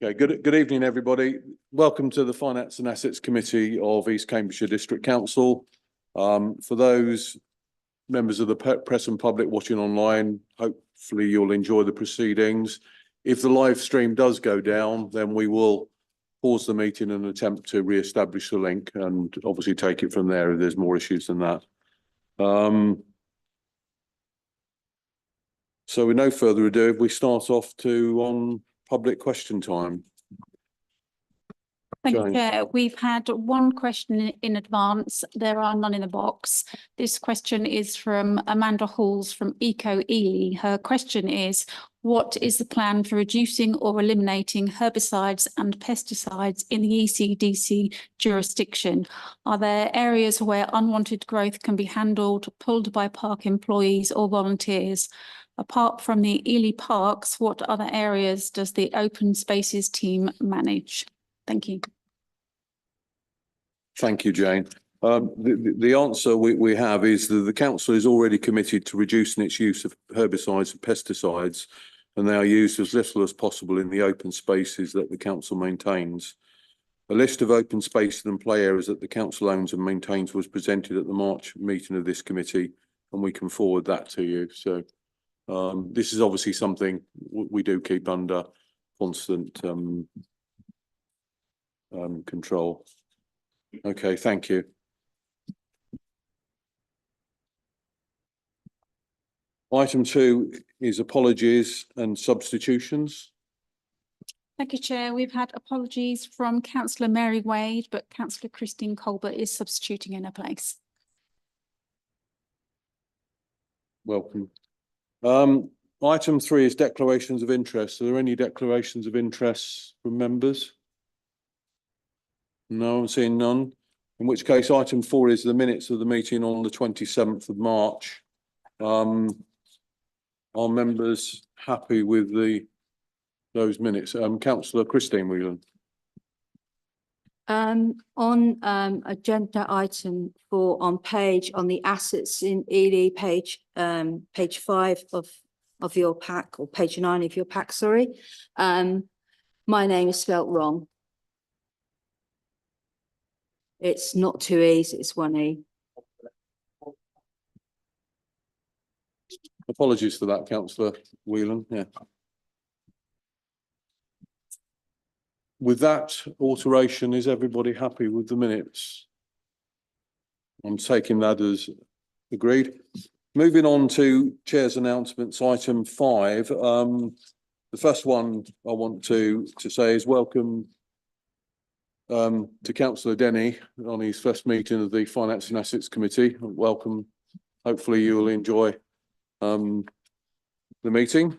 Okay, good evening, everybody. Welcome to the Finance and Assets Committee of East Cambridgeshire District Council. For those members of the press and public watching online, hopefully you'll enjoy the proceedings. If the live stream does go down, then we will pause the meeting and attempt to re-establish the link and obviously take it from there if there's more issues than that. So with no further ado, if we start off on public question time. Thank you, Chair. We've had one question in advance. There are none in the box. This question is from Amanda Halls from Eco Ely. Her question is, what is the plan for reducing or eliminating herbicides and pesticides in the ECDC jurisdiction? Are there areas where unwanted growth can be handled, pulled by park employees or volunteers? Apart from the Ely Parks, what other areas does the Open Spaces team manage? Thank you. Thank you, Jane. The answer we have is that the council is already committed to reducing its use of herbicides and pesticides, and they are used as little as possible in the open spaces that the council maintains. A list of open spaces and play areas that the council owns and maintains was presented at the March meeting of this committee, and we can forward that to you. So this is obviously something we do keep under constant control. Okay, thank you. Item 2 is apologies and substitutions. Thank you, Chair. We've had apologies from Councillor Mary Wade, but Councillor Christine Colbert is substituting in her place. Welcome. Item 3 is declarations of interest. Are there any declarations of interest from members? No, I'm seeing none. In which case, item 4 is the minutes of the meeting on the 27th of March. Are members happy with those minutes? Councillor Christine Whelan. On agenda item 4 on the assets in Ely page 5 of your pack, or page 9 of your pack, sorry. My name is spelt wrong. It's not 2 E's, it's 1 E. Apologies for that, Councillor Whelan. Yeah. With that alteration, is everybody happy with the minutes? I'm taking that as agreed. Moving on to Chair's announcements, item 5. The first one I want to say is welcome to Councillor Denny on his first meeting of the Finance and Assets Committee. Welcome. Hopefully you will enjoy the meeting.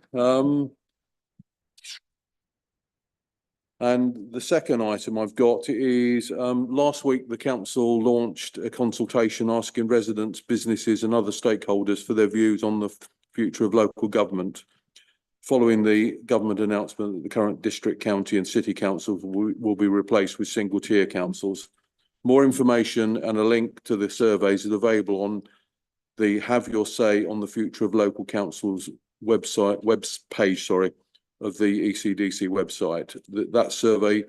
And the second item I've got is last week the council launched a consultation asking residents, businesses and other stakeholders for their views on the future of local government, following the government announcement that the current district, county and city councils will be replaced with single tier councils. More information and a link to the surveys is available on the Have Your Say on the Future of Local Councils page of the ECDC website. That survey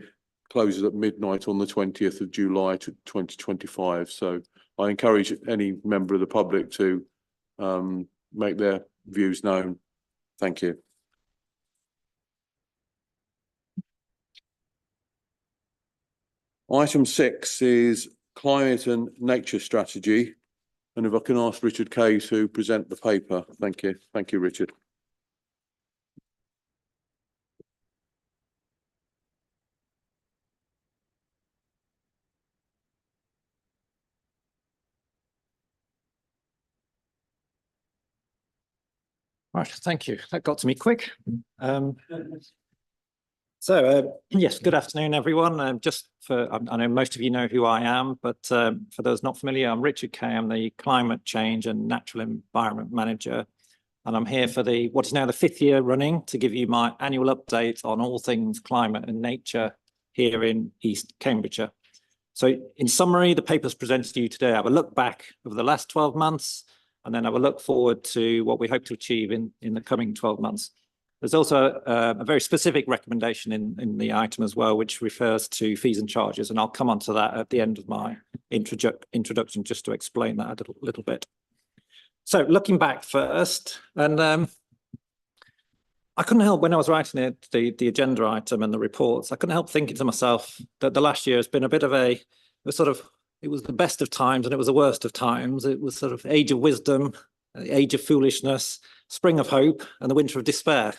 closes at midnight on the 20th of July 2025. So I encourage any member of the public to make their views known. Thank you. Item 6 is climate and nature strategy. And if I can ask Richard Kay to present the paper. Thank you. Thank you, Richard. Right, thank you. That got to me quick. Yes, good afternoon, everyone. I know most of you know who I am, but for those not familiar, I'm Richard Kay. I'm the Climate Change and Natural Environment Manager, and I'm here for what is now the 5th year running to give you my annual update on all things climate and nature here in East Cambridgeshire. So in summary, the papers presented to you today have a look back over the last 12 months, and then have a look forward to what we hope to achieve in the coming 12 months. There's also a very specific recommendation in the item as well, which refers to fees and charges, and I'll come on to that at the end of my introduction just to explain that a little bit. So looking back first, and I couldn't help when I was writing the agenda item and the reports, I couldn't help thinking to myself that the last year has been a bit of it was the best of times and it was the worst of times. It was sort of age of wisdom, the age of foolishness, spring of hope, and the winter of despair.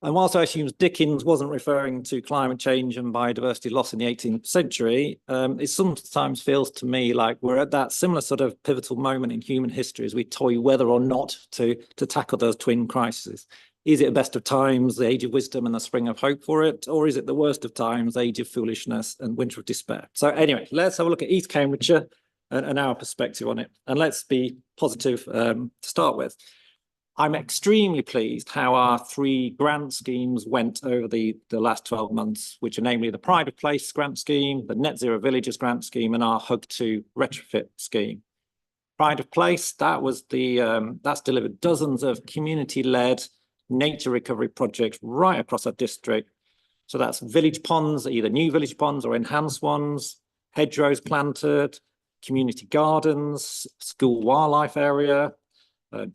And whilst I assume Dickens wasn't referring to climate change and biodiversity loss in the 18th century, it sometimes feels to me like we're at that similar sort of pivotal moment in human history as we toy whether or not to tackle those twin crises. Is it the best of times, the age of wisdom and the spring of hope for it? Or is it the worst of times, age of foolishness and winter of despair? So anyway, let's have a look at East Cambridgeshire and our perspective on it. And let's be positive to start with. I'm extremely pleased how our 3 grant schemes went over the last 12 months, which are namely the Pride of Place grant scheme, the Net Zero Villages grant scheme, and our Hug2 retrofit scheme. Pride of Place, that's delivered dozens of community-led nature recovery projects right across our district. So that's village ponds, either new village ponds or enhanced ones, hedgerows planted, community gardens, school wildlife area,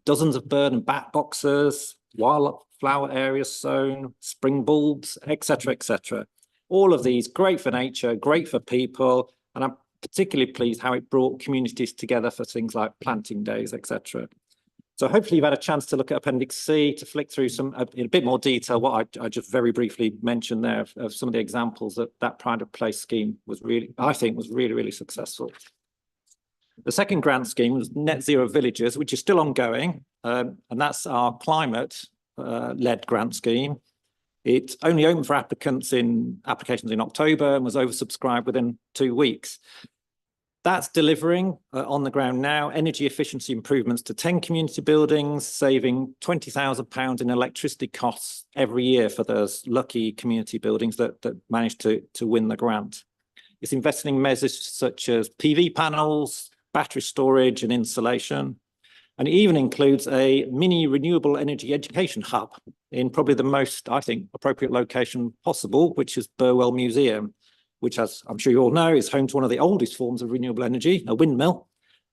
dozens of bird and bat boxes, wildflower areas sown, spring bulbs, etc., etc. All of these great for nature, great for people, and I'm particularly pleased how it brought communities together for things like planting days, etc. So hopefully you've had a chance to look at Appendix C, to flick through in a bit more detail what I just very briefly mentioned there of some of the examples that Pride of Place scheme was really, I think, was really, really successful. The second grant scheme was Net Zero Villages, which is still ongoing, and that's our climate-led grant scheme. It only opened for applications in October and was oversubscribed within 2 weeks. That's delivering on the ground now energy efficiency improvements to 10 community buildings, saving £20,000 in electricity costs every year for those lucky community buildings that managed to win the grant. It's investing in measures such as PV panels, battery storage and insulation, and it even includes a mini renewable energy education hub in probably the most, I think, appropriate location possible, which is Burwell Museum, which, as I'm sure you all know, is home to one of the oldest forms of renewable energy, a windmill,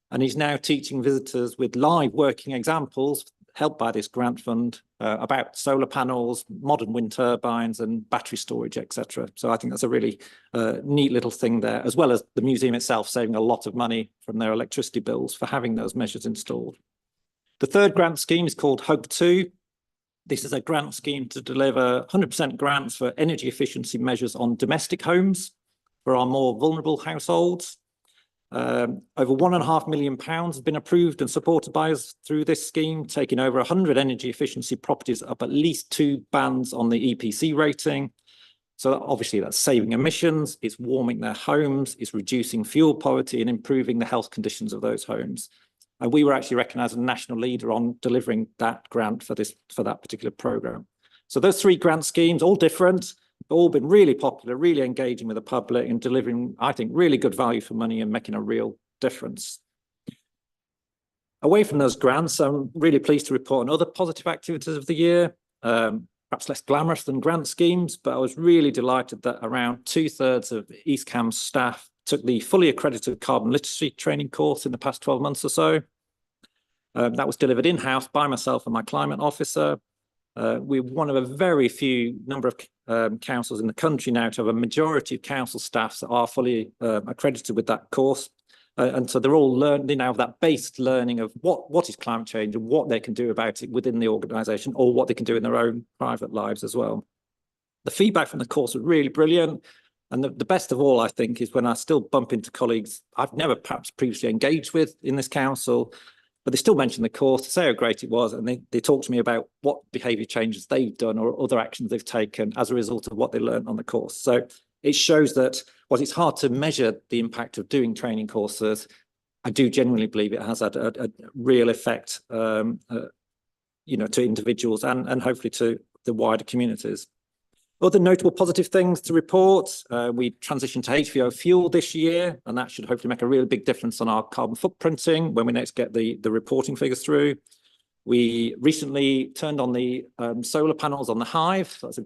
and he's now teaching visitors with live working examples helped by this grant fund about solar panels, modern wind turbines and battery storage, etc. So I think that's a really neat little thing there, as well as the museum itself saving a lot of money from their electricity bills for having those measures installed. The third grant scheme is called Hug2. This is a grant scheme to deliver 100% grants for energy efficiency measures on domestic homes for our more vulnerable households. Over £1.5 million has been approved and supported by us through this scheme, taking over 100 energy efficiency properties up at least 2 bands on the EPC rating. So obviously that's saving emissions, it's warming their homes, it's reducing fuel poverty and improving the health conditions of those homes. And we were actually recognised as a national leader on delivering that grant for that particular programme. So those 3 grant schemes, all different, all been really popular, really engaging with the public and delivering, I think, really good value for money and making a real difference. Away from those grants, I'm really pleased to report on other positive activities of the year, perhaps less glamorous than grant schemes, but I was really delighted that around 2/3 of East Cam's staff took the fully accredited carbon literacy training course in the past 12 months or so. That was delivered in-house by myself and my climate officer. We're one of a very few number of councils in the country now to have a majority of council staffs that are fully accredited with that course. And so they're all they now have that based learning of what is climate change and what they can do about it within the organisation or what they can do in their own private lives as well. The feedback from the course was really brilliant. And the best of all, I think, is when I still bump into colleagues I've never perhaps previously engaged with in this council, but they still mention the course, to say how great it was, and they talk to me about what behaviour changes they've done or other actions they've taken as a result of what they learned on the course. So it shows that while it's hard to measure the impact of doing training courses, I do genuinely believe it has had a real effect, to individuals and hopefully to the wider communities. Other notable positive things to report, we transitioned to HVO fuel this year, and that should hopefully make a really big difference on our carbon footprinting when we next get the reporting figures through. We recently turned on the solar panels on the Hive. That's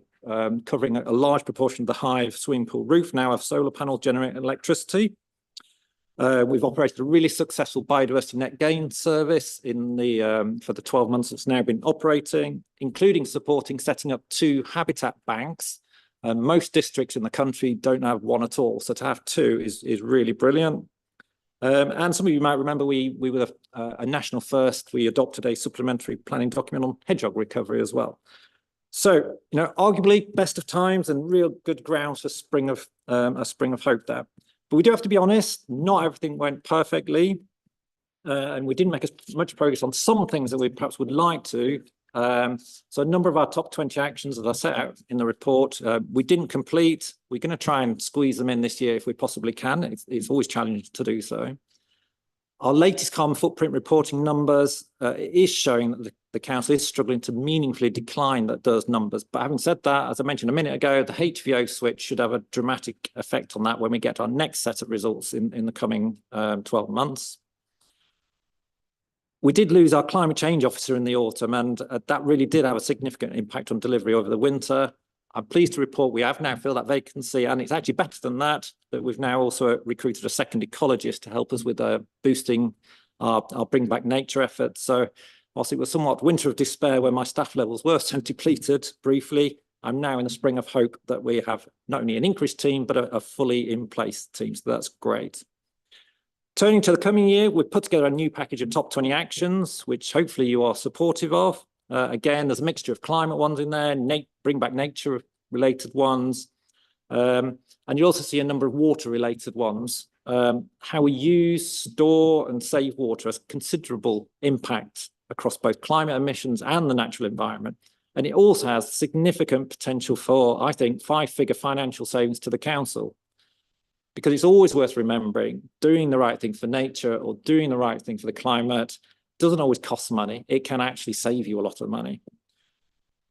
covering a large proportion of the Hive swimming pool roof now have solar panels generating electricity. We've operated a really successful biodiversity net gain service in the for the 12 months it's now been operating, including supporting setting up 2 habitat banks. Most districts in the country don't have one at all, so to have 2 is really brilliant. And some of you might remember we were a national first. We adopted a supplementary planning document on hedgehog recovery as well. So, arguably best of times and real good grounds for a spring of hope there. But we do have to be honest, not everything went perfectly. And we didn't make as much progress on some things that we perhaps would like to. So a number of our top 20 actions, as I set out in the report, we didn't complete. We're going to try and squeeze them in this year if we possibly can. It's always challenging to do so. Our latest carbon footprint reporting numbers is showing that the council is struggling to meaningfully decline those numbers. But having said that, as I mentioned a minute ago, the HVO switch should have a dramatic effect on that when we get our next set of results in the coming 12 months. We did lose our climate change officer in the autumn, and that really did have a significant impact on delivery over the winter. I'm pleased to report we have now filled that vacancy, and it's actually better than that we've now also recruited a second ecologist to help us with boosting our Bring Back Nature efforts. So whilst it was somewhat winter of despair when my staff levels were so depleted briefly, I'm now in the spring of hope that we have not only an increased team, but a fully in place team. So that's great. Turning to the coming year, we've put together a new package of top 20 actions, which hopefully you are supportive of. Again, there's a mixture of climate ones in there, Bring Back Nature related ones. And you also see a number of water related ones. How we use, store and save water has considerable impact across both climate emissions and the natural environment. And it also has significant potential for, I think, 5-figure financial savings to the council. Because it's always worth remembering, doing the right thing for nature or doing the right thing for the climate doesn't always cost money. It can actually save you a lot of money.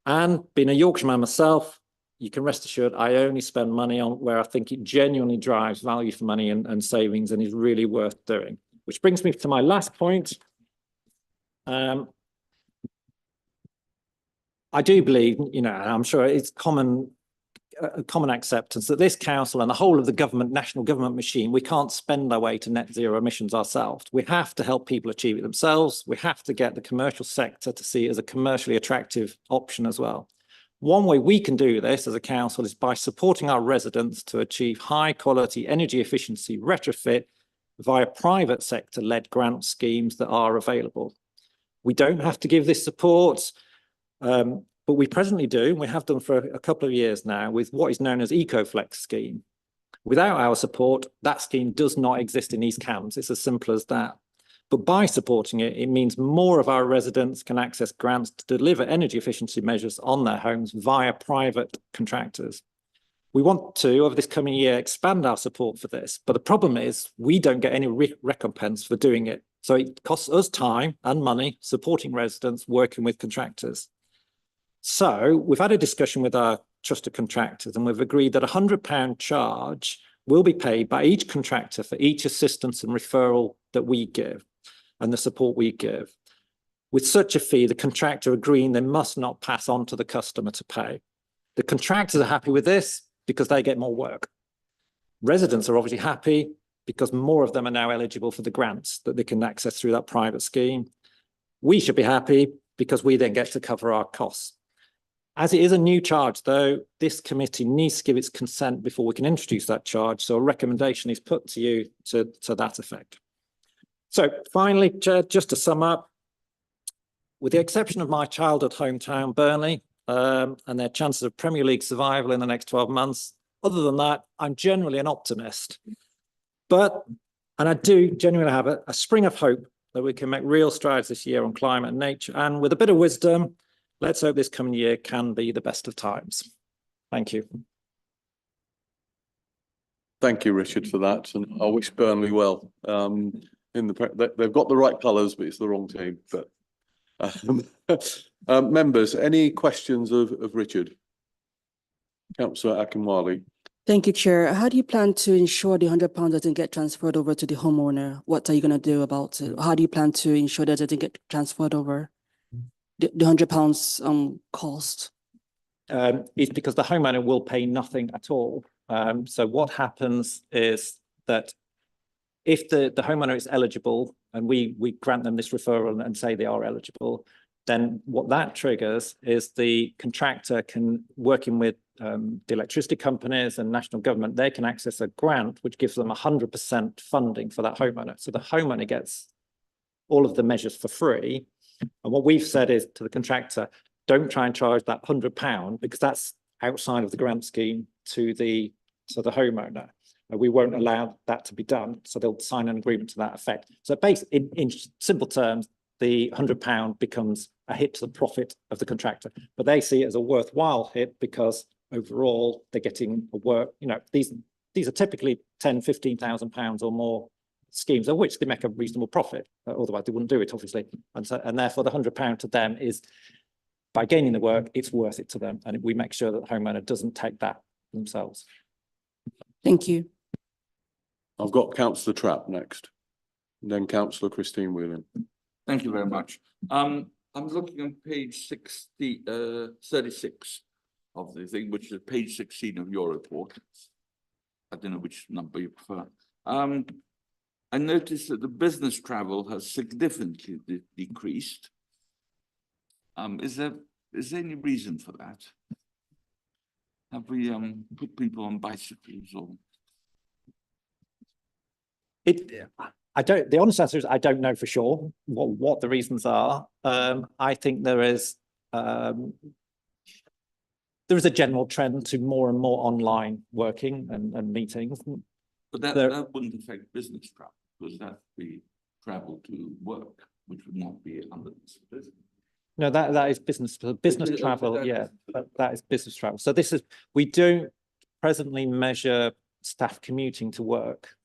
And being a Yorkshireman myself, you can rest assured I only spend money on where I think it genuinely drives value for money and savings and is really worth doing. Which brings me to my last point. I do believe, and I'm sure it's common acceptance that this council and the whole of the government, national government machine, we can't spend our way to net zero emissions ourselves. We have to help people achieve it themselves. We have to get the commercial sector to see it as a commercially attractive option as well. One way we can do this as a council is by supporting our residents to achieve high quality energy efficiency retrofit via private sector led grant schemes that are available. We don't have to give this support, but we presently do, and we have done for a couple of years now, with what is known as EcoFlex scheme. Without our support, that scheme does not exist in East Cambs. It's as simple as that. But by supporting it, it means more of our residents can access grants to deliver energy efficiency measures on their homes via private contractors. We want to, over this coming year, expand our support for this. But the problem is we don't get any recompense for doing it. So it costs us time and money supporting residents working with contractors. So we've had a discussion with our trusted contractors and we've agreed that £100 charge will be paid by each contractor for each assistance and referral that we give and the support we give. With such a fee, the contractor agreeing they must not pass on to the customer to pay. The contractors are happy with this because they get more work. Residents are obviously happy because more of them are now eligible for the grants that they can access through that private scheme. We should be happy because we then get to cover our costs. As it is a new charge, though, this committee needs to give its consent before we can introduce that charge. So a recommendation is put to you to that effect. So finally, Chair, just to sum up, with the exception of my childhood hometown, Burnley, and their chances of Premier League survival in the next 12 months, other than that, I'm generally an optimist. And I do genuinely have a spring of hope that we can make real strides this year on climate and nature. And with a bit of wisdom, let's hope this coming year can be the best of times. Thank you. Thank you, Richard, for that. And I wish Burnley well. They've got the right colours, but it's the wrong team. But members, any questions of Richard? Councillor Akinwale. Thank you, Chair. How do you plan to ensure the £100 doesn't get transferred over to the homeowner? What are you going to do about it? How do you plan to ensure that it doesn't get transferred over? the £100 cost? Is because the homeowner will pay nothing at all. So what happens is that if the homeowner is eligible and we grant them this referral and say they are eligible, then what that triggers is the contractor can, working with the electricity companies and national government, they can access a grant which gives them 100% funding for that homeowner. So the homeowner gets all of the measures for free. And what we've said is to the contractor, don't try and charge that £100 because that's outside of the grant scheme to the homeowner. We won't allow that to be done. So they'll sign an agreement to that effect. So basically, in simple terms, the £100 becomes a hit to the profit of the contractor, but they see it as a worthwhile hit because overall they're getting a work, these are typically £10,000–15,000 or more schemes of which they make a reasonable profit. Otherwise they wouldn't do it, obviously. And therefore the £100 to them is, by gaining the work, it's worth it to them. And we make sure that the homeowner doesn't take that themselves. Thank you. I've got councillor Trapp next, and then councillor Christine Whelan. Thank you very much. I'm looking on page 36 of the thing, which is page 16 of your report. I don't know which number you prefer. I noticed that the business travel has significantly decreased. Is there any reason for that? Have we put people on bicycles or? The honest answer is I don't know for sure what the reasons are. I think there is a general trend to more and more online working and meetings. But that wouldn't affect business travel, because that would be travel to work, which would not be under this business. No, that is business travel. Yeah, that is business travel. So we don't presently measure staff commuting to work.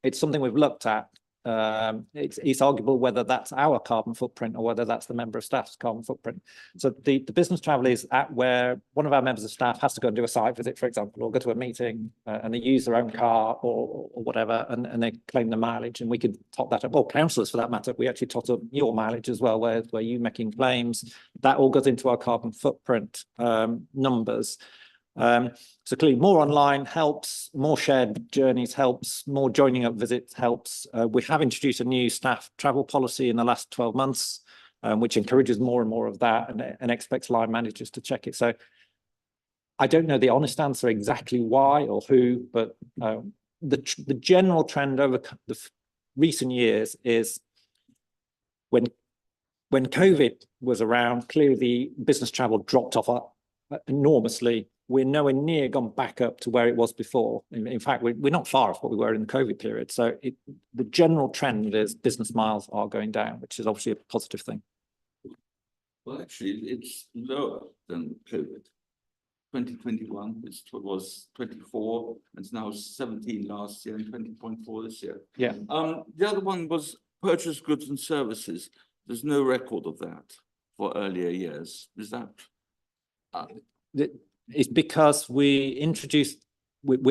It's something we've looked at. It's arguable whether that's our carbon footprint or whether that's the member of staff's carbon footprint. So the business travel is at where one of our members of staff has to go and do a site visit, for example, or go to a meeting, and they use their own car or whatever, and they claim the mileage, and we could top that up. Or councillors, for that matter, we actually tot up your mileage as well, where you making claims. That all goes into our carbon footprint numbers. So clearly more online helps, more shared journeys helps, more joining up visits helps. We have introduced a new staff travel policy in the last 12 months, which encourages more and more of that and expects line managers to check it. So I don't know the honest answer exactly why or who, but the general trend over the recent years is when COVID was around, clearly the business travel dropped off enormously. We're nowhere near gone back up to where it was before. In fact, we're not far off what we were in the COVID period. So the general trend is business miles are going down, which is obviously a positive thing. Well, actually, it's lower than COVID. 2021 was 24, and it's now 17 last year and 20.4 this year. Yeah. The other one was purchase goods and services. There's no record of that for earlier years. Is that? It's because we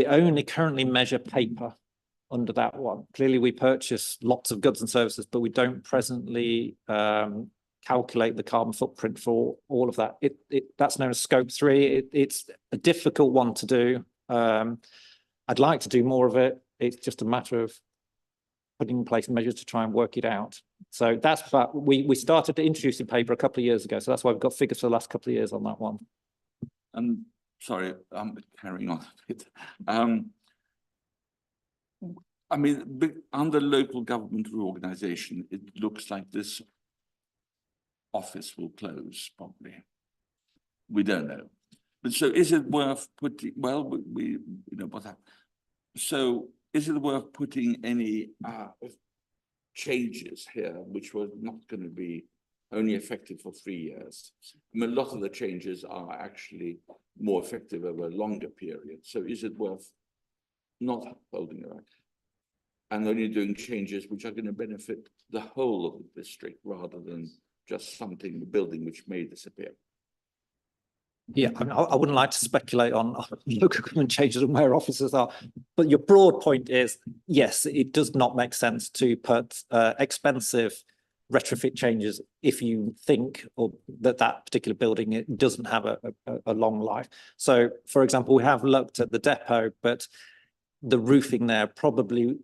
only currently measure paper under that one. Clearly, we purchase lots of goods and services, but we don't presently calculate the carbon footprint for all of that. That's known as scope 3. It's a difficult one to do. I'd like to do more of it. It's just a matter of putting in place measures to try and work it out. So that's what we started to introduce in paper a couple of years ago. So that's why we've got figures for the last couple of years on that one. Sorry, I'm carrying on a bit. I mean, under local government reorganization, it looks like this office will close probably. We don't know. But so is it worth putting, well, we know what happened. So is it worth putting any changes here, which were not going to be only effective for 3 years? I mean, a lot of the changes are actually more effective over a longer period. So is it worth not holding it back and only doing changes which are going to benefit the whole of the district rather than just something, the building which may disappear? Yeah, I mean, I wouldn't like to speculate on local government changes and where offices are, but your broad point is, yes, it does not make sense to put expensive retrofit changes if you think or that particular building it doesn't have a long life. So, for example, we have looked at the depot, but the roofing there probably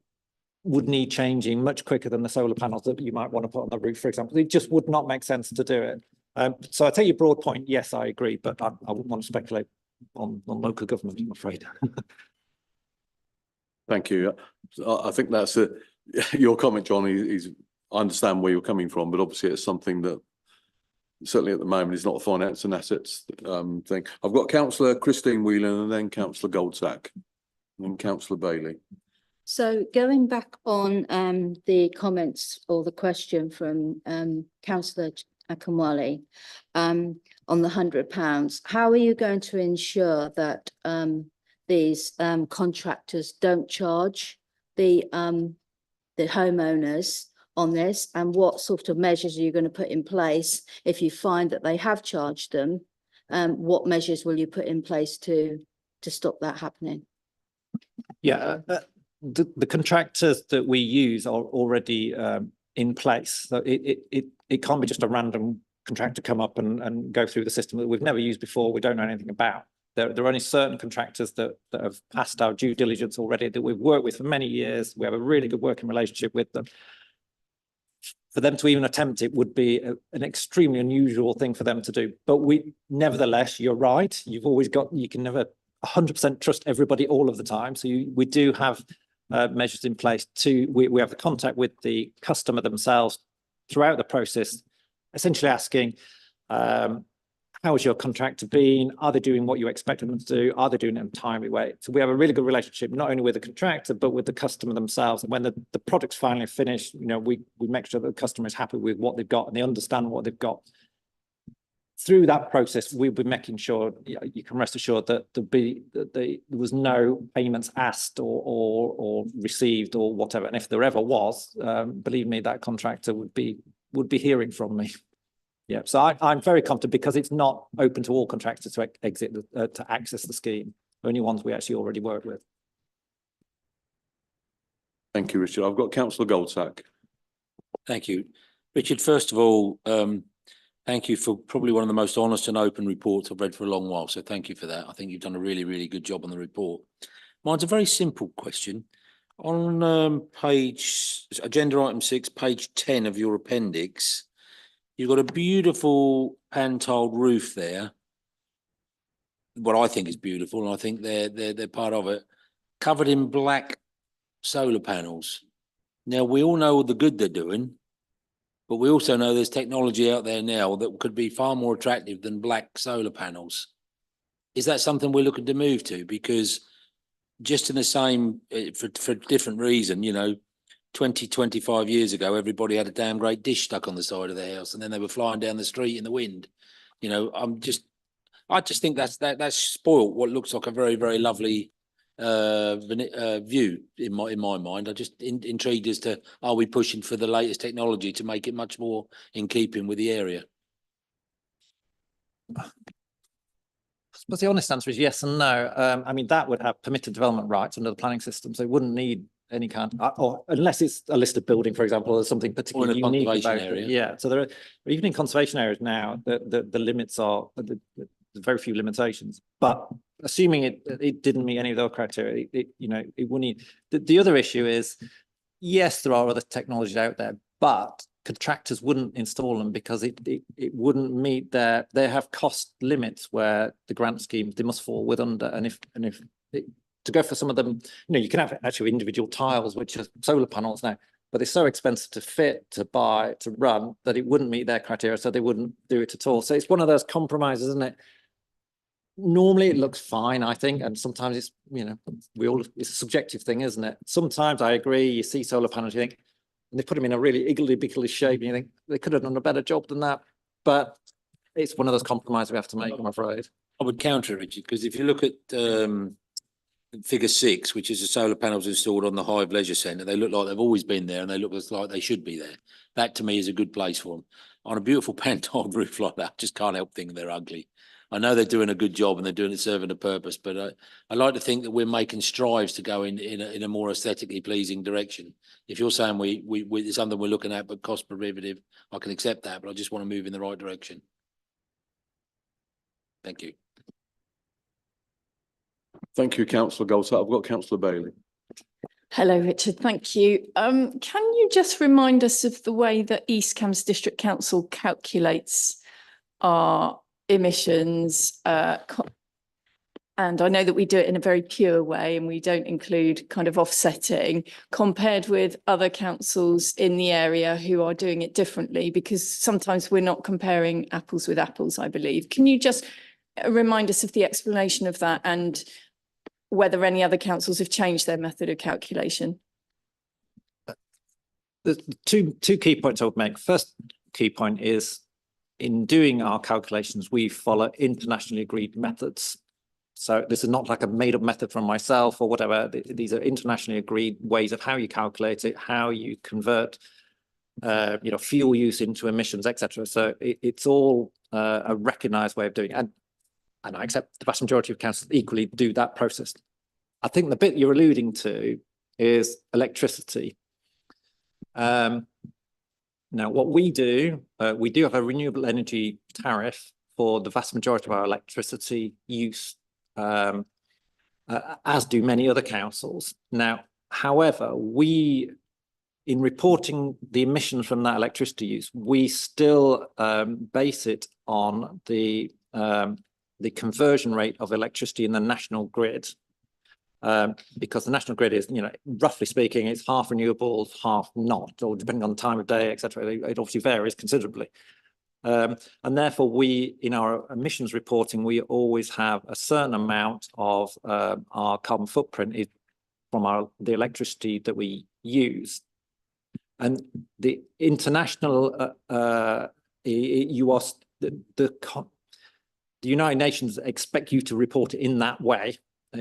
would need changing much quicker than the solar panels that you might want to put on the roof, for example. It just would not make sense to do it. So I take your broad point. Yes, I agree, but I wouldn't want to speculate on local government, I'm afraid. Thank you. I think that's your comment, John, is I understand where you're coming from, but obviously it's something that certainly at the moment is not a finance and assets thing. I've got Councillor Christine Whelan and then Councillor Goldsack and then Councillor Bailey. So going back on the comments or the question from councillor Akinwale on the £100, how are you going to ensure that these contractors don't charge the homeowners on this, and what sort of measures are you going to put in place if you find that they have charged them? What measures will you put in place to stop that happening? Yeah, the contractors that we use are already in place. So it can't be just a random contractor come up and go through the system that we've never used before, we don't know anything about. There are only certain contractors that have passed our due diligence already, that we've worked with for many years. We have a really good working relationship with them. For them to even attempt it would be an extremely unusual thing for them to do. But nevertheless, you're right. You can never 100% trust everybody all of the time. So we do have measures in place we have the contact with the customer themselves throughout the process, essentially asking, how has your contractor been? Are they doing what you expected them to do? Are they doing it in a timely way? So we have a really good relationship, not only with the contractor, but with the customer themselves. And when the product's finally finished, we make sure that the customer is happy with what they've got and they understand what they've got. Through that process, we'll be making sure, you can rest assured that there was no payments asked or received or whatever. And if there ever was, believe me, that contractor would be hearing from me. Yeah, so I'm very confident because it's not open to all contractors to to access the scheme, only ones we actually already work with. Thank you, Richard. I've got Councillor Goldsack. Thank you. Richard, first of all, thank you for probably one of the most honest and open reports I've read for a long while. So thank you for that. I think you've done a really, really good job on the report. Mine's a very simple question. On agenda item 6, page 10 of your appendix, you've got a beautiful pan-tiled roof there. What I think is beautiful, and I think they're part of it, covered in black solar panels. Now, we all know the good they're doing, but we also know there's technology out there now that could be far more attractive than black solar panels. Is that something we're looking to move to? Because just in the same, for different reason, 20, 25 years ago, everybody had a damn great dish stuck on the side of the house, and then they were flying down the street in the wind. I just think that's spoiled what looks like a very, very lovely view in my mind. I'm just intrigued as to, are we pushing for the latest technology to make it much more in keeping with the area? I suppose the honest answer is yes and no. I mean, that would have permitted development rights under the planning system, so it wouldn't need any kind or unless it's a listed building, for example, or something particularly unique about it. Yeah, so there are, even in conservation areas now, the limits are very few limitations. But assuming it didn't meet any of those criteria, it wouldn't need. The other issue is, yes, there are other technologies out there, but contractors wouldn't install them because it wouldn't meet they have cost limits where the grant schemes they must fall with under, and if to go for some of them, you can have actually individual tiles, which are solar panels now, but they're so expensive to fit, to buy, to run, that it wouldn't meet their criteria, so they wouldn't do it at all. So it's one of those compromises, isn't it? Normally it looks fine, I think, and sometimes it's, it's a subjective thing, isn't it? Sometimes I agree, you see solar panels, you think, and they put them in a really iggly shape, and you think they could have done a better job than that, but it's one of those compromises we have to make, I'm afraid. I would counter it, Richard, because if you look at figure 6, which is the solar panels installed on the Hive Leisure Centre. They look like they've always been there and they look like they should be there. That to me is a good place for them. On a beautiful pan-tiled roof like that, I just can't help thinking they're ugly. I know they're doing a good job and they're doing it serving a purpose, but I like to think that we're making strides to go in a more aesthetically pleasing direction. If you're saying it's something we're looking at but cost prohibitive, I can accept that, but I just want to move in the right direction. Thank you. Thank you, councillor Goldsack. I've got councillor Bailey. Hello, Richard. Thank you. Can you just remind us of the way that East Cambs District Council calculates our emissions? And I know that we do it in a very pure way and we don't include kind of offsetting compared with other councils in the area who are doing it differently, because sometimes we're not comparing apples with apples, I believe. Can you just remind us of the explanation of that and whether any other councils have changed their method of calculation? The two key points I would make. First key point is in doing our calculations, we follow internationally agreed methods. So this is not like a made up method from myself or whatever. These are internationally agreed ways of how you calculate it, how you convert fuel use into emissions, etc. So it's all a recognised way of doing it. And I accept the vast majority of councils equally do that process. I think the bit you're alluding to is electricity. Now, what we do have a renewable energy tariff for the vast majority of our electricity use, as do many other councils. Now, however, in reporting the emissions from that electricity use, we still base it on the conversion rate of electricity in the national grid, because the national grid is, roughly speaking, it's half renewables, half not, or depending on the time of day, etc. It obviously varies considerably. And therefore, in our emissions reporting, we always have a certain amount of our carbon footprint from the electricity that we use. And the international, the United Nations expect you to report it in that way,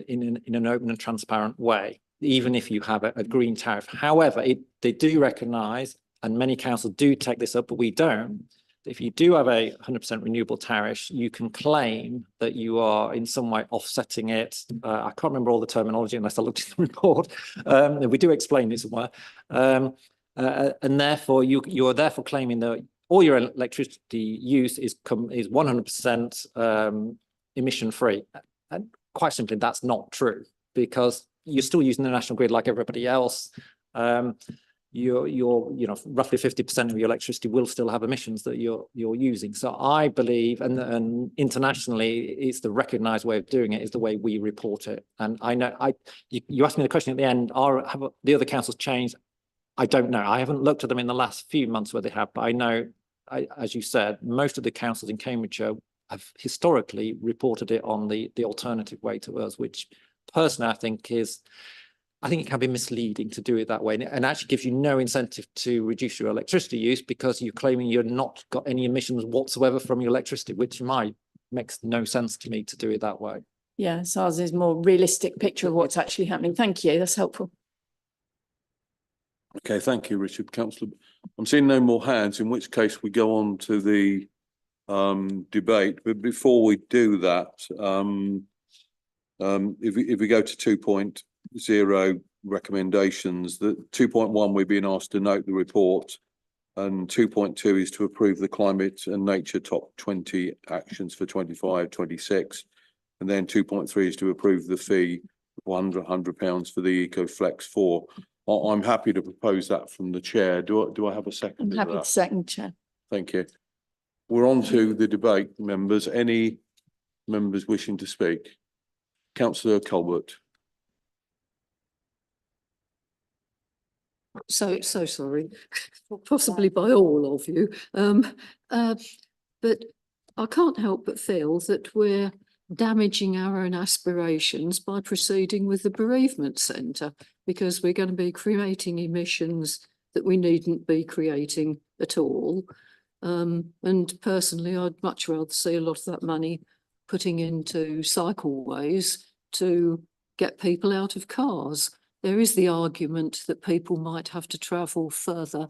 in an open and transparent way, even if you have a green tariff. However, they do recognise, and many councils do take this up, but we don't. If you do have a 100% renewable tariff, you can claim that you are in some way offsetting it. I can't remember all the terminology unless I looked at the report. We do explain it somewhere. And therefore, you are therefore claiming that all your electricity use is 100% emission free. And quite simply, that's not true, because you're still using the national grid like everybody else. Roughly 50% of your electricity will still have emissions that you're using. So I believe, and internationally, it's the recognised way of doing it is the way we report it. And I know you asked me the question at the end: have the other councils changed? I don't know. I haven't looked at them in the last few months where they have, but I know, as you said, most of the councils in Cambridgeshire have historically reported it on the alternative way to us, which personally I think it can be misleading to do it that way, and actually gives you no incentive to reduce your electricity use, because you're claiming you're not got any emissions whatsoever from your electricity, which makes no sense to me to do it that way. Yeah, so ours is more realistic picture of what's actually happening. Thank you, that's helpful. Okay, thank you, Richard. Councillor, I'm seeing no more hands, in which case we go on to the debate. But before we do that, if we go to 2.0 recommendations, that 2.1 we're being asked to note the report, and 2.2 is to approve the climate and nature top 20 actions for 25-26, and then 2.3 is to approve the fee of £100 for the EcoFlex 4. I'm happy to propose that from the chair. Do I have a second? I'm happy to second, Chair. Thank you. We're on to the debate, members. Any members wishing to speak? Councillor Colbert. So sorry, possibly by all of you. But I can't help but feel that we're damaging our own aspirations by proceeding with the bereavement centre, because we're going to be creating emissions that we needn't be creating at all. And personally, I'd much rather see a lot of that money putting into cycleways to get people out of cars. There is the argument that people might have to travel further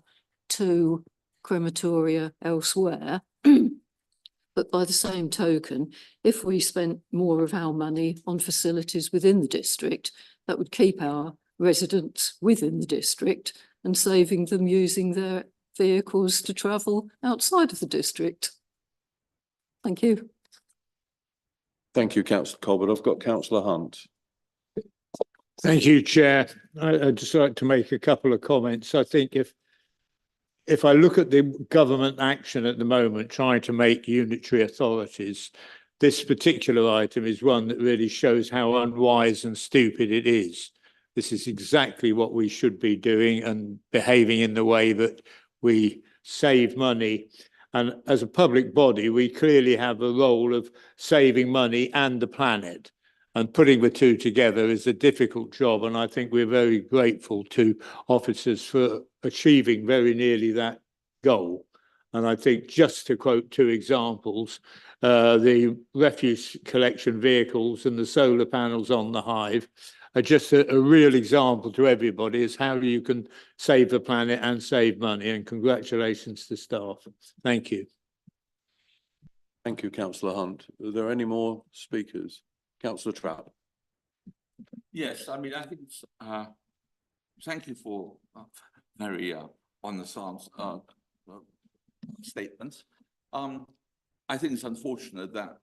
to crematoria elsewhere. But by the same token, if we spent more of our money on facilities within the district, that would keep our residents within the district and saving them using their vehicles to travel outside of the district. Thank you. Thank you, councillor Colbert. I've got councillor Hunt. Thank you, Chair. I'd just like to make a couple of comments. I think if I look at the government action at the moment, trying to make unitary authorities, this particular item is one that really shows how unwise and stupid it is. This is exactly what we should be doing and behaving in the way that we save money. And as a public body, we clearly have a role of saving money and the planet. And putting the two together is a difficult job. And I think we're very grateful to officers for achieving very nearly that goal. And I think, just to quote two examples, the refuse collection vehicles and the solar panels on the Hive are just a real example to everybody as how you can save the planet and save money. And congratulations to staff. Thank you. Thank you, councillor Hunt. Are there any more speakers? Councillor Trapp. Yes, I mean, I think it's, thank you for very honest statements. I think it's unfortunate that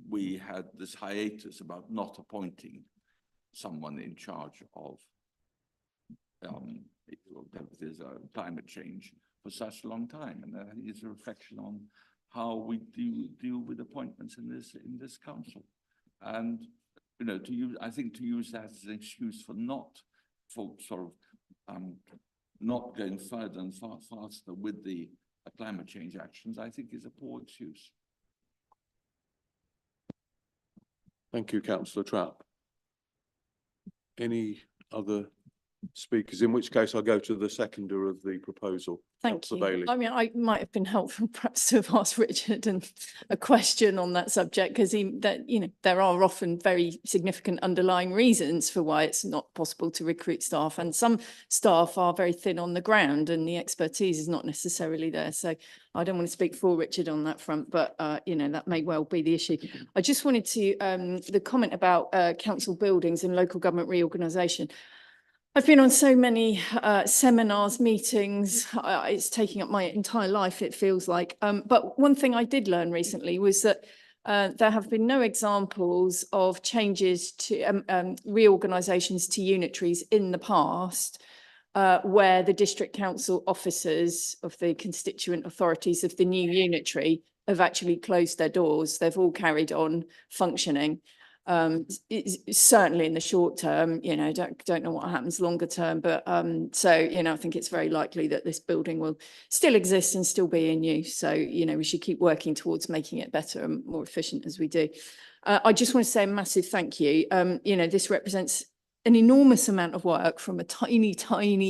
we had this hiatus about not appointing someone in charge of climate change for such a long time, and I think it's a reflection on how we deal with appointments in this council. And you know, I think to use that as an excuse for not going further and faster with the climate change actions, I think is a poor excuse. Thank you, councillor Trapp. Any other speakers? In which case I'll go to the seconder of the proposal. Thank you. Councillor Bailey. I mean, I might have been helpful perhaps to have asked Richard a question on that subject, because there are often very significant underlying reasons for why it's not possible to recruit staff, and some staff are very thin on the ground and the expertise is not necessarily there. So I don't want to speak for Richard on that front, but that may well be the issue. I just wanted to the comment about council buildings and local government reorganisation. I've been on so many seminars, meetings, it's taking up my entire life, it feels like. But one thing I did learn recently was that there have been no examples of changes to reorganisations to unitaries in the past where the district council officers of the constituent authorities of the new unitary have actually closed their doors. They've all carried on functioning. Certainly in the short term, don't know what happens longer term, but so I think it's very likely that this building will still exist and still be in use. So we should keep working towards making it better and more efficient as we do. I just want to say a massive thank you. This represents an enormous amount of work from a tiny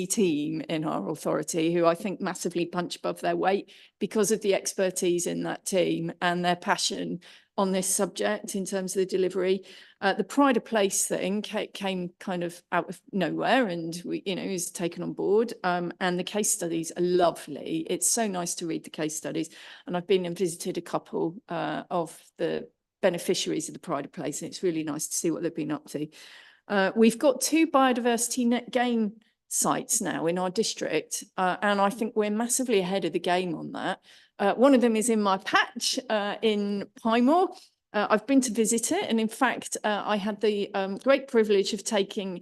team in our authority, who I think massively punch above their weight because of the expertise in that team and their passion on this subject in terms of the delivery. The pride of place thing came kind of out of nowhere, and is taken on board. And the case studies are lovely. It's so nice to read the case studies. And I've been and visited a couple of the beneficiaries of the pride of place, and it's really nice to see what they've been up to. We've got 2 biodiversity net gain sites now in our district, and I think we're massively ahead of the game on that. One of them is in my patch in Piemore. I've been to visit it, and in fact, I had the great privilege of taking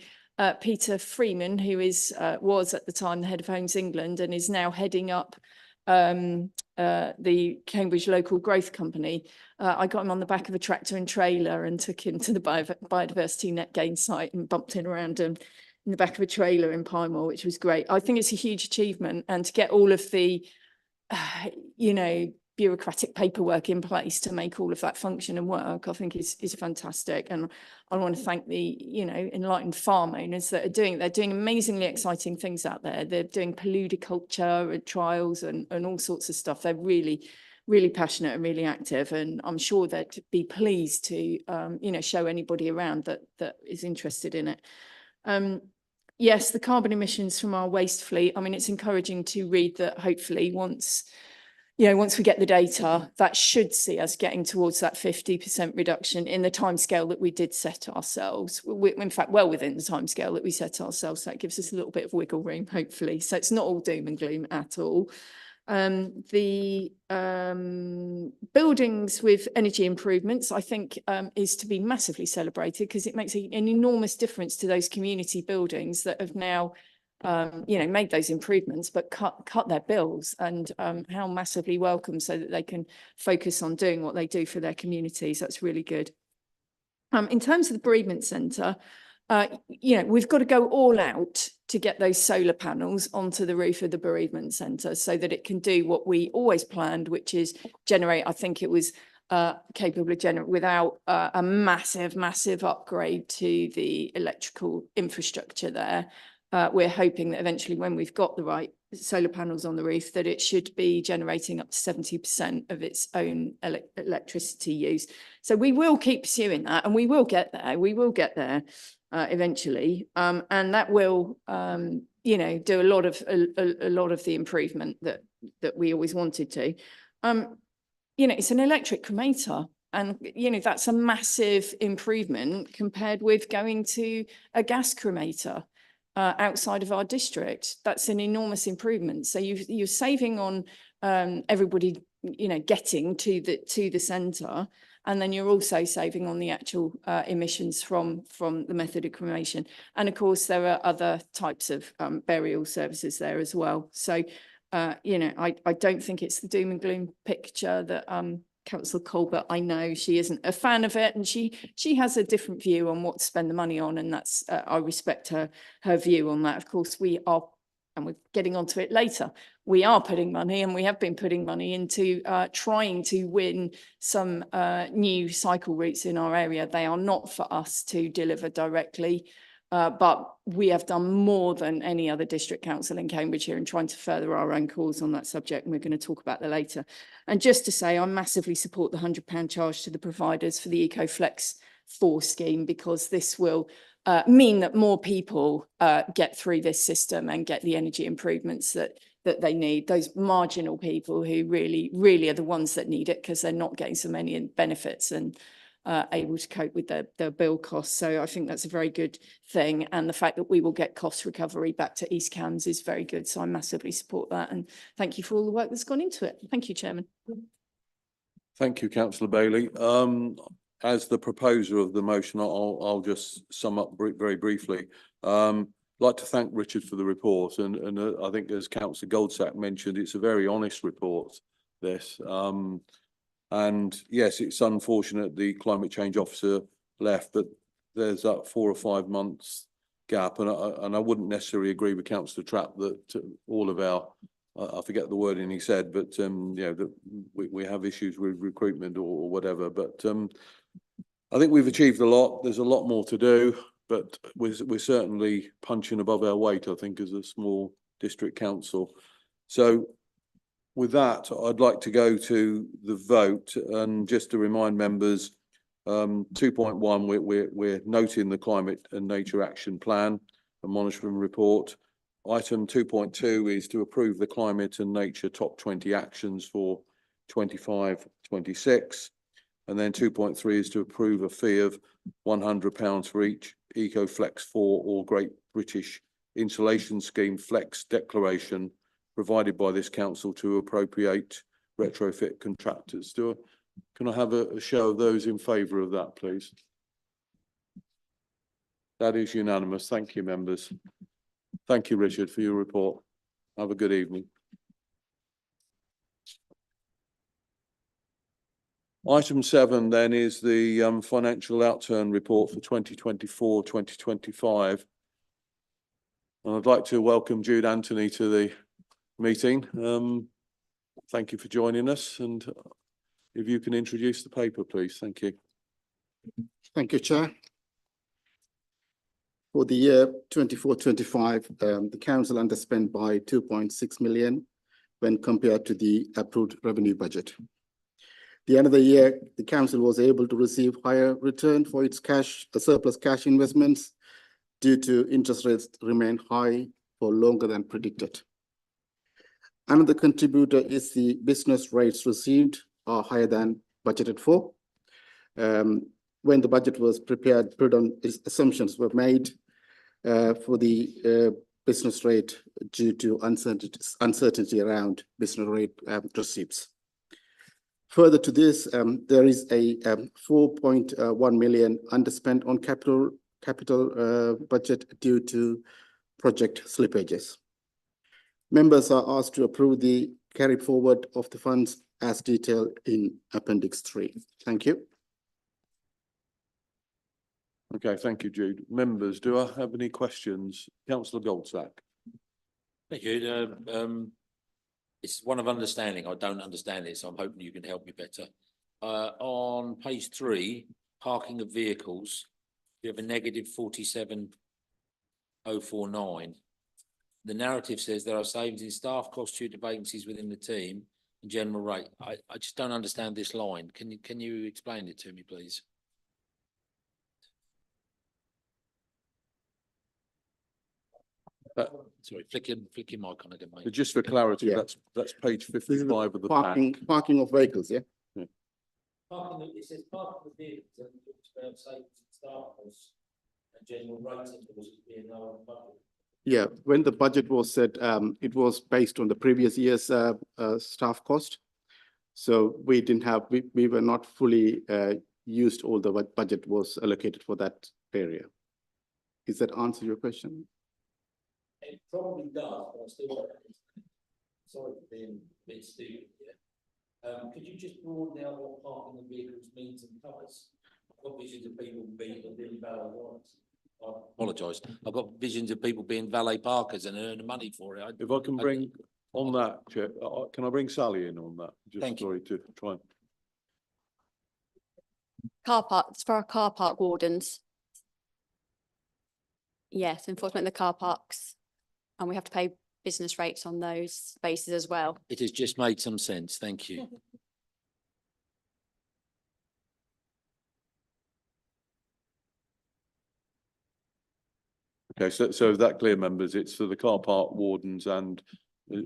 Peter Freeman, who was at the time the head of Homes England and is now heading up the Cambridge Local Growth Company. I got him on the back of a tractor and trailer and took him to the biodiversity net gain site and bumped him around in the back of a trailer in Piemore, which was great. I think it's a huge achievement, and to get all of the bureaucratic paperwork in place to make all of that function and work, I think is fantastic. And I want to thank the enlightened farm owners that are they're doing amazingly exciting things out there. They're doing paludiculture and trials and all sorts of stuff. They're really really passionate and really active, and I'm sure they'd be pleased to, you know, show anybody around that is interested in it. Yes, the carbon emissions from our waste fleet, I mean, it's encouraging to read that hopefully once we get the data, that should see us getting towards that 50% reduction in the timescale that we did set ourselves. In fact, well within the timescale that we set ourselves. So that gives us a little bit of wiggle room, hopefully. So it's not all doom and gloom at all. The buildings with energy improvements, I think, is to be massively celebrated, because it makes an enormous difference to those community buildings that have now you know, made those improvements, but cut their bills, and how massively welcome, so that they can focus on doing what they do for their communities. That's really good. In terms of the bereavement centre, you know, we've got to go all out to get those solar panels onto the roof of the bereavement centre, so that it can do what we always planned, which is generate, I think it was capable of generating without a massive upgrade to the electrical infrastructure there. We're hoping that eventually, when we've got the right solar panels on the roof, that it should be generating up to 70% of its own electricity use. So we will keep pursuing that, and we will get there. We will get there eventually, and that will, you know, do a lot of the improvement that we always wanted to. You know, it's an electric cremator. And, you know, that's a massive improvement compared with going to a gas cremator outside of our district. That's an enormous improvement. So you're saving on everybody, you know, getting to the centre, and then you're also saving on the actual emissions from the method of cremation. And of course, there are other types of burial services there as well. So, you know, I don't think it's the doom and gloom picture that Councillor Colbert, I know she isn't a fan of it, and she has a different view on what to spend the money on, and that's I respect her view on that. Of course, we are, and we're getting onto it later, we are putting money, and we have been putting money into trying to win some new cycle routes in our area. They are not for us to deliver directly, but we have done more than any other district council in Cambridgeshire in trying to further our own cause on that subject, and we're going to talk about that later. And just to say, I massively support the £100 charge to the providers for the EcoFlex 4 scheme, because this will mean that more people get through this system and get the energy improvements that they need. Those marginal people who really are the ones that need it, because they're not getting so many benefits and able to cope with their bill costs. So I think that's a very good thing. And the fact that we will get cost recovery back to East Cambs is very good. So I massively support that. And thank you for all the work that's gone into it. Thank you, Chairman. Thank you, Councillor Bailey. As the proposer of the motion, I'll just sum up very briefly. I'd like to thank Richard for the report. And I think, as Councillor Goldsack mentioned, it's a very honest report, this. And yes, it's unfortunate the climate change officer left, but there's that 4 or 5 months gap. And I wouldn't necessarily agree with Councillor Trapp that all of our, I forget the wording he said, but you know, that we have issues with recruitment or whatever. But I think we've achieved a lot. There's a lot more to do, but we're certainly punching above our weight, I think, as a small district council. So with that, I'd like to go to the vote, and just to remind members, 2.1, we're noting the climate and nature action plan and monitoring report. Item 2.2 is to approve the climate and nature top 20 actions for 25-26. And then 2.3 is to approve a fee of £100 for each EcoFlex 4 or Great British Insulation Scheme Flex declaration provided by this council to appropriate retrofit contractors. Can I have a show of those in favour of that, please? That is unanimous. Thank you, members. Thank you, Richard, for your report. Have a good evening. Item 7 then is the financial outturn report for 2024-2025. And I'd like to welcome Jude Anthony to the meeting. Thank you for joining us, and if you can introduce the paper, please. Thank you. Thank you, Chair. For the year 24-25, the council underspent by 2.6 million, when compared to the approved revenue budget. The end of the year, the council was able to receive higher return for its surplus cash investments due to interest rates remain high for longer than predicted. Another contributor is the business rates received are higher than budgeted for. When the budget was prepared, prudent assumptions were made for the business rate due to uncertainty around business rate receipts. Further to this, there is a 4.1 million underspent on capital budget due to project slippages. Members are asked to approve the carry forward of the funds as detailed in Appendix 3. Thank you. Okay, thank you, Jude. Members, do I have any questions? Councillor Goldsack. Thank you. It's one of understanding. I don't understand it, so I'm hoping you can help me better. On page 3, parking of vehicles, you have a negative 47,049. The narrative says there are savings in staff costs due to vacancies within the team and general rate. I just don't understand this line. Can you explain it to me, please? Sorry, flick your mic on again, mate. Just for clarity, Yeah. that's page This is 55 of the pack. parking of vehicles, yeah? Parking, it says parking of vehicles and it talks about savings in staff costs and general rating was being lower than budget. Yeah, when the budget was set, it was based on the previous year's staff cost. So we didn't have, we were not fully used all the budget was allocated for that area. Does that answer your question? It probably does, but I still, sorry for being a bit stupid here. Could you just broaden out what parking of vehicles means and covers? I've got visions of people being valet warrants. I apologise. I've got visions of people being valet parkers and earning money for it. If I can bring on that, Chair, can I bring Sally in on that? Just Thank you. sorry to try and. Car parks for our car park wardens. Yes, enforcement of the car parks. And we have to pay business rates on those spaces as well. It has just made some sense. Thank you. Okay, so that clear, members, it's for the car park wardens and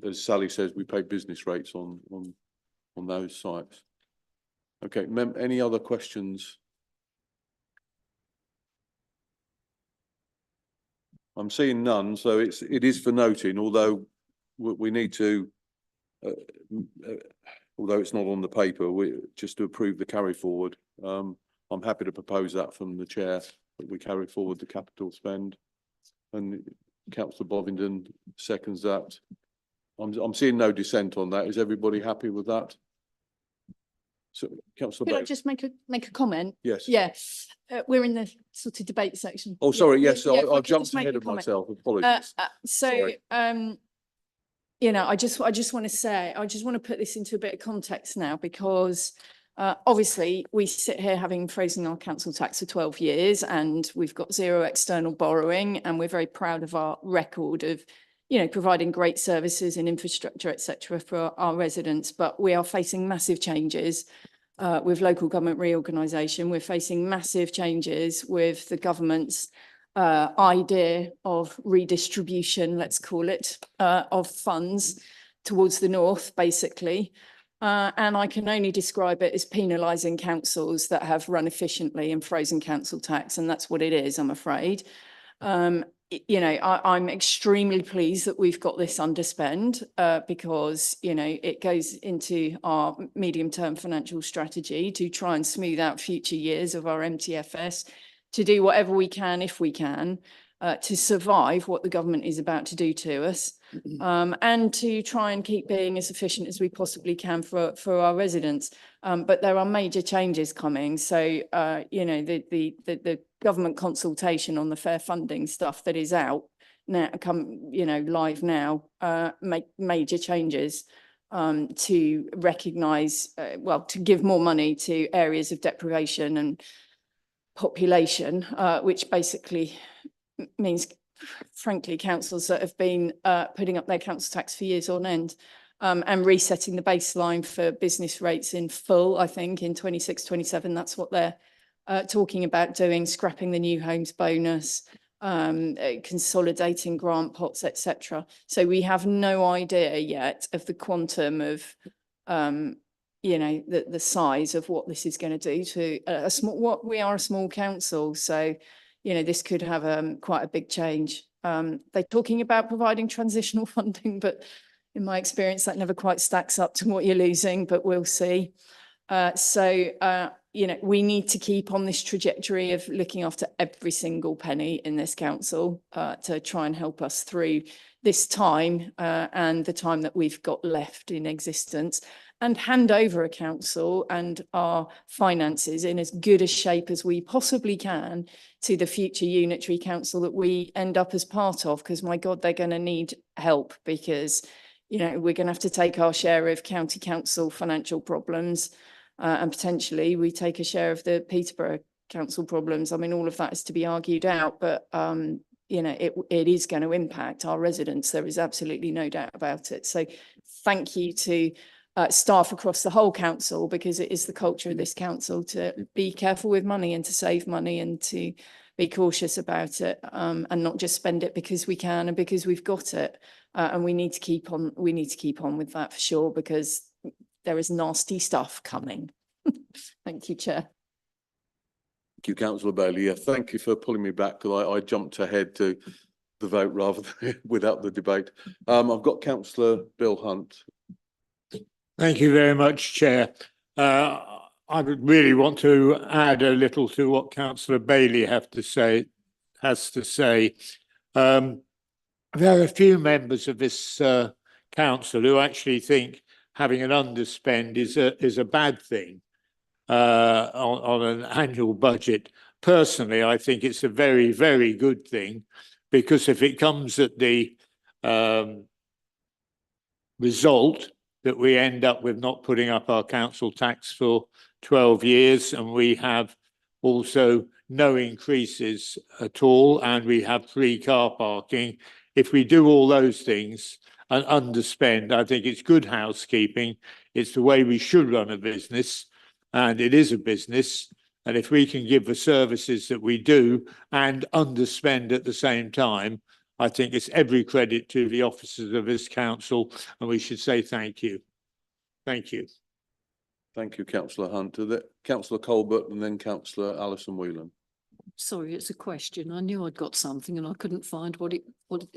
as Sally says, we pay business rates on those sites. Okay, any other questions? I'm seeing none, so it is for noting, although we need to, although it's not on the paper, just to approve the carry forward. I'm happy to propose that from the chair, that we carry forward the capital spend. And Councillor Bovingdon seconds that. I'm seeing no dissent on that. Is everybody happy with that? So, Councillor Could I Bates. just make a comment? Yes. Yes, we're in the sort of debate section. Oh, sorry. Yes, Yeah, if I I've could jumped just make ahead a of comment. myself. Apologies. So, Sorry. you know, I just want to say, I just want to put this into a bit of context now because obviously we sit here having frozen our council tax for 12 years and we've got zero external borrowing and we're very proud of our record of, you know, providing great services and infrastructure, et cetera, for our residents. But we are facing massive changes with local government reorganisation. We're facing massive changes with the government's idea of redistribution, let's call it, of funds towards the north, basically. And I can only describe it as penalising councils that have run efficiently and frozen council tax, and that's what it is, I'm afraid. You know, I'm extremely pleased that we've got this underspend because, you know, it goes into our medium-term financial strategy to try and smooth out future years of our MTFS, to do whatever we can, if we can, to survive what the government is about to do to us, and to try and keep being as efficient as we possibly can for our residents. But there are major changes coming. So, you know, the government consultation on the fair funding stuff that is out now, you know, live now, make major changes to recognise, well, to give more money to areas of deprivation and population, which basically means, frankly, councils that have been putting up their council tax for years on end and resetting the baseline for business rates in full, I think, in 26-27. That's what they're talking about doing, scrapping the new homes bonus, consolidating grant pots, etc. So we have no idea yet of the quantum of, you know, the size of what this is going to do to a small, what we are a small council. So, you know, this could have quite a big change. They're talking about providing transitional funding, but in my experience, that never quite stacks up to what you're losing, but we'll see. You know, we need to keep on this trajectory of looking after every single penny in this council to try and help us through this time and the time that we've got left in existence, and hand over a council and our finances in as good a shape as we possibly can to the future unitary council that we end up as part of, because my God, they're going to need help, because, you know, we're going to have to take our share of county council financial problems. And potentially we take a share of the Peterborough council problems. I mean, all of that is to be argued out, but you know, it is going to impact our residents. There is absolutely no doubt about it. So thank you to staff across the whole council, because it is the culture of this council to be careful with money and to save money and to be cautious about it, and not just spend it because we can and because we've got it. And we need to keep on with that for sure, because there is nasty stuff coming. Thank you, Chair. Thank you, Councillor Bailey. Yeah, thank you for pulling me back, because I jumped ahead to the vote rather than without the debate. I've got Councillor Bill Hunt. Thank you very much, Chair. I would really want to add a little to what Councillor Bailey has to say. There are a few members of this council who actually think having an underspend is a bad thing on an annual budget. Personally, I think it's a very, very good thing, because if it comes at the result that we end up with not putting up our council tax for 12 years, and we have also no increases at all, and we have free car parking, if we do all those things and underspend, I think it's good housekeeping. It's the way we should run a business, and it is a business. And if we can give the services that we do and underspend at the same time, I think it's every credit to the officers of this council, and we should say thank you. Thank you. Thank you, Councillor Hunt. Councillor Colbert and then Councillor Alison Whelan. Sorry, it's a question. I knew I'd got something and I couldn't find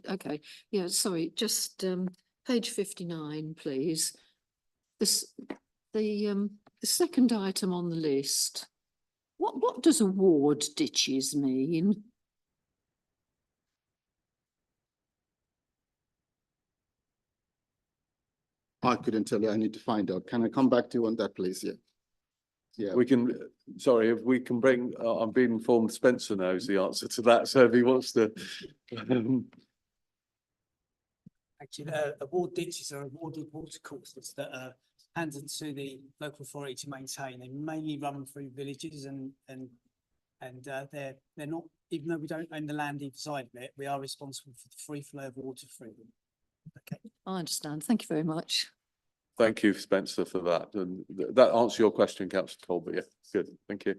okay. Yeah, sorry, just page 59, please. The second item on the list. What does award ditches mean? I couldn't tell you. I need to find out. Can I come back to you on that, please? Yeah. Yeah. We can, sorry, if we can bring, I'm being informed Spencer knows the answer to that. So if he wants to. Actually, award ditches are awarded watercourses that are handed to the local authority to maintain. They mainly run through villages and they're not, even though we don't own the land either side of it, we are responsible for the free flow of water through them. Okay. I understand. Thank you very much. Thank you, Spencer, for that. And that answers your question, Councillor Colbert. Yeah, good. Thank you.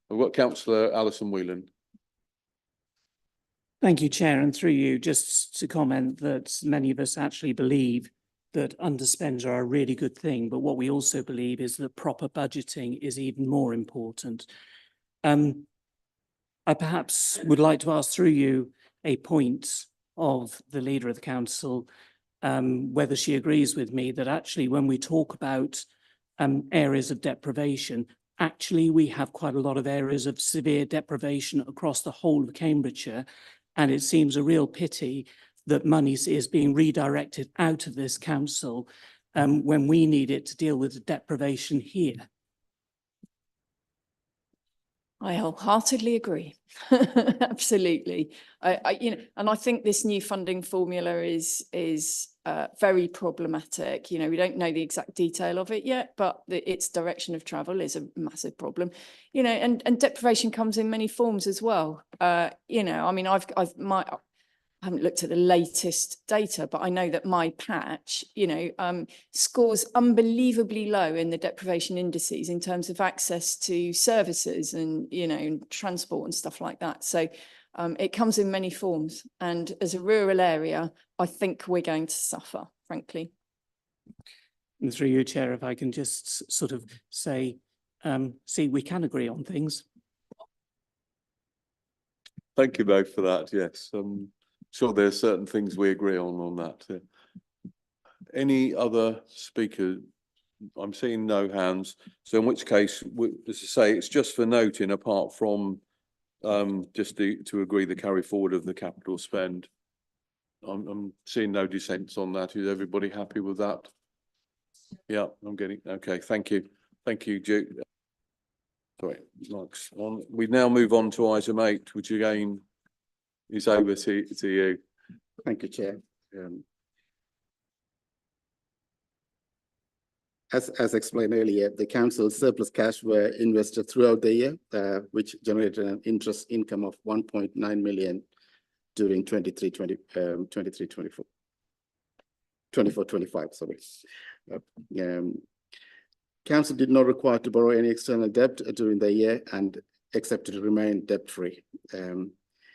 I've got Councillor Alison Whelan. Thank you, Chair. And through you, just to comment that many of us actually believe that underspends are a really good thing, but what we also believe is that proper budgeting is even more important. I perhaps would like to ask through you a point of the Leader of the Council, whether she agrees with me that actually when we talk about areas of deprivation, actually we have quite a lot of areas of severe deprivation across the whole of Cambridgeshire, and it seems a real pity that money is being redirected out of this council when we need it to deal with the deprivation here. I wholeheartedly agree. Absolutely. You know, and I think this new funding formula is very problematic. You know, we don't know the exact detail of it yet, but its direction of travel is a massive problem. You know, and deprivation comes in many forms as well. You know, I mean, haven't looked at the latest data, but I know that my patch, scores unbelievably low in the deprivation indices in terms of access to services and, transport and stuff like that. So it comes in many forms. And as a rural area, I think we're going to suffer, frankly. And through you, Chair, if I can just sort of say, see, we can agree on things. Thank you both for that. Yes, sure there are certain things we agree on that. Yeah. Any other speaker? I'm seeing no hands. So in which case, as I say, it's just for noting, apart from just to agree the carry forward of the capital spend. I'm seeing no dissents on that. Is everybody happy with that? Yeah, I'm getting, okay, thank you. Thank you, Duke. Sorry, Mark's on. We now move on to item 8, which again is over to you. Thank you, Chair. As explained earlier, the council's surplus cash were invested throughout the year, which generated an interest income of 1.9 million during 24-25, sorry. Council did not require to borrow any external debt during the year and accepted to remain debt-free. In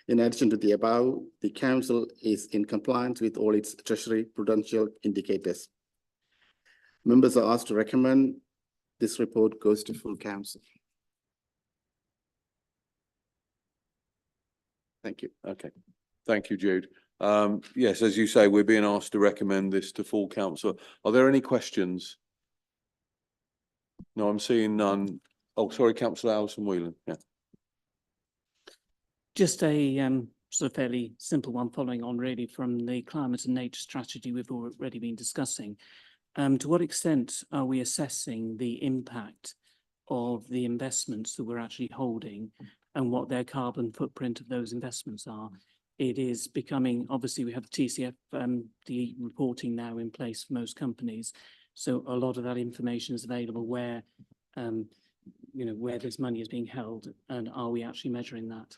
addition to the above, the council is in compliance with all its treasury prudential indicators. Members are asked to recommend this report goes to full council. Thank you. Okay. Thank you, Jude. Yes, as you say, we're being asked to recommend this to full council. Are there any questions? No, I'm seeing none. Oh, sorry, Councillor Alison Whelan. Yeah. Just a sort of fairly simple one following on really from the climate and nature strategy we've already been discussing. To what extent are we assessing the impact of the investments that we're actually holding and what their carbon footprint of those investments are? It is becoming, obviously we have the TCFD reporting now in place for most companies. So a lot of that information is available where, where this money is being held, and are we actually measuring that?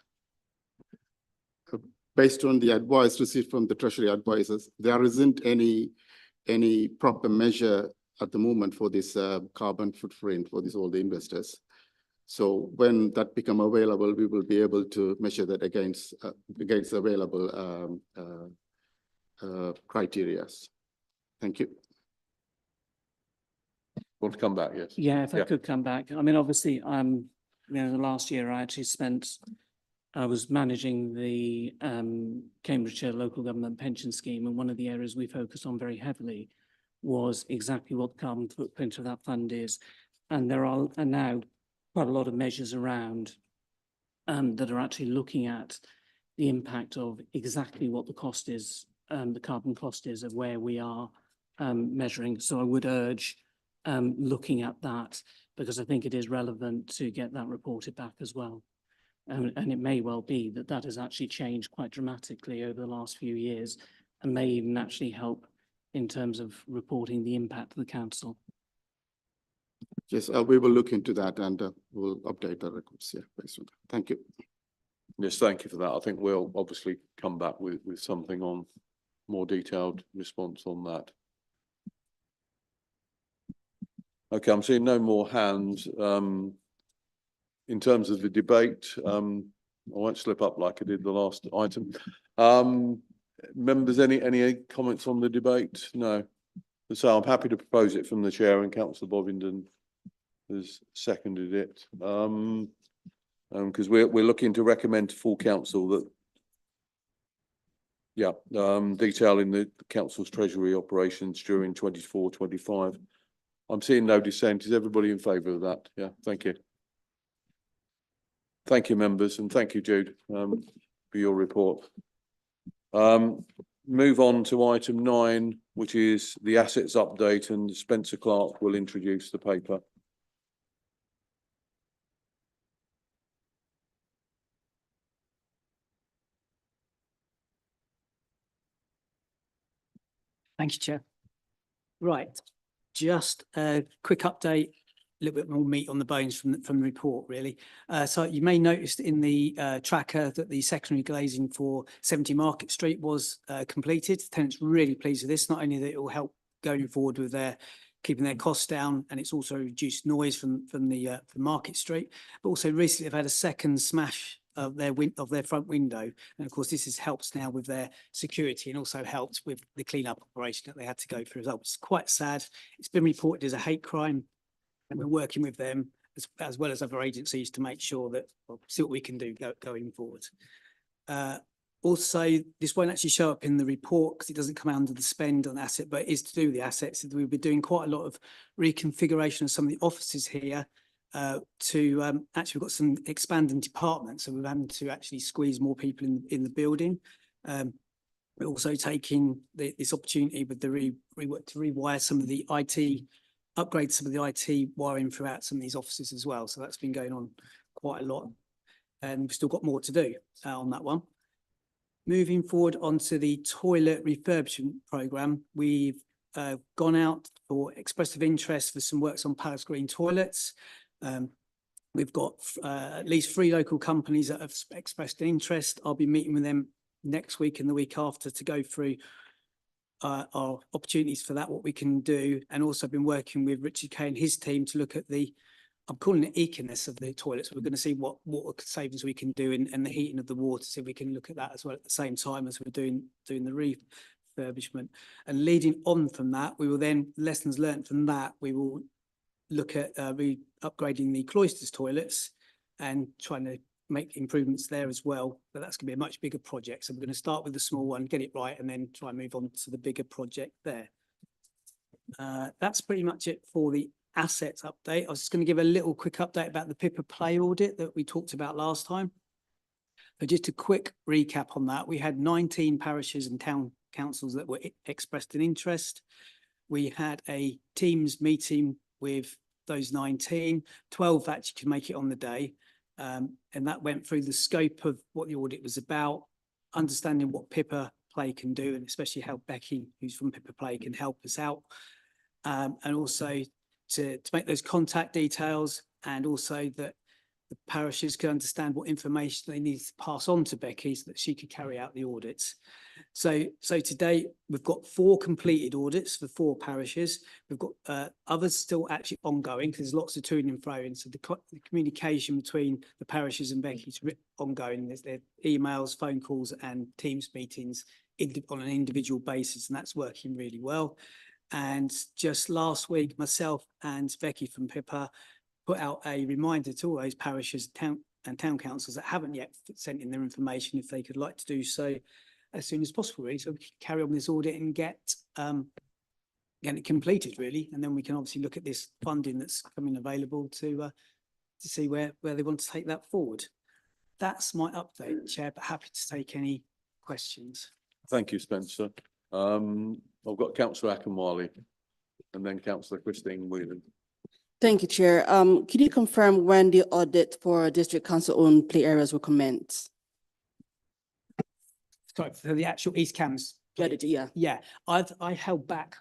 Based on the advice received from the Treasury advisors, there isn't any proper measure at the moment for this carbon footprint for all the investors. So when that become available, we will be able to measure that against available criteria. Thank you. Want to come back? Yes. Yeah, if I could come back. I mean, obviously, the last year I actually I was managing the Cambridgeshire local government pension scheme, and one of the areas we focused on very heavily was exactly what the carbon footprint of that fund is. And there are now quite a lot of measures around that are actually looking at the impact of exactly what the cost is, the carbon cost is of where we are measuring. So I would urge looking at that, because I think it is relevant to get that reported back as well. And it may well be that that has actually changed quite dramatically over the last few years and may even actually help in terms of reporting the impact of the council. Yes, we will look into that and we'll update the records here based on that. Thank you. Yes, thank you for that. I think we'll obviously come back with something on more detailed response on that. Okay, I'm seeing no more hands. In terms of the debate, I won't slip up like I did the last item. Members, any comments on the debate? No. So I'm happy to propose it from the chair, and Councillor Bovingdon has seconded it. Because we're looking to recommend to full council that, detailing the council's treasury operations during 24-25. I'm seeing no dissent. Is everybody in favour of that? Yeah, thank you. Thank you, members, and thank you, Jude, for your report. Move on to item 9, which is the assets update, and Spencer Clark will introduce the paper. Thank you, Chair. Right, just a quick update little bit more meat on the bones from the report, really. So you may notice in the tracker that the secondary glazing for 70 Market Street was completed. Tenants really pleased with this, not only that it will help going forward with their keeping their costs down, and it's also reduced noise from Market Street, but also recently they've had a second smash of their front window, and of course this helps now with their security and also helped with the clean-up operation that they had to go through as well. It's quite sad. It's been reported as a hate crime, and we're working with them as well as other agencies to make sure that we'll see what we can do going forward. Also, this won't actually show up in the report because it doesn't come under the spend on asset, but it is to do with the assets. We've been doing quite a lot of reconfiguration of some of the offices here to actually we've got some expanding departments, so we're having to actually squeeze more people in the building. We're also taking this opportunity with the rework to rewire some of the IT, upgrade some of the IT wiring throughout some of these offices as well. So that's been going on quite a lot, and we've still got more to do on that one. Moving forward onto the toilet refurbishment programme, we've gone out for expressive interest for some works on Palace Green toilets. We've got at least 3 local companies that have expressed an interest. I'll be meeting with them next week and the week after to go through our opportunities for that, what we can do, and also been working with Richard Kay and his team to look at the, I'm calling it econess of the toilets. We're going to see what savings we can do and the heating of the water, see if we can look at that as well at the same time as we're doing the refurbishment. And leading on from that, we will then, lessons learned from that, we will look at upgrading the cloisters toilets and trying to make improvements there as well. But that's going to be a much bigger project. So we're going to start with the small one, get it right, and then try and move on to the bigger project there. That's pretty much it for the assets update. I was just going to give a little quick update about the Pippa Play audit that we talked about last time. But just a quick recap on that. We had 19 parishes and town councils that were expressed an interest. We had a Teams meeting with those 19, 12 actually could make it on the day. And that went through the scope of what the audit was about, understanding what Pippa Play can do, and especially how Becky, who's from Pippa Play, can help us out. And also to make those contact details, and also that the parishes could understand what information they need to pass on to Becky so that she could carry out the audits. So today we've got 4 completed audits for 4 parishes. We've got others still actually ongoing because there's lots of to and fro. And so the communication between the parishes and Becky is ongoing. There's emails, phone calls and Teams meetings on an individual basis, and that's working really well. And just last week, myself and Becky from Pippa put out a reminder to all those parishes and town councils that haven't yet sent in their information if they could like to do so as soon as possible, really, so we can carry on this audit and get it completed, really, and then we can obviously look at this funding that's coming available to see where they want to take that forward. That's my update, Chair, but happy to take any questions. Thank you, Spencer. I've got Councillor Akinwale and then Councillor Christine Whelan. Thank you, Chair. Could you confirm when the audit for district council-owned play areas will commence? Sorry, for the actual East Cambs. Yeah. I held back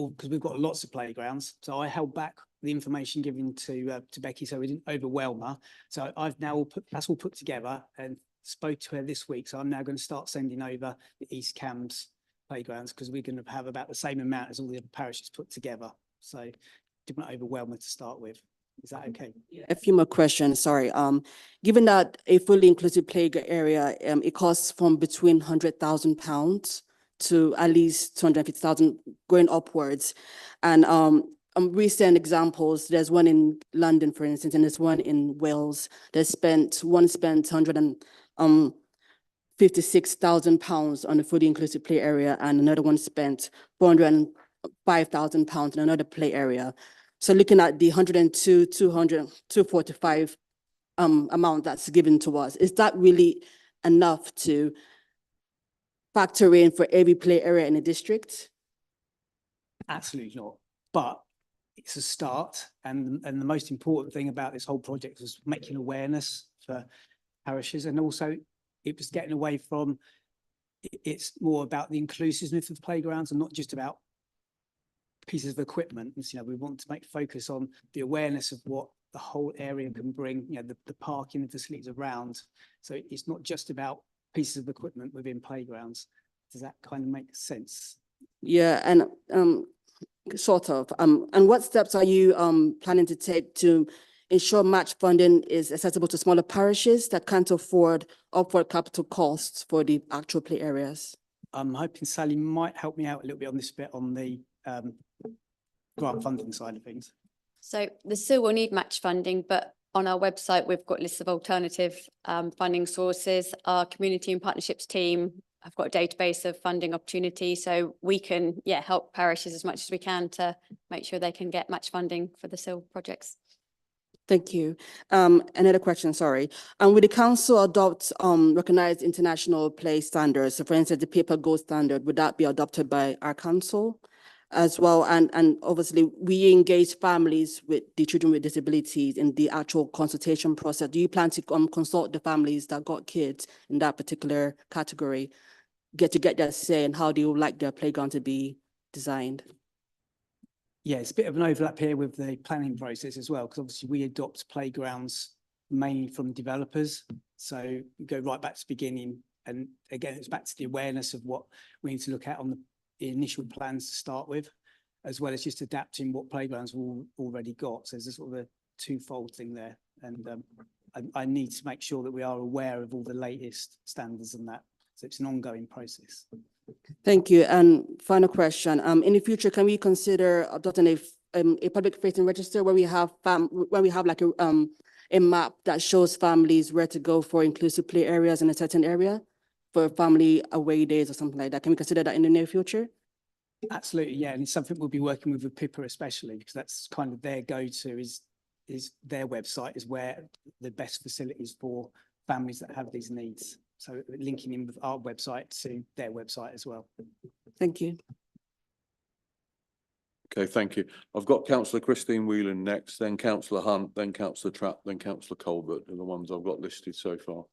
because we've got lots of playgrounds, so I held back the information given to Becky so we didn't overwhelm her. So I've now that's all put together and spoke to her this week. So I'm now going to start sending over the East Cambs playgrounds because we're going to have about the same amount as all the other parishes put together. So didn't want to overwhelm her to start with. Is that okay? A few more questions, sorry. Given that a fully inclusive playground area, it costs from between £100,000 to at least 250,000 going upwards. And recent examples, there's one in London, for instance, and there's one in Wales. One spent £156,000 on a fully inclusive play area, and another one spent £405,000 in another play area. So looking at the 102, 200, 245 amount that's given to us, is that really enough to factor in for every play area in the district? Absolutely not. But it's a start, and the most important thing about this whole project was making awareness for parishes, and also it was getting away from, it's more about the inclusiveness of playgrounds and not just about pieces of equipment. And, we want to make focus on the awareness of what the whole area can bring, the parking and facilities around. So it's not just about pieces of equipment within playgrounds. Does that kind of make sense? Yeah, and sort of. And what steps are you planning to take to ensure match funding is accessible to smaller parishes that can't afford upward capital costs for the actual play areas? I'm hoping Sally might help me out a little bit on this bit on the grant funding side of things. So the SIL will need match funding, but on our website, we've got lists of alternative funding sources. Our community and partnerships team have got a database of funding opportunities, so we can, help parishes as much as we can to make sure they can get match funding for the SIL projects. Thank you. Another question, sorry. Will the council adopt recognized international play standards? So for instance, the paper gold standard, would that be adopted by our council as well? And obviously, we engage families with the children with disabilities in the actual consultation process. Do you plan to consult the families that got kids in that particular category, get their say in how they would like their playground to be designed? Yeah, it's a bit of an overlap here with the planning process as well, because obviously we adopt playgrounds mainly from developers. So we go right back to the beginning. And again, it's back to the awareness of what we need to look at on the initial plans to start with, as well as just adapting what playgrounds we've already got. So there's a sort of a twofold thing there. And I need to make sure that we are aware of all the latest standards and that. So it's an ongoing process. Thank you. And final question, in the future, can we consider adopting a public facing register where we have like a map that shows families where to go for inclusive play areas in a certain area for family away days or something like that? Can we consider that in the near future? Absolutely, yeah. And it's something we'll be working with Pippa especially, because that's kind of their go-to is their website is where the best facilities for families that have these needs. So linking in with our website to their website as well. Thank you. Okay, thank you. I've got Councillor Christine Whelan next, then Councillor Hunt, then Councillor Trapp, then Councillor Colbert are the ones I've got listed so far.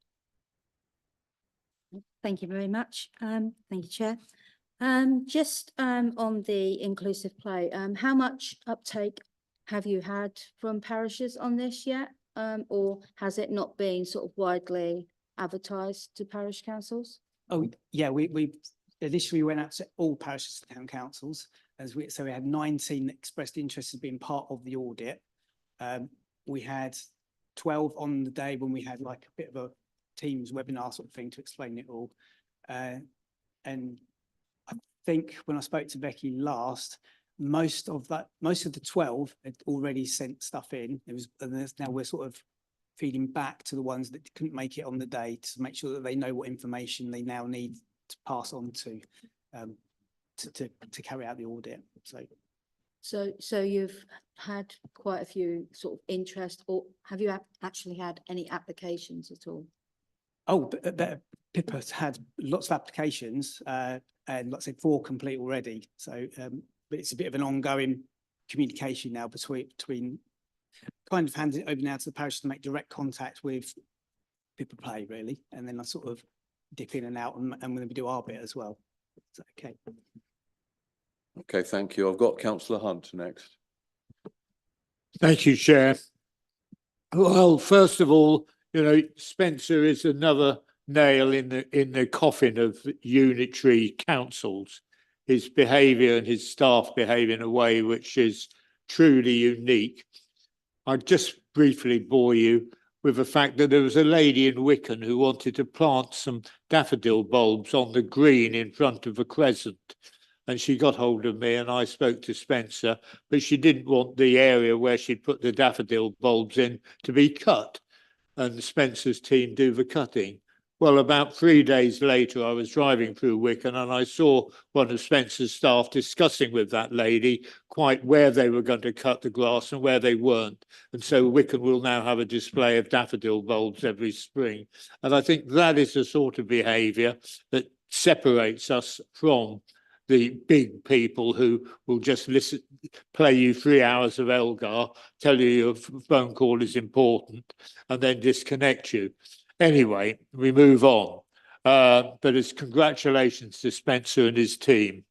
Thank you very much. Thank you, Chair. Just on the inclusive play, how much uptake have you had from parishes on this yet? Or has it not been sort of widely advertised to parish councils? Oh, yeah, we initially went out to all parishes and town councils, so we had 19 that expressed interest in being part of the audit. We had 12 on the day when we had like a bit of a Teams webinar sort of thing to explain it all. And I think when I spoke to Becky last, most of the 12 had already sent stuff in. Now we're sort of feeding back to the ones that couldn't make it on the day to make sure that they know what information they now need to pass on to carry out the audit. So you've had quite a few sort of interest, or have you actually had any applications at all? Oh, Pippa's had lots of applications, and like I said, 4 complete already. So, but it's a bit of an ongoing communication now between kind of handing it over now to the parish to make direct contact with Pippa Play, really, and then I sort of dip in and out, and then we do our bit as well. So, okay. Okay, thank you. I've got Councillor Hunt next. Thank you, Chair. Well, first of all, Spencer is another nail in the coffin of unitary councils. His behaviour and his staff behave in a way which is truly unique. I'll just briefly bore you with the fact that there was a lady in Wicken who wanted to plant some daffodil bulbs on the green in front of a crescent. And she got hold of me and I spoke to Spencer, but she didn't want the area where she'd put the daffodil bulbs in to be cut. And Spencer's team do the cutting. Well, about 3 days later, I was driving through Wicken and I saw one of Spencer's staff discussing with that lady quite where they were going to cut the grass and where they weren't. And so Wicken will now have a display of daffodil bulbs every spring. And I think that is the sort of behaviour that separates us from the big people who will just play you 3 hours of Elgar, tell you your phone call is important, and then disconnect you. Anyway, we move on. But it's congratulations to Spencer and his team.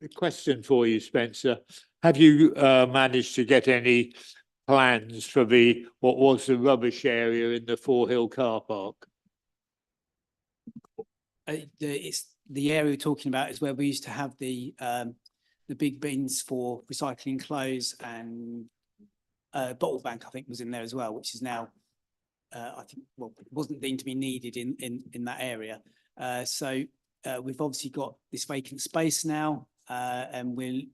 A question for you, Spencer. Have you managed to get any plans for what was the rubbish area in the Forehill car park? It's the area we're talking about is where we used to have the big bins for recycling clothes, and bottle bank, I think, was in there as well, which is now I think, well, it wasn't deemed to be needed in that area. So we've obviously got this vacant space now, and we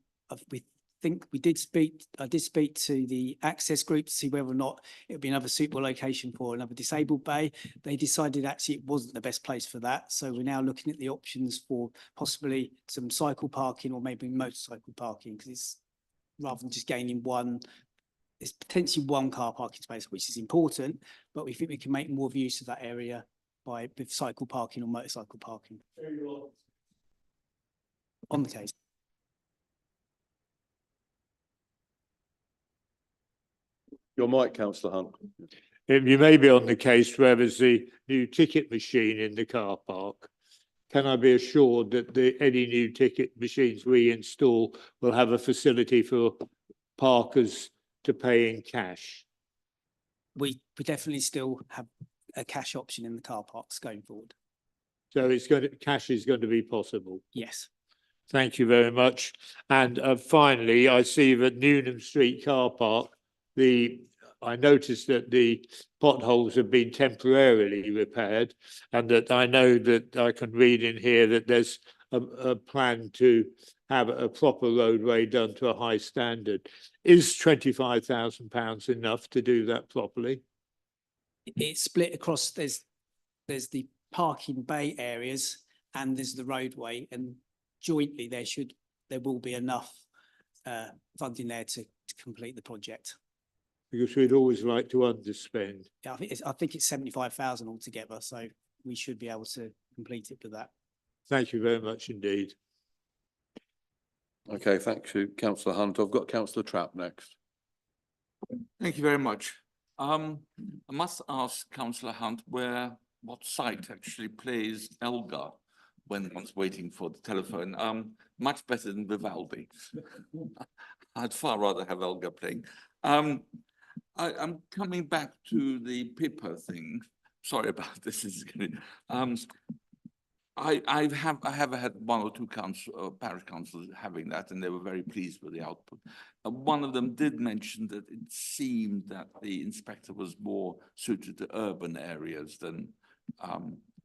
think I did speak to the access group to see whether or not it would be another suitable location for another disabled bay. They decided actually it wasn't the best place for that. So we're now looking at the options for possibly some cycle parking or maybe motorcycle parking, because it's rather than just gaining one, it's potentially one car parking space, which is important, but we think we can make more use of that area with cycle parking or motorcycle parking. On the case. Your mic, councillor Hunt. You may be on the case where there's the new ticket machine in the car park. Can I be assured that any new ticket machines we install will have a facility for parkers to pay in cash? We definitely still have a cash option in the car parks going forward. So cash is going to be possible? Yes. Thank you very much. And finally, I see that Newnham Street car park, I noticed that the potholes have been temporarily repaired, and that I know that I can read in here that there's a plan to have a proper roadway done to a high standard. Is £25,000 enough to do that properly? It's split across, there's the parking bay areas and there's the roadway, and jointly there will be enough funding there to complete the project. Because we'd always like to underspend. Yeah, I think it's 75,000 altogether, so we should be able to complete it with that. Thank you very much indeed. Okay, thank you, councillor Hunt. I've got councillor Trapp next. Thank you very much. I must ask councillor Hunt what site actually plays Elgar when one's waiting for the telephone. Much better than Vivaldi. I'd far rather have Elgar playing. I'm coming back to the PIPA thing. Sorry about this. I have had one or two parish councils having that, and they were very pleased with the output. One of them did mention that it seemed that the inspector was more suited to urban areas than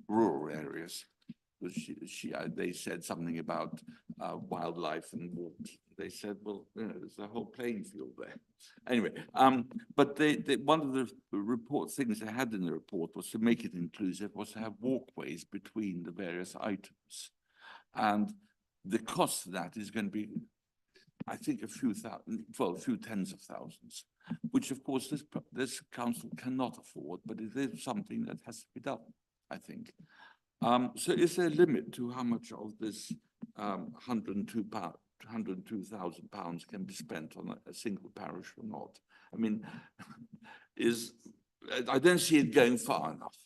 rural areas. They said something about wildlife and walks. They said, well, there's a whole playing field there. Anyway, but one of the things they had in the report was to make it inclusive, was to have walkways between the various items. And the cost of that is going to be, I think, a few tens of thousands, which of course this council cannot afford, but it is something that has to be done, I think. So is there a limit to how much of this £102,000 can be spent on a single parish or not? I mean, I don't see it going far enough.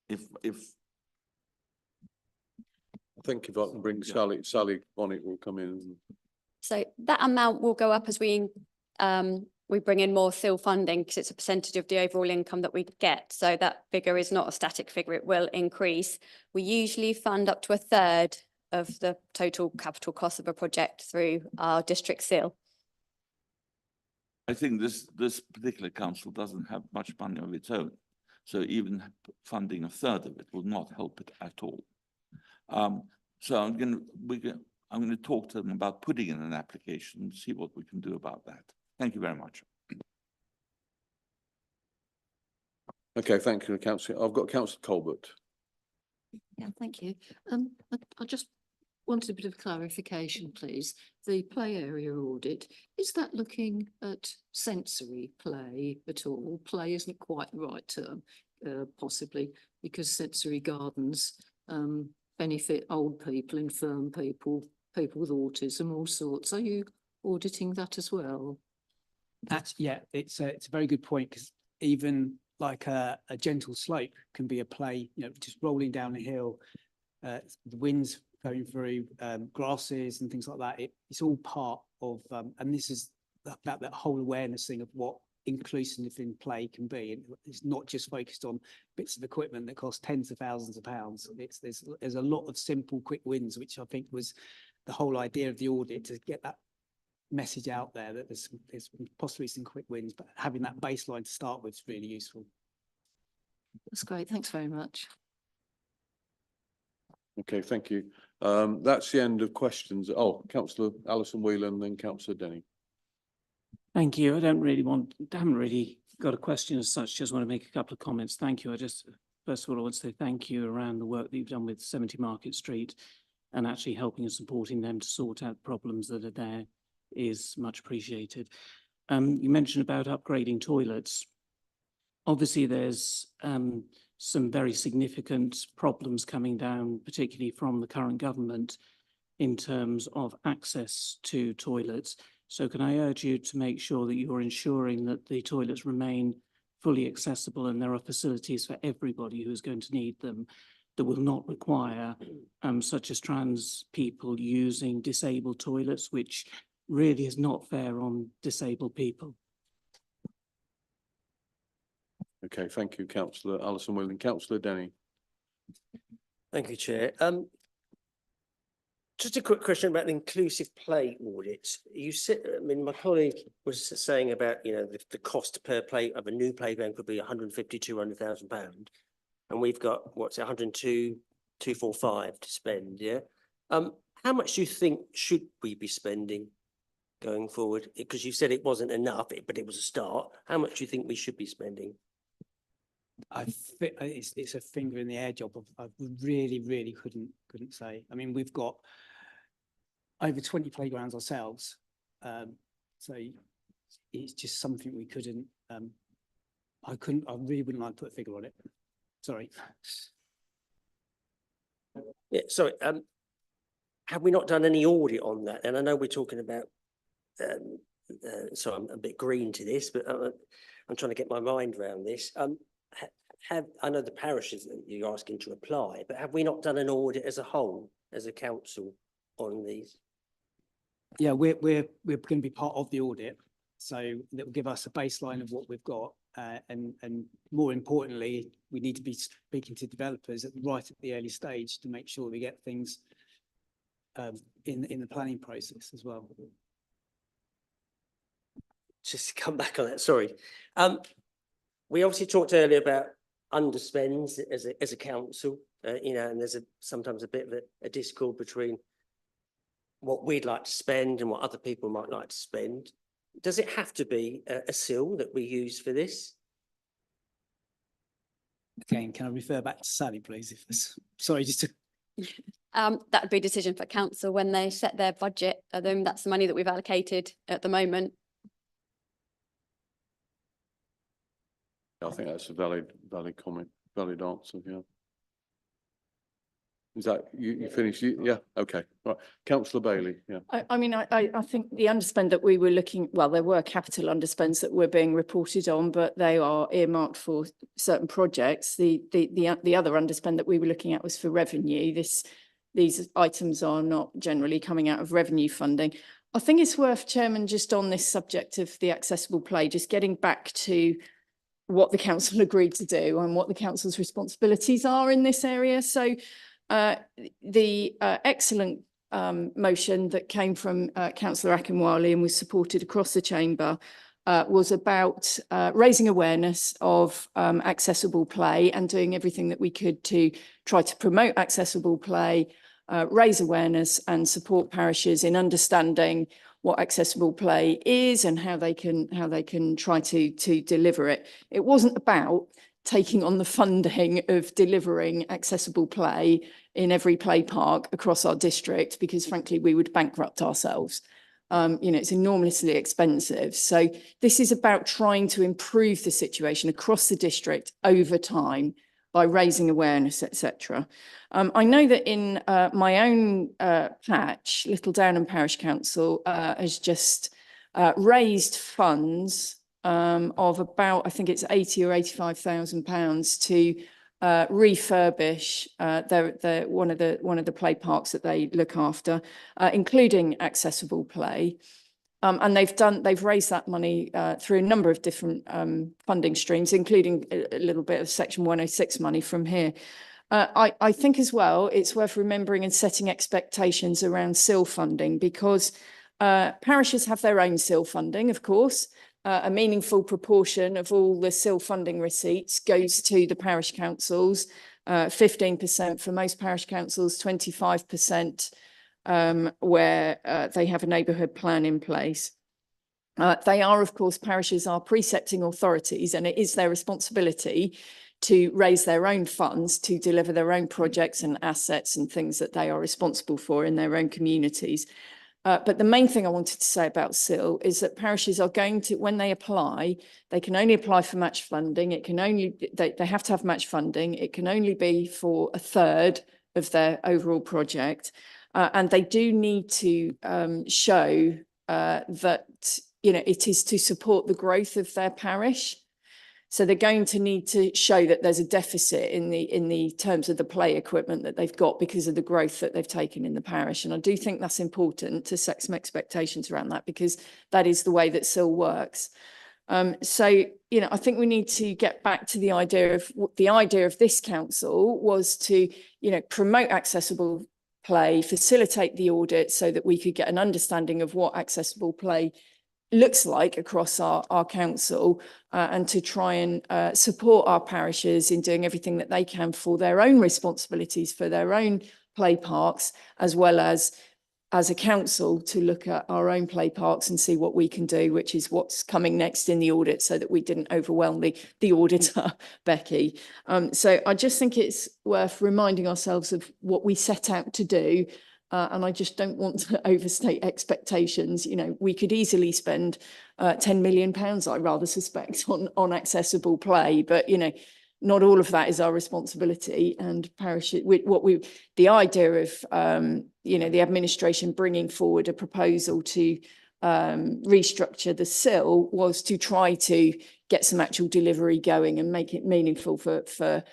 I think if I can bring Sally Bonnet will come in. So that amount will go up as we bring in more SIL funding, because it's a percentage of the overall income that we get. So that figure is not a static figure, it will increase. We usually fund up to a third of the total capital cost of a project through our district SIL. I think this particular council doesn't have much money of its own. So even funding a third of it will not help it at all. So I'm going to talk to them about putting in an application and see what we can do about that. Thank you very much. Okay, thank you, councillor. I've got councillor Colbert. Yeah, thank you. I just wanted a bit of clarification, please. The play area audit, is that looking at sensory play at all? Play isn't quite the right term, possibly, because sensory gardens benefit old people, infirm people, people with autism, all sorts. Are you auditing that as well? Yeah, it's a very good point, because even like a gentle slope can be a play, just rolling down a hill. The wind's going through grasses and things like that. It's all part of, and this is about that whole awareness thing of what inclusive in play can be. And it's not just focused on bits of equipment that cost tens of thousands of pounds. There's a lot of simple, quick wins, which I think was the whole idea of the audit, to get that message out there that there's possibly some quick wins, but having that baseline to start with is really useful. That's great. Thanks very much. Okay, thank you. That's the end of questions. Oh, Councillor Alison Whelan, then Councillor Denny. Thank you. I haven't really got a question as such, just want to make a couple of comments. Thank you. First of all, I want to say thank you around the work that you've done with 70 Market Street and actually helping and supporting them to sort out problems that are there is much appreciated. You mentioned about upgrading toilets. Obviously, there's some very significant problems coming down, particularly from the current government in terms of access to toilets. So can I urge you to make sure that you're ensuring that the toilets remain fully accessible and there are facilities for everybody who's going to need them that will not require, such as trans people using disabled toilets, which really is not fair on disabled people. Okay, thank you, Councillor Alison Whelan. Councillor Denny. Thank you, Chair. Just a quick question about the inclusive play audit. You said, I mean, my colleague was saying about, you know, the cost per play of a new playground could be 150, 200,000 pounds. And we've got, what's it, 102, 245 to spend, yeah? How much do you think should we be spending going forward? Because you said it wasn't enough, but it was a start. How much do you think we should be spending? I think it's a finger in the air job. I really couldn't say. I mean, we've got over 20 playgrounds ourselves, so it's just something we couldn't. I really wouldn't like to put a figure on it. Sorry. Yeah, sorry. Have we not done any audit on that? And I know we're talking about. So I'm a bit green to this, but I'm trying to get my mind around this. I know the parishes that you're asking to apply, but have we not done an audit as a whole, as a council, on these? Yeah, we're going to be part of the audit, so that will give us a baseline of what we've got, and more importantly, we need to be speaking to developers right at the early stage to make sure we get things in the planning process as well. Just to come back on that, sorry. We obviously talked earlier about underspends as a council, you know, and there's sometimes a bit of a discord between what we'd like to spend and what other people might like to spend. Does it have to be a SIL that we use for this? Again, can I refer back to Sally, please? If this, sorry, just to. That would be a decision for council when they set their budget. That's the money that we've allocated at the moment. I think that's a valid comment, valid answer, yeah. Is that, you finished? Yeah, okay, right. Councillor Bailey, yeah. I mean, I think the underspend that we were looking, well, there were capital underspends that were being reported on, but they are earmarked for certain projects. The other underspend that we were looking at was for revenue. These items are not generally coming out of revenue funding. I think it's worth, Chairman, just on this subject of the accessible play, just getting back to what the council agreed to do and what the council's responsibilities are in this area. So the excellent motion that came from Councillor Akinwale and was supported across the chamber was about raising awareness of accessible play and doing everything that we could to try to promote accessible play, raise awareness and support parishes in understanding what accessible play is and how they can try to deliver it. It wasn't about taking on the funding of delivering accessible play in every play park across our district, because frankly, we would bankrupt ourselves. You know, it's enormously expensive. So this is about trying to improve the situation across the district over time by raising awareness, etc. I know that in my own patch, Little Downham Parish Council has just raised funds of about, I think it's 80 or 85,000 pounds to refurbish one of the play parks that they look after, including accessible play. And they've raised that money through a number of different funding streams, including a little bit of Section 106 money from here. I think as well, it's worth remembering and setting expectations around SIL funding, because parishes have their own SIL funding, of course. A meaningful proportion of all the SIL funding receipts goes to the parish councils, 15% for most parish councils, 25% where they have a neighbourhood plan in place. They are, of course, parishes are precepting authorities, and it is their responsibility to raise their own funds to deliver their own projects and assets and things that they are responsible for in their own communities. But the main thing I wanted to say about SIL is that parishes are going to, when they apply, they can only apply for match funding. It can only, they have to have match funding. It can only be for a third of their overall project. And they do need to show that, you know, it is to support the growth of their parish. So they're going to need to show that there's a deficit in the terms of the play equipment that they've got because of the growth that they've taken in the parish. And I do think that's important to set some expectations around that, because that is the way that SIL works. So, you know, I think we need to get back to the idea of this council was to, you know, promote accessible play, facilitate the audit so that we could get an understanding of what accessible play looks like across our council, and to try and support our parishes in doing everything that they can for their own responsibilities, for their own play parks, as well as a council to look at our own play parks and see what we can do, which is what's coming next in the audit, so that we didn't overwhelm the auditor, Becky. So I just think it's worth reminding ourselves of what we set out to do. And I just don't want to overstate expectations. You know, we could easily spend £10 million, I rather suspect, on accessible play. But, you know, not all of that is our responsibility. And the idea of, you know, the administration bringing forward a proposal to restructure the SIL was to try to get some actual delivery going and make it meaningful to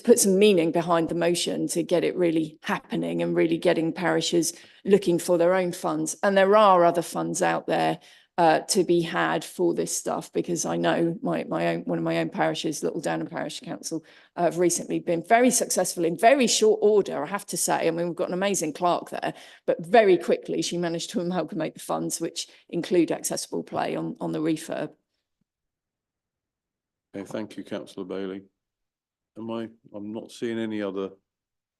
put some meaning behind the motion, to get it really happening and really getting parishes looking for their own funds. And there are other funds out there to be had for this stuff, because I know one of my own parishes, Little Downham Parish Council, have recently been very successful in very short order, I have to say. I mean, we've got an amazing clerk there, but very quickly she managed to amalgamate the funds, which include accessible play on the refurb. Okay, thank you, Councillor Bailey. I'm not seeing any other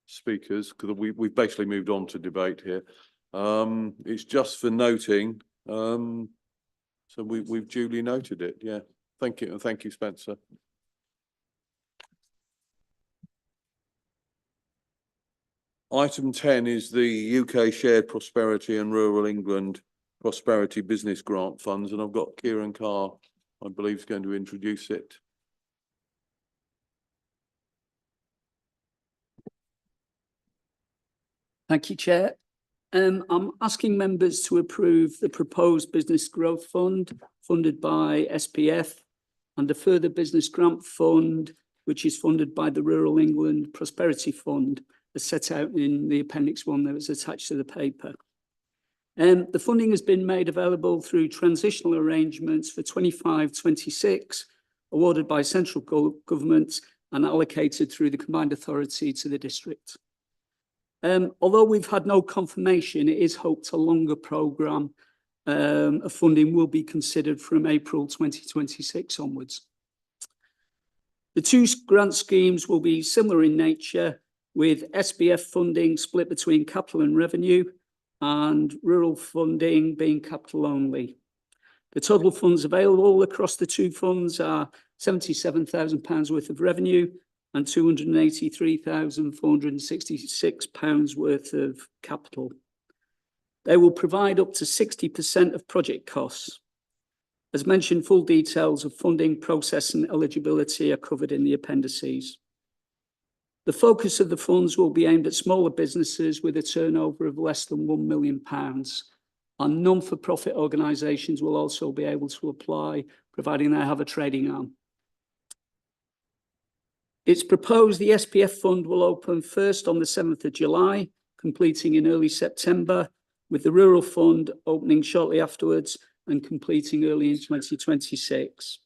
speakers, because we've basically moved on to debate here. It's just for noting, so we've duly noted it. Yeah, thank you, and thank you, Spencer. Item 10 is the UK Shared Prosperity and Rural England Prosperity Business Grant Funds, and I've got Kieran Carr, I believe, is going to introduce it. Thank you, Chair. I'm asking members to approve the proposed Business Growth Fund funded by SPF and a further business grant fund, which is funded by the Rural England Prosperity Fund, as set out in the Appendix 1 that was attached to the paper. The funding has been made available through transitional arrangements for 25-26, awarded by central government and allocated through the combined authority to the district. Although we've had no confirmation, it is hoped a longer programme of funding will be considered from April 2026 onwards. The two grant schemes will be similar in nature, with SPF funding split between capital and revenue, and rural funding being capital only. The total funds available across the two funds are £77,000 worth of revenue and £283,466 worth of capital. They will provide up to 60% of project costs. As mentioned, full details of funding, process and eligibility are covered in the appendices. The focus of the funds will be aimed at smaller businesses with a turnover of less than £1 million, and non-for-profit organisations will also be able to apply, providing they have a trading arm. It's proposed the SPF fund will open first on the 7th of July, completing in early September, with the rural fund opening shortly afterwards and completing early in 2026.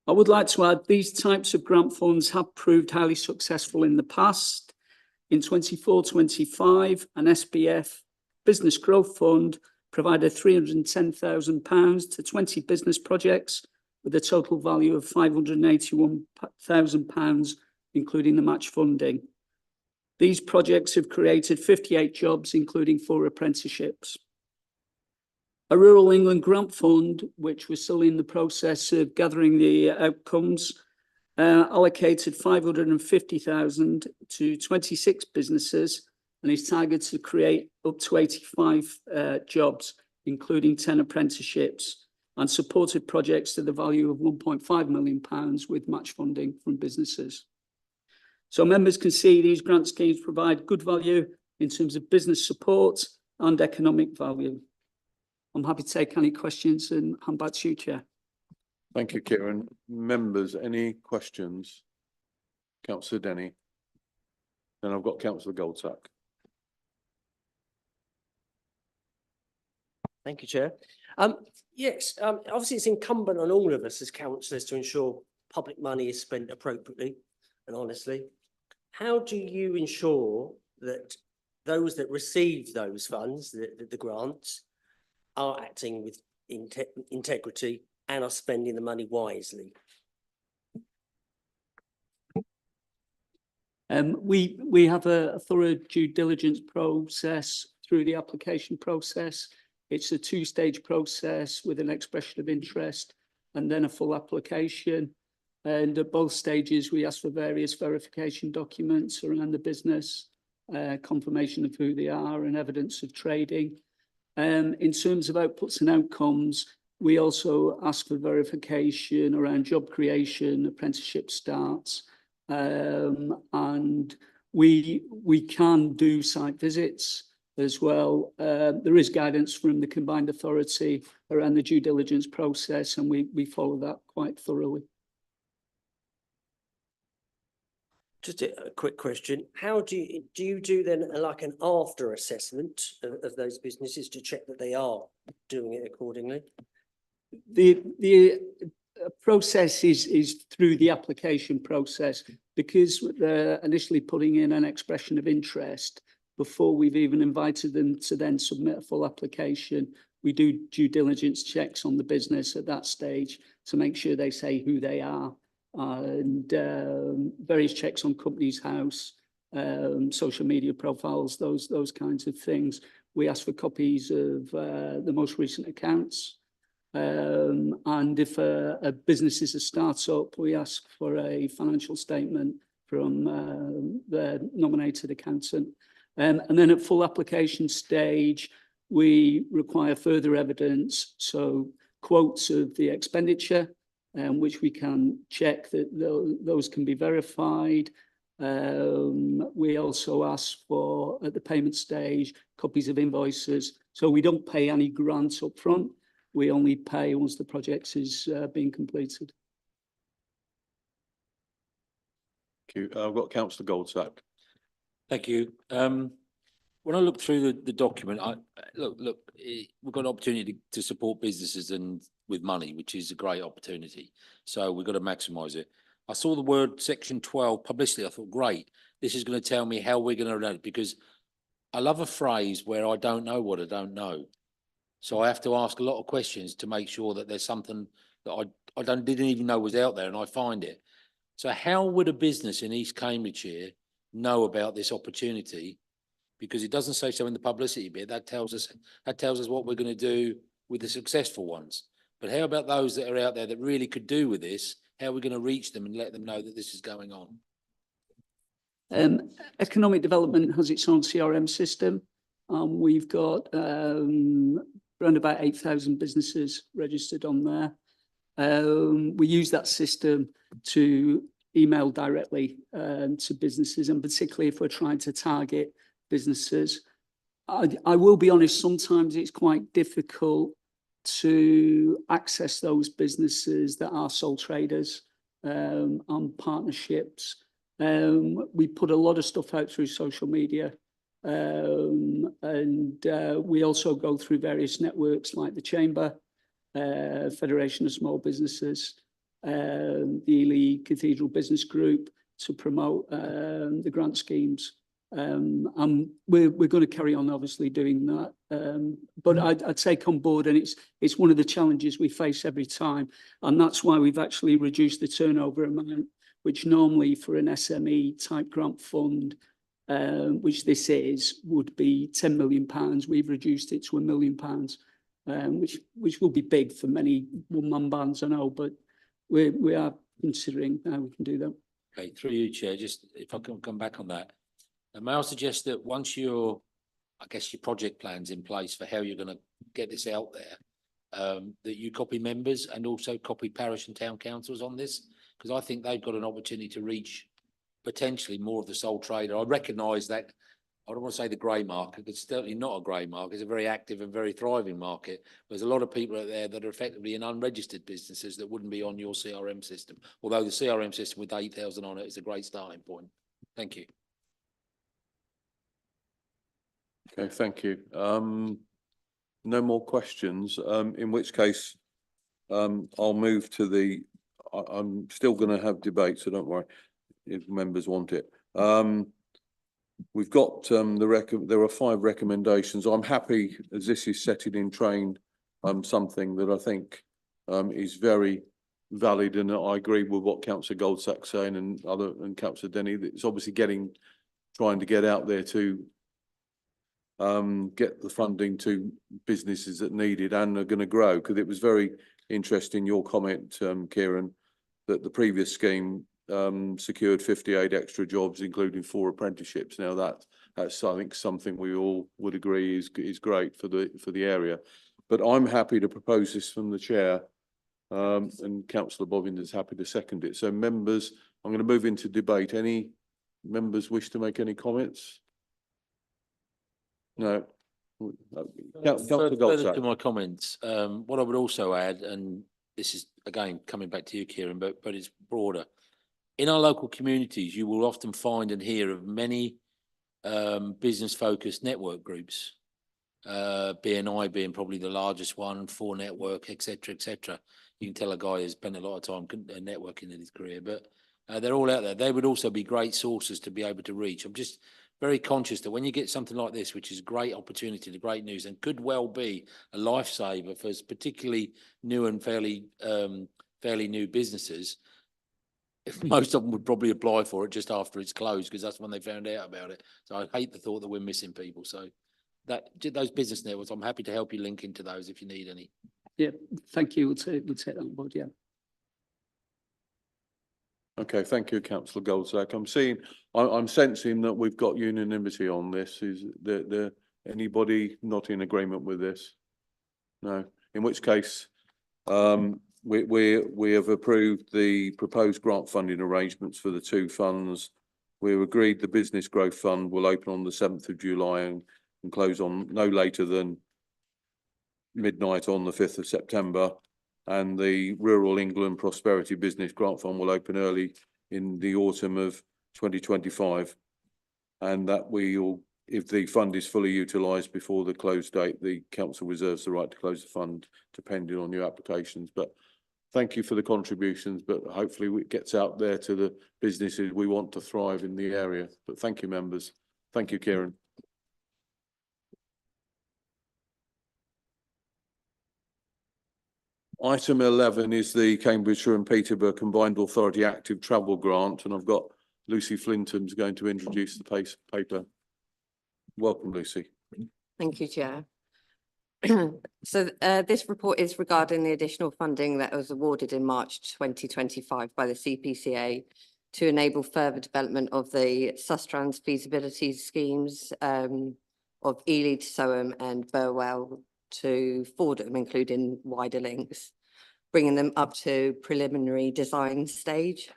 I would like to add these types of grant funds have proved highly successful in the past. In 24-25, an SPF Business Growth Fund provided £310,000 to 20 business projects with a total value of £581,000, including the match funding. These projects have created 58 jobs, including 4 apprenticeships. A Rural England Grant Fund, which was still in the process of gathering the outcomes, allocated £550,000 to 26 businesses and is targeted to create up to 85 jobs, including 10 apprenticeships, and supported projects to the value of £1.5 million with match funding from businesses. So members can see these grant schemes provide good value in terms of business support and economic value. I'm happy to take any questions and hand back to you, Chair. Thank you, Kieran. Members, any questions? Councillor Denny. Then I've got Councillor Goldsack. Thank you, Chair. Yes, obviously it's incumbent on all of us as councillors to ensure public money is spent appropriately and honestly. How do you ensure that those that receive those funds, the grants, are acting with integrity and are spending the money wisely? We have a thorough due diligence process through the application process. It's a 2-stage process with an expression of interest and then a full application. And at both stages, we ask for various verification documents around the business, confirmation of who they are and evidence of trading. In terms of outputs and outcomes, we also ask for verification around job creation, apprenticeship starts, and we can do site visits as well. There is guidance from the combined authority around the due diligence process, and we follow that quite thoroughly. Just a quick question. How do you do then like an after assessment of those businesses to check that they are doing it accordingly? The process is through the application process, because they're initially putting in an expression of interest before we've even invited them to then submit a full application. We do due diligence checks on the business at that stage to make sure they say who they are, and various checks on Companies House, social media profiles, those kinds of things. We ask for copies of the most recent accounts. And if a business is a startup, we ask for a financial statement from the nominated accountant. And then at full application stage, we require further evidence, so quotes of the expenditure, which we can check that those can be verified. We also ask for, at the payment stage, copies of invoices. So we don't pay any grants up front. We only pay once the project is being completed. Thank you. I've got Councillor Goldsack. Thank you. When I look through the document, we've got an opportunity to support businesses and with money, which is a great opportunity. So we've got to maximise it. I saw the word section 12 publicity. I thought, great, this is going to tell me how we're going to run it, because I love a phrase where I don't know what I don't know. So I have to ask a lot of questions to make sure that there's something that I didn't even know was out there, and I find it. So how would a business in East Cambridgeshire know about this opportunity? Because it doesn't say so in the publicity bit. That tells us what we're going to do with the successful ones. But how about those that are out there that really could do with this? How are we going to reach them and let them know that this is going on? Economic Development has its own CRM system. We've got around about 8,000 businesses registered on there. We use that system to email directly to businesses, and particularly if we're trying to target businesses. I will be honest, sometimes it's quite difficult to access those businesses that are sole traders. and partnerships. We put a lot of stuff out through social media. We also go through various networks like the Chamber, Federation of Small Businesses, the Ely Cathedral Business Group to promote the grant schemes. And we're going to carry on obviously doing that. But I'd take on board, and it's one of the challenges we face every time. And that's why we've actually reduced the turnover amount, which normally for an SME type grant fund, which this is, would be £10 million. We've reduced it to £1 million, which will be big for many one-man bands, I know, but we are considering how we can do that. Okay, through you, Chair, just if I can come back on that. May I suggest that once your project plan's in place for how you're going to get this out there, that you copy members and also copy parish and town councils on this, because I think they've got an opportunity to reach potentially more of the sole trader. I recognise that, I don't want to say the grey market, it's certainly not a grey market, it's a very active and very thriving market. There's a lot of people out there that are effectively in unregistered businesses that wouldn't be on your CRM system, although the CRM system with 8,000 on it is a great starting point. Thank you. Okay, thank you. No more questions, in which case I'll move to the, I'm still going to have debate, so don't worry if members want it. We've got there are 5 recommendations. I'm happy, as this is set it in train, something that I think is very valid, and I agree with what Councillor Goldsack's saying and Councillor Denny. It's obviously trying to get out there to get the funding to businesses that need it and are going to grow, because it was very interesting your comment, Kieran, that the previous scheme secured 58 extra jobs, including 4 apprenticeships. Now that's I think something we all would agree is great for the area. But I'm happy to propose this from the chair, and Councillor Bobbin is happy to second it. So members, I'm going to move into debate. Any members wish to make any comments? No. Further to my comments, what I would also add, and this is again coming back to you, Kieran, but it's broader. In our local communities, you will often find and hear of many business-focused network groups, BNI being probably the largest one, 4 Network, etc., etc. You can tell a guy who's spent a lot of time networking in his career, but they're all out there. They would also be great sources to be able to reach. I'm just very conscious that when you get something like this, which is a great opportunity, the great news, and could well be a lifesaver for particularly new and fairly new businesses, most of them would probably apply for it just after it's closed, because that's when they found out about it. So I hate the thought that we're missing people. So those business networks, I'm happy to help you link into those if you need any. Yeah, thank you. We'll take that on board, yeah. Okay, thank you, Councillor Goldsack. I'm sensing that we've got unanimity on this. Is there anybody not in agreement with this? No. In which case, we have approved the proposed grant funding arrangements for the 2 funds. We've agreed the Business Growth Fund will open on the 7th of July and close on no later than midnight on the 5th of September. And the Rural England Prosperity Business Grant Fund will open early in the autumn of 2025. And that if the fund is fully utilised before the close date, the council reserves the right to close the fund depending on new applications. But thank you for the contributions, but hopefully it gets out there to the businesses we want to thrive in the area. But thank you, members. Thank you, Kieran. Item 11 is the Cambridgeshire and Peterborough Combined Authority Active Travel Grant, and I've got Lucy Flinton's going to introduce the paper. Welcome, Lucy. Thank you, Chair. So this report is regarding the additional funding that was awarded in March 2025 by the CPCA to enable further development of the Sustrans feasibility schemes of Ely to Soham and Burwell to Fordham, including wider links, bringing them up to preliminary design stage.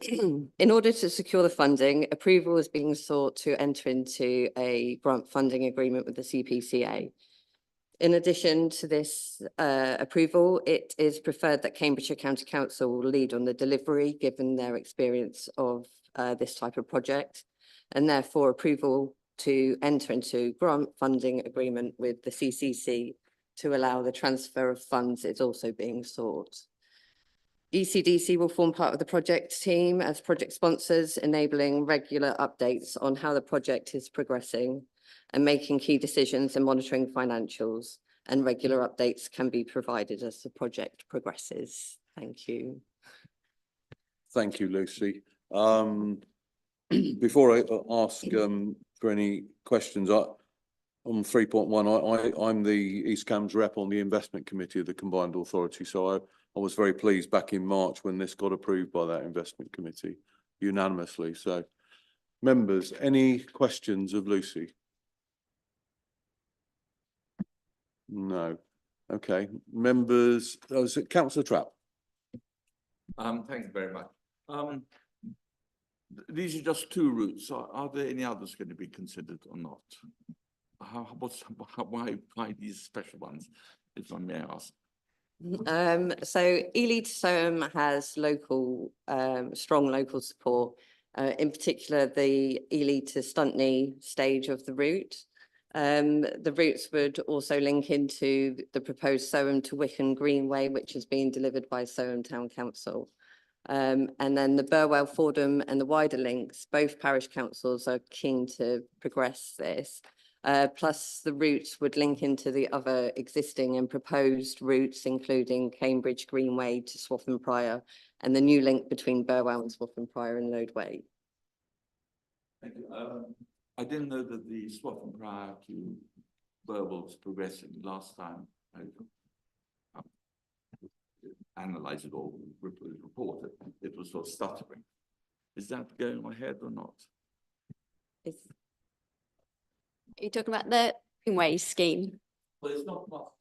In order to secure the funding, approval is being sought to enter into a grant funding agreement with the CPCA. In addition to this approval, it is preferred that Cambridgeshire County Council will lead on the delivery, given their experience of this type of project, and therefore approval to enter into grant funding agreement with the CCC to allow the transfer of funds is also being sought. ECDC will form part of the project team as project sponsors, enabling regular updates on how the project is progressing and making key decisions and monitoring financials, and regular updates can be provided as the project progresses. Thank you. Thank you, Lucy. Before I ask for any questions, on 3.1, I'm the East Cambs rep on the investment committee of the combined authority, so I was very pleased back in March when this got approved by that investment committee unanimously. So, members, any questions of Lucy? No. Okay. Members, is it Councillor Trapp? Thank you very much. These are just two routes. Are there any others going to be considered or not? Why these special ones, if I may ask? So Ely to Soham has local, strong local support, in particular the Ely to Stuntney stage of the route. The routes would also link into the proposed Soham to Wickham Greenway, which is being delivered by Soham Town Council. And then the Burwell, Fordham and the wider links, both parish councils are keen to progress this. Plus the routes would link into the other existing and proposed routes, including Cambridge Greenway to Swaffham Prior and the new link between Burwell and Swaffham Prior and Lodeway. Thank you. I didn't know that the Swaffham Prior to Burwell was progressing. Last time I analysed it all, reported, it was sort of stuttering. Is that going ahead or not? Are you talking about the Greenway scheme? Well, it's not part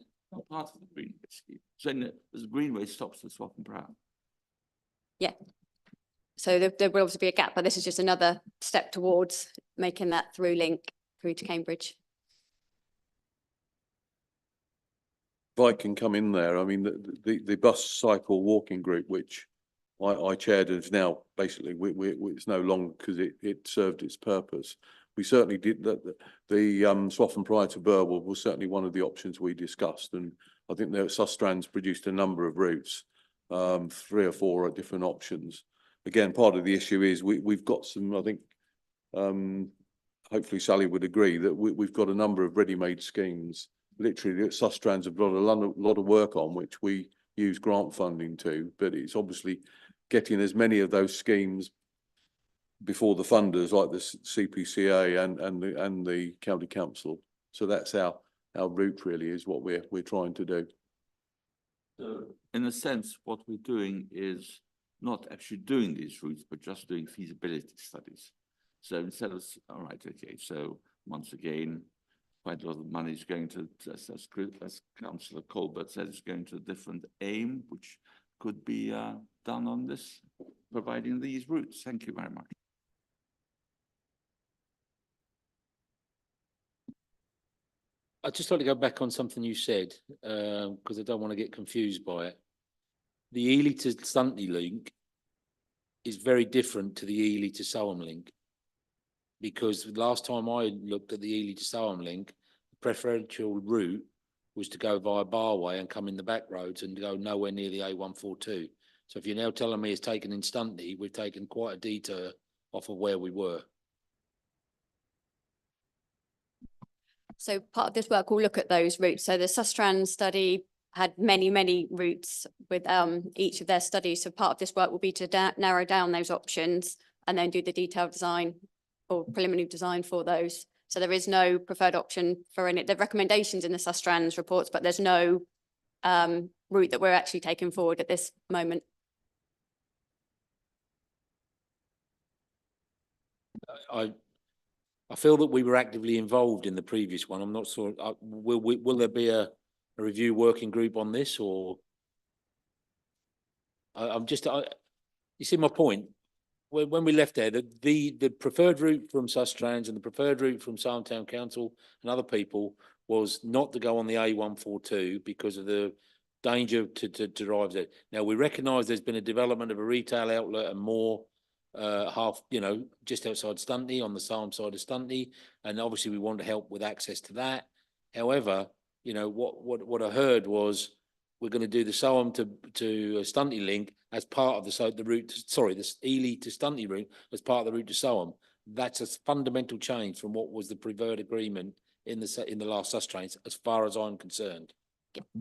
of the Greenway scheme. So the Greenway stops at Swaffham Prior. Yeah. So there will also be a gap, but this is just another step towards making that through link through to Cambridge. If I can come in there, I mean, the bus cycle walking group, which I chaired, is now basically it's no longer because it served its purpose. We certainly did that. The Swaffham Prior to Burwell was certainly one of the options we discussed, and I think the Sustrans produced a number of routes, 3 or 4 different options. Again, part of the issue is we've got some, I think, hopefully Sally would agree that we've got a number of ready-made schemes. Literally, Sustrans have got a lot of work on, which we use grant funding to, but it's obviously getting as many of those schemes before the funders like the CPCA and the county council. So that's our route really, is what we're trying to do. So in a sense, what we're doing is not actually doing these routes, but just doing feasibility studies. So instead of, all right, okay, so once again, quite a lot of money is going to, as Councillor Colbert said, it's going to a different aim, which could be done on this, providing these routes. Thank you very much. I'd just like to go back on something you said, because I don't want to get confused by it. The Ely to Stuntney link is very different to the Ely to Soham link, because the last time I looked at the Ely to Soham link, the preferential route was to go via Barway and come in the back roads and go nowhere near the A142. So if you're now telling me it's taken in Stuntney, we've taken quite a detour off of where we were. So part of this work will look at those routes. So the Sustrans study had many routes with each of their studies. So part of this work will be to narrow down those options and then do the detailed design or preliminary design for those. So there is no preferred option for any, the recommendations in the Sustrans reports, but there's no route that we're actually taking forward at this moment. I feel that we were actively involved in the previous one. I'm not sure. Will there be a review working group on this, or you see my point? When we left there, the preferred route from Sustrans and the preferred route from Soham Town Council and other people was not to go on the A142 because of the danger to drive there. Now, we recognise there's been a development of a retail outlet and more just outside Stuntney on the Salem side of Stuntney, and obviously we want to help with access to that. However, what I heard was we're going to do the Salem to Stuntney link as part of the route. This Ely to Stuntney route as part of the route to Salem. That's a fundamental change from what was the preferred agreement in the last sus trains, as far as I'm concerned.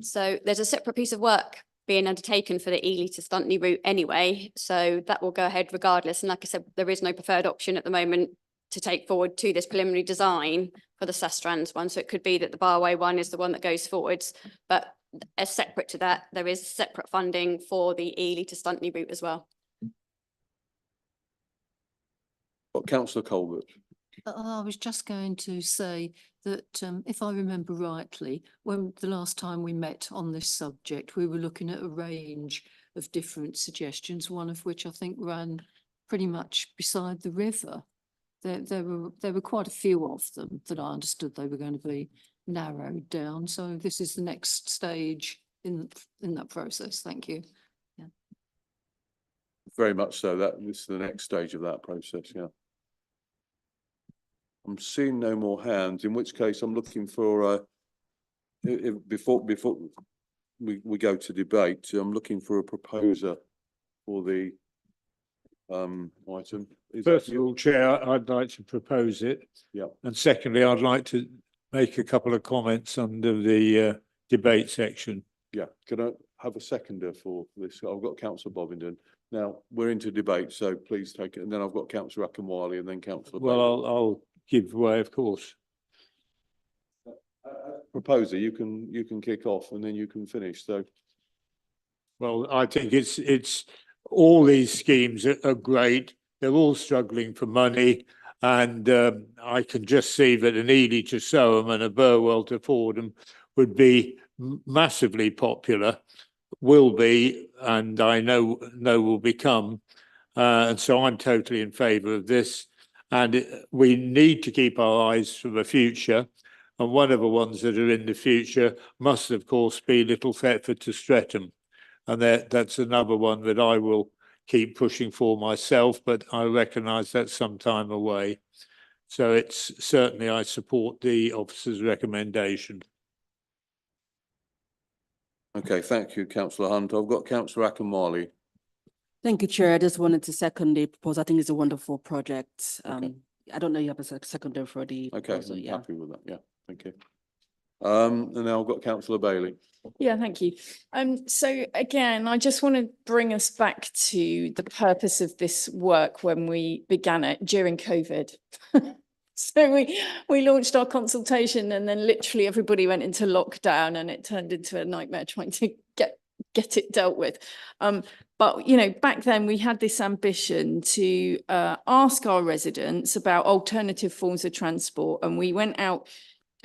So there's a separate piece of work being undertaken for the Ely to Stuntney route anyway, so that will go ahead regardless. And like I said, there is no preferred option at the moment to take forward to this preliminary design for the Sustrans one. So it could be that the Barway one is the one that goes forwards, but as separate to that, there is separate funding for the Ely to Stuntney route as well. Councillor Colbert. I was just going to say that if I remember rightly, when the last time we met on this subject, we were looking at a range of different suggestions, one of which I think ran pretty much beside the river. There were quite a few of them that I understood they were going to be narrowed down. So this is the next stage in that process. Thank you. Yeah. Very much so. This is the next stage of that process. Yeah. I'm seeing no more hands, in which case I'm looking for before we go to debate, I'm looking for a proposer for the item. First of all, Chair, I'd like to propose it. Yeah. And secondly, I'd like to make a couple of comments under the debate section. Yeah. Can I have a seconder for this? I've got Councillor Bovingdon. Now we're into debate, so please take it. And then I've got Councillor Akinwale and then Councillor. Well, I'll give way, of course. Proposer, you can kick off and then you can finish. So, well, I think it's all these schemes are great. They're all struggling for money, and I can just see that an Ely to Soham and a Burwell to Fordham would be massively popular, will be, and I know will become, and so I'm totally in favour of this. And we need to keep our eyes for the future. And one of the ones that are in the future must, of course, be Little Thetford to Streatham. And that's another one that I will keep pushing for myself, but I recognise that's some time away. So it's certainly I support the officer's recommendation. okay, thank you, Councillor Hunt. I've got Councillor Akinwale. Thank you, Chair. I just wanted to second the proposal. I think it's a wonderful project. I don't know you have a seconder for the Okay, proposal. I'm Yeah. happy with that. Yeah, thank you. And now I've got Councillor Bailey. Yeah, thank you. So again, I just want to bring us back to the purpose of this work when we began it during COVID. So we launched our consultation and then literally everybody went into lockdown and it turned into a nightmare trying to get it dealt with. But, back then we had this ambition to ask our residents about alternative forms of transport, and we went out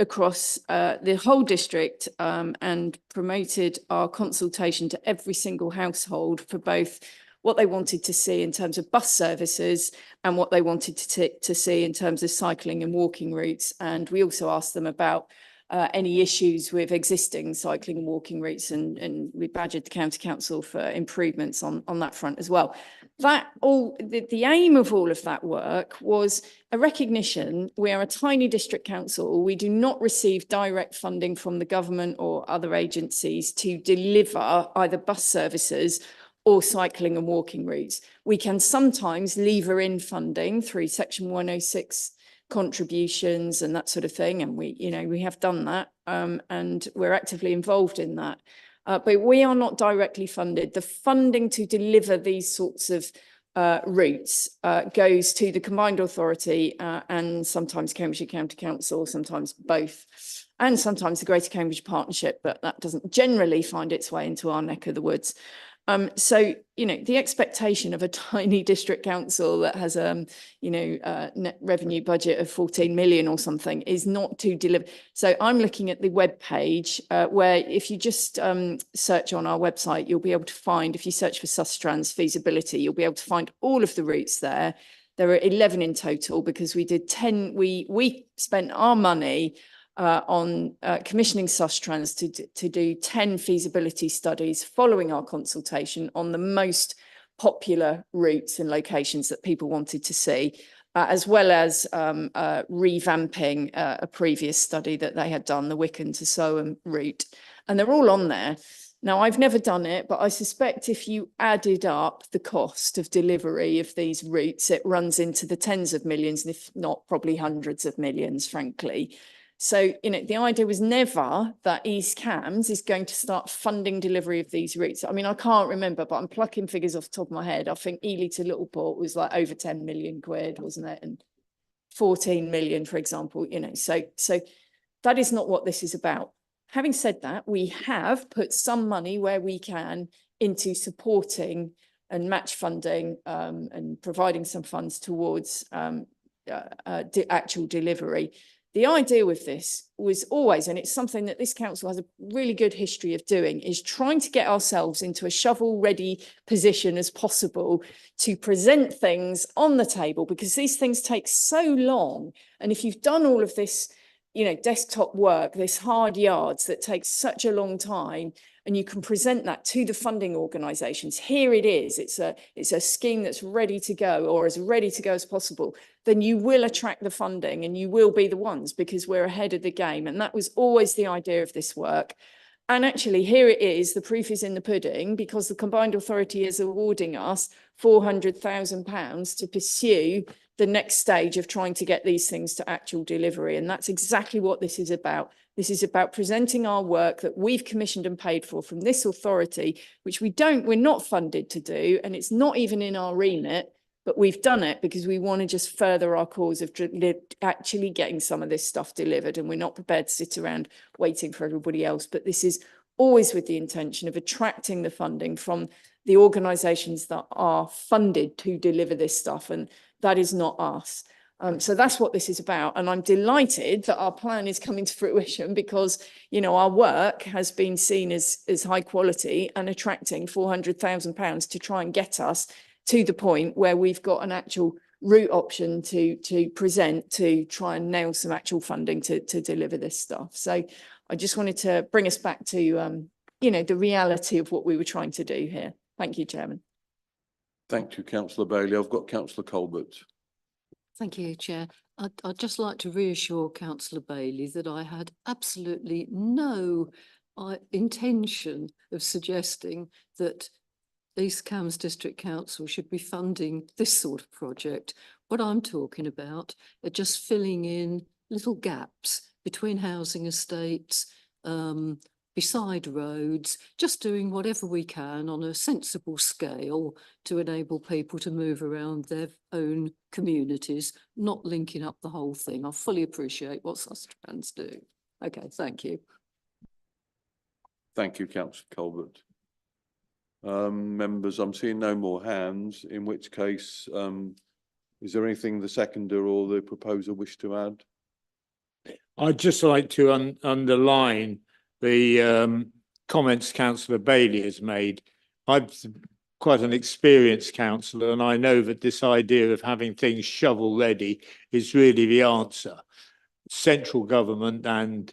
across the whole district and promoted our consultation to every single household for both what they wanted to see in terms of bus services and what they wanted to see in terms of cycling and walking routes. And we also asked them about any issues with existing cycling and walking routes, and we badgered the County Council for improvements on that front as well. The aim of all of that work was a recognition we are a tiny district council. We do not receive direct funding from the government or other agencies to deliver either bus services or cycling and walking routes. We can sometimes lever in funding through Section 106 contributions and that sort of thing, and we have done that, and we're actively involved in that, but we are not directly funded. The funding to deliver these sorts of routes goes to the Combined Authority and sometimes Cambridgeshire County Council, sometimes both, and sometimes the Greater Cambridge Partnership, but that doesn't generally find its way into our neck of the woods. So, the expectation of a tiny district council that has net revenue budget of 14 million or something is not to deliver. So I'm looking at the web page where if you just search on our website, you'll be able to find, if you search for Sustrans feasibility, you'll be able to find all of the routes there. There are 11 in total because we did 10, we spent our money on commissioning Sustrans to do 10 feasibility studies following our consultation on the most popular routes and locations that people wanted to see, as well as revamping a previous study that they had done, the Wicken to Soham route. And they're all on there. Now, I've never done it, but I suspect if you added up the cost of delivery of these routes, it runs into the tens of millions, and if not, probably hundreds of millions, frankly. So, the idea was never that East Cams is going to start funding delivery of these routes. I mean, I can't remember, but I'm plucking figures off the top of my head. I think Ely to Littleport was like over 10 million quid, wasn't it? And 14 million, for example, so that is not what this is about. Having said that, we have put some money where we can into supporting and match funding and providing some funds towards actual delivery. The idea with this was always, and it's something that this council has a really good history of doing, is trying to get ourselves into a shovel-ready position as possible to present things on the table, because these things take so long. And if you've done all of this, desktop work, this hard yards that takes such a long time, and you can present that to the funding organisations, here it is, it's a scheme that's ready to go, or as ready to go as possible, then you will attract the funding and you will be the ones, because we're ahead of the game. And that was always the idea of this work. And actually, here it is, the proof is in the pudding, because the Combined Authority is awarding us £400,000 to pursue the next stage of trying to get these things to actual delivery. And that's exactly what this is about. This is about presenting our work that we've commissioned and paid for from this authority, which we're not funded to do, and it's not even in our remit, but we've done it because we want to just further our cause of actually getting some of this stuff delivered. And we're not prepared to sit around waiting for everybody else. But this is always with the intention of attracting the funding from the organisations that are funded to deliver this stuff. And that is not us. So that's what this is about. And I'm delighted that our plan is coming to fruition, because, our work has been seen as high quality and attracting £400,000 to try and get us to the point where we've got an actual route option to present, to try and nail some actual funding to deliver this stuff. So I just wanted to bring us back to, the reality of what we were trying to do here. Thank you, Chairman. Thank you, Councillor Bailey. I've got Councillor Colbert. Thank you, Chair. I'd just like to reassure Councillor Bailey that I had absolutely no intention of suggesting that East Cams District Council should be funding this sort of project. What I'm talking about are just filling in little gaps between housing estates, beside roads, just doing whatever we can on a sensible scale to enable people to move around their own communities, not linking up the whole thing. I fully appreciate what Sustrans do. Okay, thank you. Thank you, Councillor Colbert. Members, I'm seeing no more hands, in which case, is there anything the seconder or the proposer wish to add? I'd just like to underline the comments Councillor Bailey has made. I'm quite an experienced councillor, and I know that this idea of having things shovel ready is really the answer. Central government and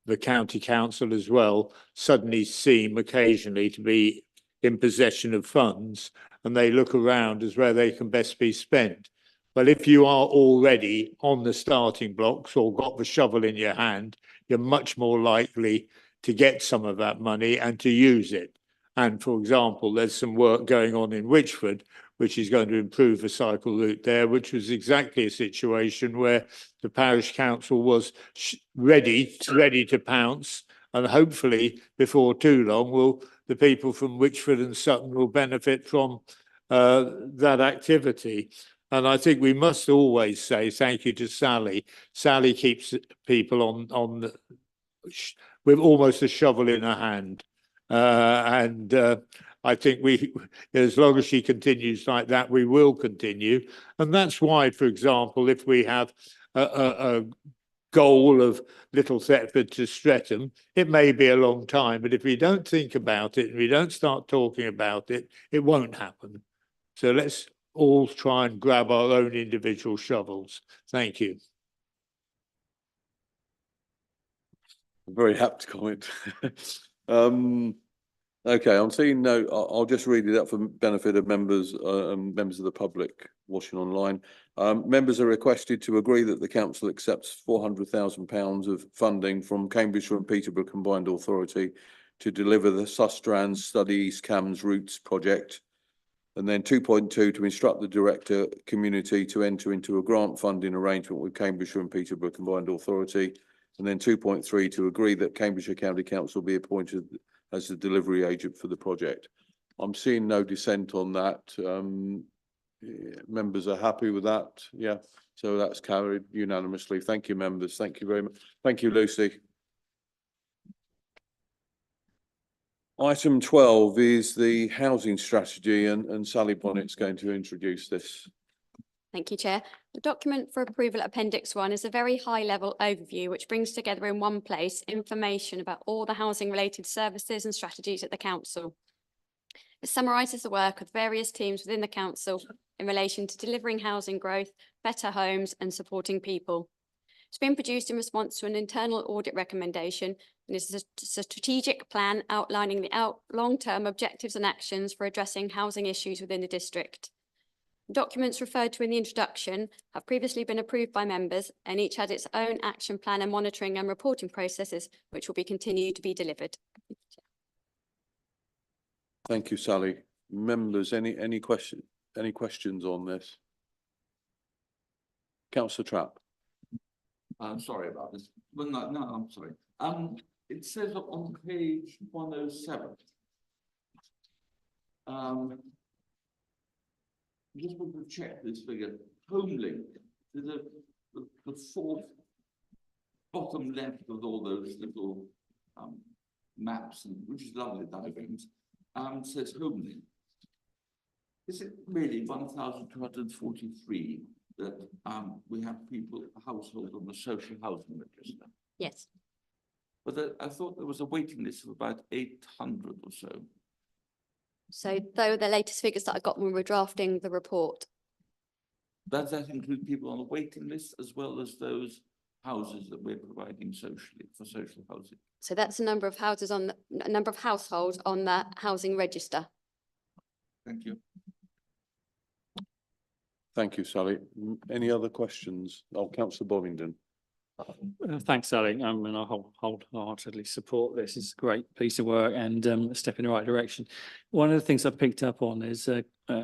the county council as well suddenly seem occasionally to be in possession of funds, and they look around as where they can best be spent. But if you are already on the starting blocks or got the shovel in your hand, you're much more likely to get some of that money and to use it. And for example, there's some work going on in Wychford, which is going to improve the cycle route there, which was exactly a situation where the parish council was ready to pounce, and hopefully before too long the people from Wychford and Sutton will benefit from that activity. And I think we must always say thank you to Sally. Sally keeps people with almost a shovel in her hand. I think as long as she continues like that, we will continue. And that's why, for example, if we have a goal of Little Thetford to Streatham, it may be a long time, but if we don't think about it and we don't start talking about it, it won't happen. So let's all try and grab our own individual shovels. Thank you. Very apt comment. Okay, I'm seeing no, I'll just read it out for benefit of members, members of the public watching online. Members are requested to agree that the council accepts £400,000 of funding from Cambridgeshire and Peterborough Combined Authority to deliver the Sustrans Study East Cams Routes project. And then 2.2 to instruct the director community to enter into a grant funding arrangement with Cambridgeshire and Peterborough Combined Authority. And then 2.3 to agree that Cambridgeshire County Council be appointed as the delivery agent for the project. I'm seeing no dissent on that. Members are happy with that. Yeah, so that's carried unanimously. Thank you, members. Thank you very much. Thank you, Lucy. Item 12 is the housing strategy, and Sally Bonnett's going to introduce this. Thank you, Chair. The document for approval, Appendix 1, is a very high-level overview which brings together in one place information about all the housing-related services and strategies at the Council. It summarises the work of various teams within the Council in relation to delivering housing growth, better homes and supporting people. It's been produced in response to an internal audit recommendation and is a strategic plan outlining the long-term objectives and actions for addressing housing issues within the district. Documents referred to in the introduction have previously been approved by members and each has its own action plan and monitoring and reporting processes which will be continued to be delivered. Thank you, Sally. Members, any questions on this? Councillor Trapp. I'm sorry about this. Well, no, I'm sorry. It says on page 107. Just want to check this figure. Homelink, there's the fourth bottom left of all those little maps, and which is lovely diagrams, says Homelink. Is it really 1,243 that we have people, household on the social housing register? Yes. But I thought there was a waiting list of about 800 or so. So though the latest figures that I got when we were drafting the report. Does that include people on the waiting list as well as those houses that we're providing socially for social housing? So that's the number of houses on the number of households on the housing register. Thank you. Thank you, Sally. Any other questions? Oh, Councillor Bovingdon. Thanks, Sally. I mean, I wholeheartedly support this. It's a great piece of work and a step in the right direction. One of the things I picked up on is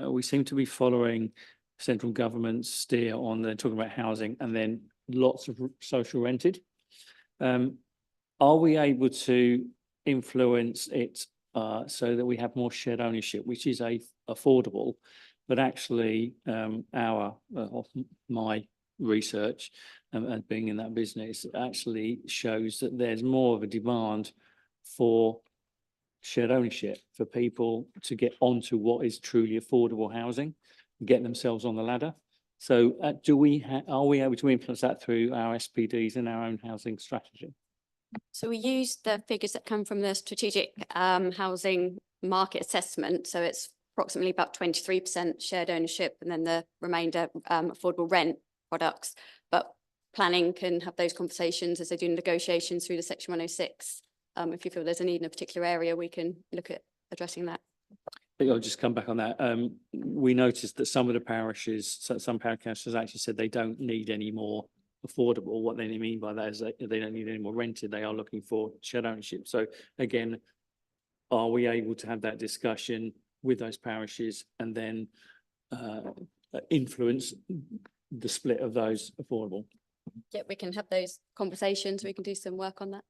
we seem to be following central government's steer on the talking about housing and then lots of social rented. Are we able to influence it so that we have more shared ownership, which is affordable, but actually my research and being in that business actually shows that there's more of a demand for shared ownership for people to get onto what is truly affordable housing, get themselves on the ladder. So are we able to influence that through our SPDs and our own housing strategy? So we use the figures that come from the strategic housing market assessment. So it's approximately about 23% shared ownership and then the remainder affordable rent products. But planning can have those conversations as they do negotiations through the Section 106. If you feel there's a need in a particular area, we can look at addressing that. I think I'll just come back on that. We noticed that some of the parishes, some parish councils actually said they don't need any more affordable. What they mean by that is that they don't need any more rented. They are looking for shared ownership. So again, are we able to have that discussion with those parishes and then influence the split of those affordable? Yeah, we can have those conversations. We can do some work on that.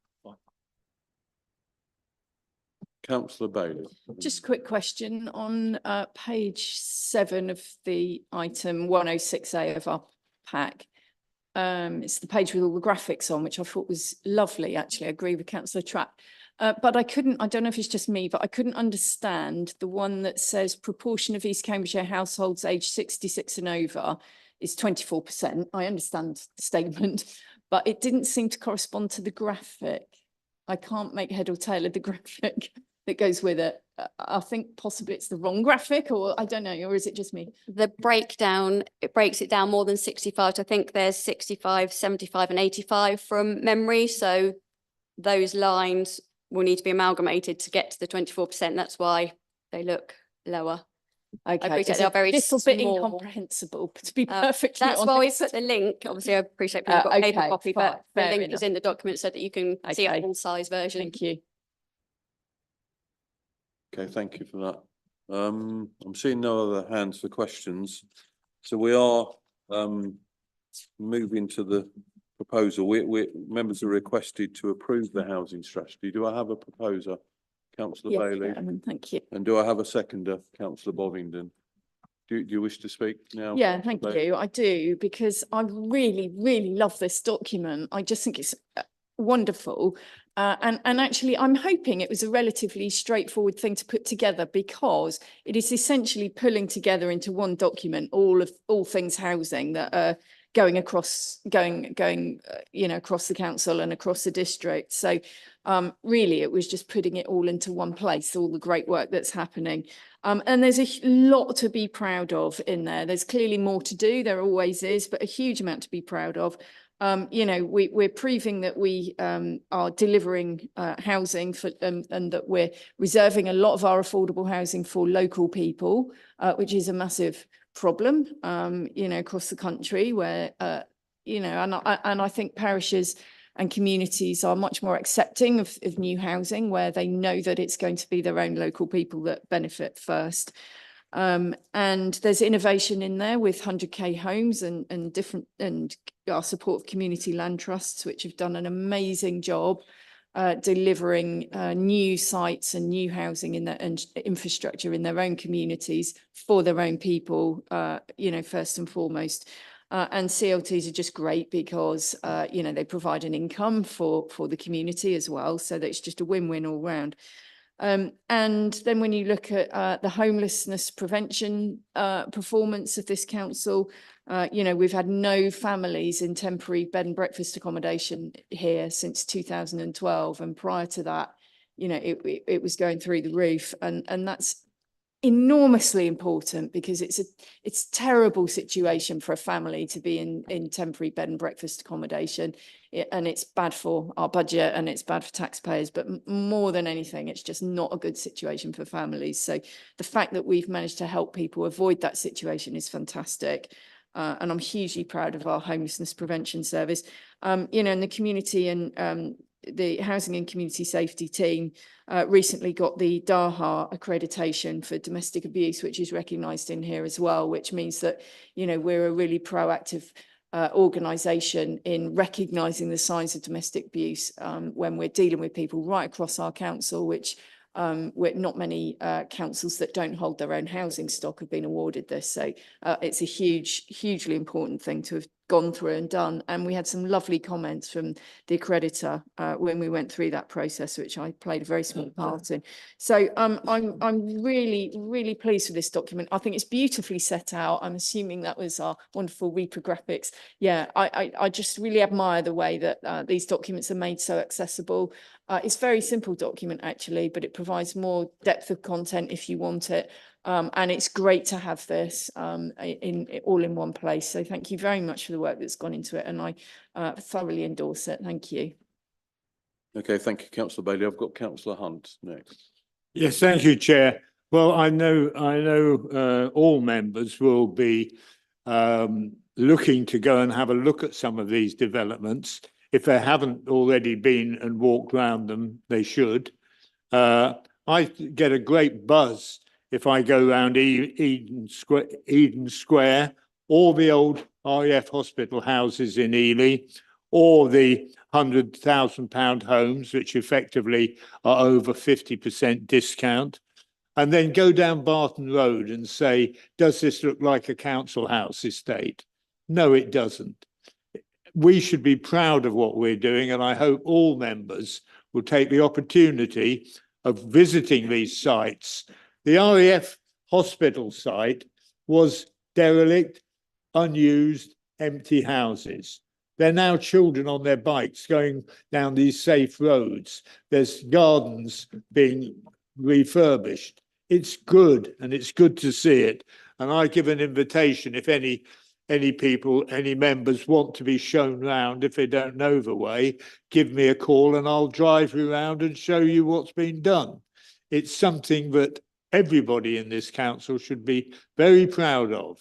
Councillor Bailey. Just a quick question on page 7 of the item 106A of our pack. It's the page with all the graphics on, which I thought was lovely, actually. I agree with Councillor Trapp. But I don't know if it's just me, but I couldn't understand the one that says proportion of East Cambridgeshire households aged 66 and over is 24%. I understand the statement, but it didn't seem to correspond to the graphic. I can't make head or tail of the graphic that goes with it. I think possibly it's the wrong graphic, or I don't know, or is it just me? The breakdown, it breaks it down more than 65. So I think there's 65, 75 and 85 from memory. So those lines will need to be amalgamated to get to the 24%. That's why they look lower. I Okay, appreciate it's they a are very little bit small. incomprehensible, to be perfectly That's why we honest. put the link. Obviously, I appreciate people have got a paper Okay, copy, fine, but the fair link enough. is in the document so that you can see a Okay. full size version. Thank you. Okay, thank you for that. I'm seeing no other hands for questions. So we are moving to the proposal. Members are requested to approve the housing strategy. Do I have a proposer? Councillor Yeah, Bailey. Chairman, thank you. And do I have a seconder? Councillor Bovingdon. Do you wish to speak now? Yeah, thank Bailey? you. I do, because I really, really love this document. I just think it's wonderful. And actually, I'm hoping it was a relatively straightforward thing to put together, because it is essentially pulling together into one document all things housing that are going across across the council and across the district. So really, it was just putting it all into one place, all the great work that's happening. And there's a lot to be proud of in there. There's clearly more to do. There always is, but a huge amount to be proud of. We're proving that we are delivering housing for, and that we're reserving a lot of our affordable housing for local people, which is a massive problem, across the country, where, and I think parishes and communities are much more accepting of new housing, where they know that it's going to be their own local people that benefit first. And there's innovation in there with 100K homes and our support of community land trusts, which have done an amazing job delivering new sites and new housing in their and infrastructure in their own communities for their own people, first and foremost. And CLTs are just great because, they provide an income for the community as well. So that it's just a win-win all round. And then when you look at the homelessness prevention performance of this council, we've had no families in temporary bed and breakfast accommodation here since 2012. And prior to that, it was going through the roof. And that's enormously important, because it's a terrible situation for a family to be in temporary bed and breakfast accommodation, and it's bad for our budget and it's bad for taxpayers, but more than anything, it's just not a good situation for families. So the fact that we've managed to help people avoid that situation is fantastic. And I'm hugely proud of our homelessness prevention service. And the community and the housing and community safety team recently got the DAHA accreditation for domestic abuse, which is recognised in here as well, which means that, we're a really proactive organisation in recognising the signs of domestic abuse when we're dealing with people right across our council, which we're not many councils that don't hold their own housing stock have been awarded this. So it's a hugely important thing to have gone through and done. And we had some lovely comments from the accreditor when we went through that process, which I played a very small part in. So I'm really, really pleased with this document. I think it's beautifully set out. I'm assuming that was our wonderful Reaper graphics. Yeah, I just really admire the way that these documents are made so accessible. It's a very simple document, actually, but it provides more depth of content if you want it. And it's great to have this all in one place. So thank you very much for the work that's gone into it. And I thoroughly endorse it. Thank you. Okay, thank you, Councillor Bailey. I've got Councillor Hunt next. Yes, thank you, Chair. Well, I know all members will be looking to go and have a look at some of these developments. If they haven't already been and walked around them, they should. I get a great buzz if I go around Eden Square, or the old RAF hospital houses in Ely, or the £100,000 homes, which effectively are over 50% discount, and then go down Barton Road and say, does this look like a council house estate? No, it doesn't. We should be proud of what we're doing, and I hope all members will take the opportunity of visiting these sites. The RAF hospital site was derelict, unused, empty houses. They're now children on their bikes going down these safe roads. There's gardens being refurbished. It's good, and it's good to see it. And I give an invitation, if any any people, any members want to be shown round, if they don't know the way, give me a call and I'll drive you around and show you what's been done. It's something that everybody in this council should be very proud of.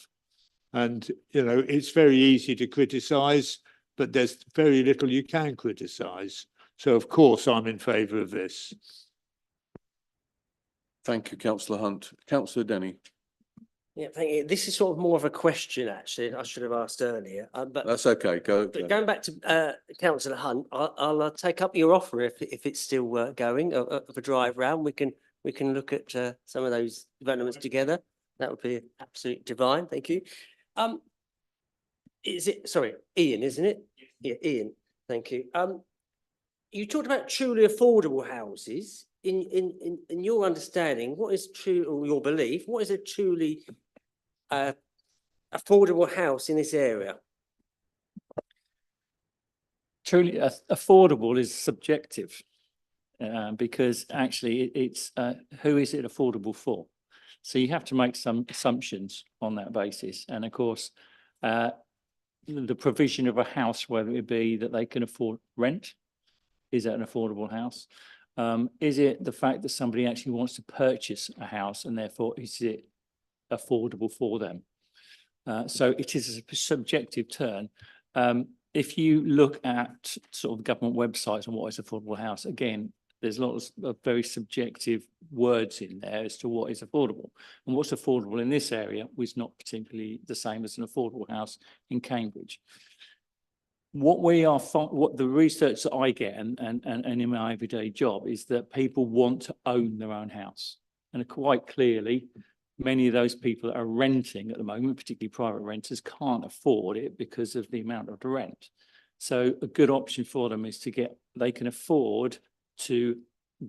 And, you know, it's very easy to criticise, but there's very little you can criticise. So, of course, I'm in favour of this. Thank you, councillor Hunt. Councillor Denny. Yeah, thank you. This is sort of more of a question, actually. I should have asked earlier, but That's okay. Go. but going back to councillor Hunt, I'll take up your offer if it's still going of a drive round. We can look at some of those developments together. That would be absolutely divine. Thank you. Is it, sorry, Ian, isn't it? Yeah, Ian. Thank you. You talked about truly affordable houses. In your understanding, what is true, or your belief, what is a truly affordable house in this area? Truly affordable is subjective, because actually it's who is it affordable for? So you have to make some assumptions on that basis. And of course, the provision of a house, whether it be that they can afford rent, is that an affordable house? Is it the fact that somebody actually wants to purchase a house and therefore is it affordable for them? So it is a subjective term. If you look at sort of government websites on what is affordable house, again, there's lots of very subjective words in there as to what is affordable. And what's affordable in this area was not particularly the same as an affordable house in Cambridge. What the research that I get and in my everyday job is that people want to own their own house. And quite clearly, many of those people that are renting at the moment, particularly private renters, can't afford it because of the amount of the rent. So a good option for them is they can afford to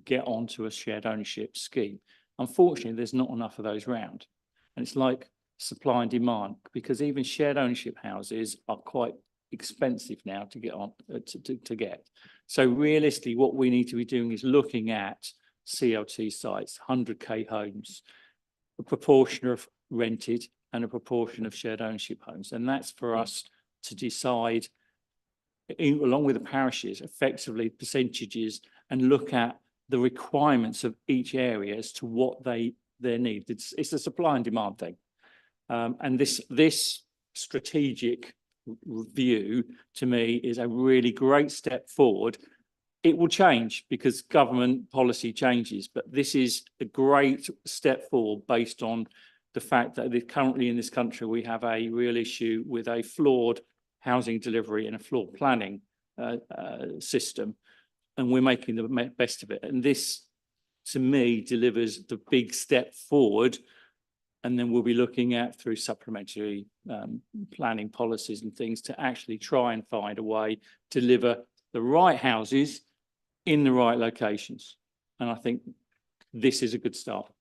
get onto a shared ownership scheme. Unfortunately, there's not enough of those around. And it's like supply and demand, because even shared ownership houses are quite expensive now to get on to get. So realistically, what we need to be doing is looking at CLT sites, 100k homes, a proportion of rented and a proportion of shared ownership homes. And that's for us to decide, along with the parishes, effectively percentages, and look at the requirements of each area as to what their need. It's a supply and demand thing. And this strategic review, to me, is a really great step forward. It will change because government policy changes, but this is a great step forward based on the fact that currently in this country we have a real issue with a flawed housing delivery and a flawed planning system, and we're making the best of it. And this, to me, delivers the big step forward. And then we'll be looking at, through supplementary planning policies and things, to actually try and find a way to deliver the right houses in the right locations. And I think this is a good start.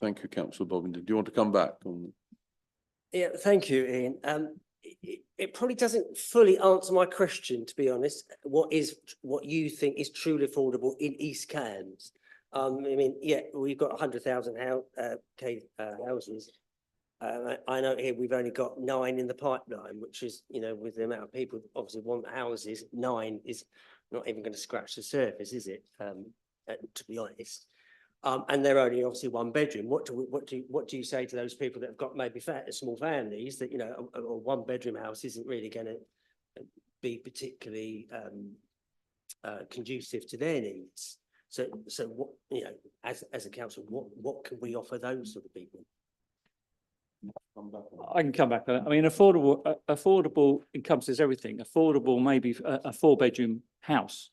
Thank you, councillor Bobbington. Do you want to come back on? Yeah, thank you, Ian. It probably doesn't fully answer my question, to be honest. What you think is truly affordable in East Cambs? I mean, yeah, we've got 100,000 houses. I know here we've only got 9 in the pipeline, which is, you know, with the amount of people that obviously want houses, 9 is not even going to scratch the surface, is it? To be honest. And they're only obviously 1 bedroom. What do you say to those people that have got maybe small families that, you know, a 1 bedroom house isn't really going to be particularly conducive to their needs? So what, you know, as a council, what can we offer those sort of people? I can come back. I mean, affordable encompasses everything. Affordable, maybe a 4-bedroom house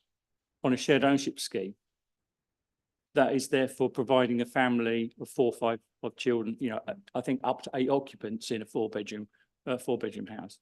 on a shared ownership scheme that is therefore providing a family of 4 or 5 children. You know, I think up to 8 occupants in a 4-bedroom house.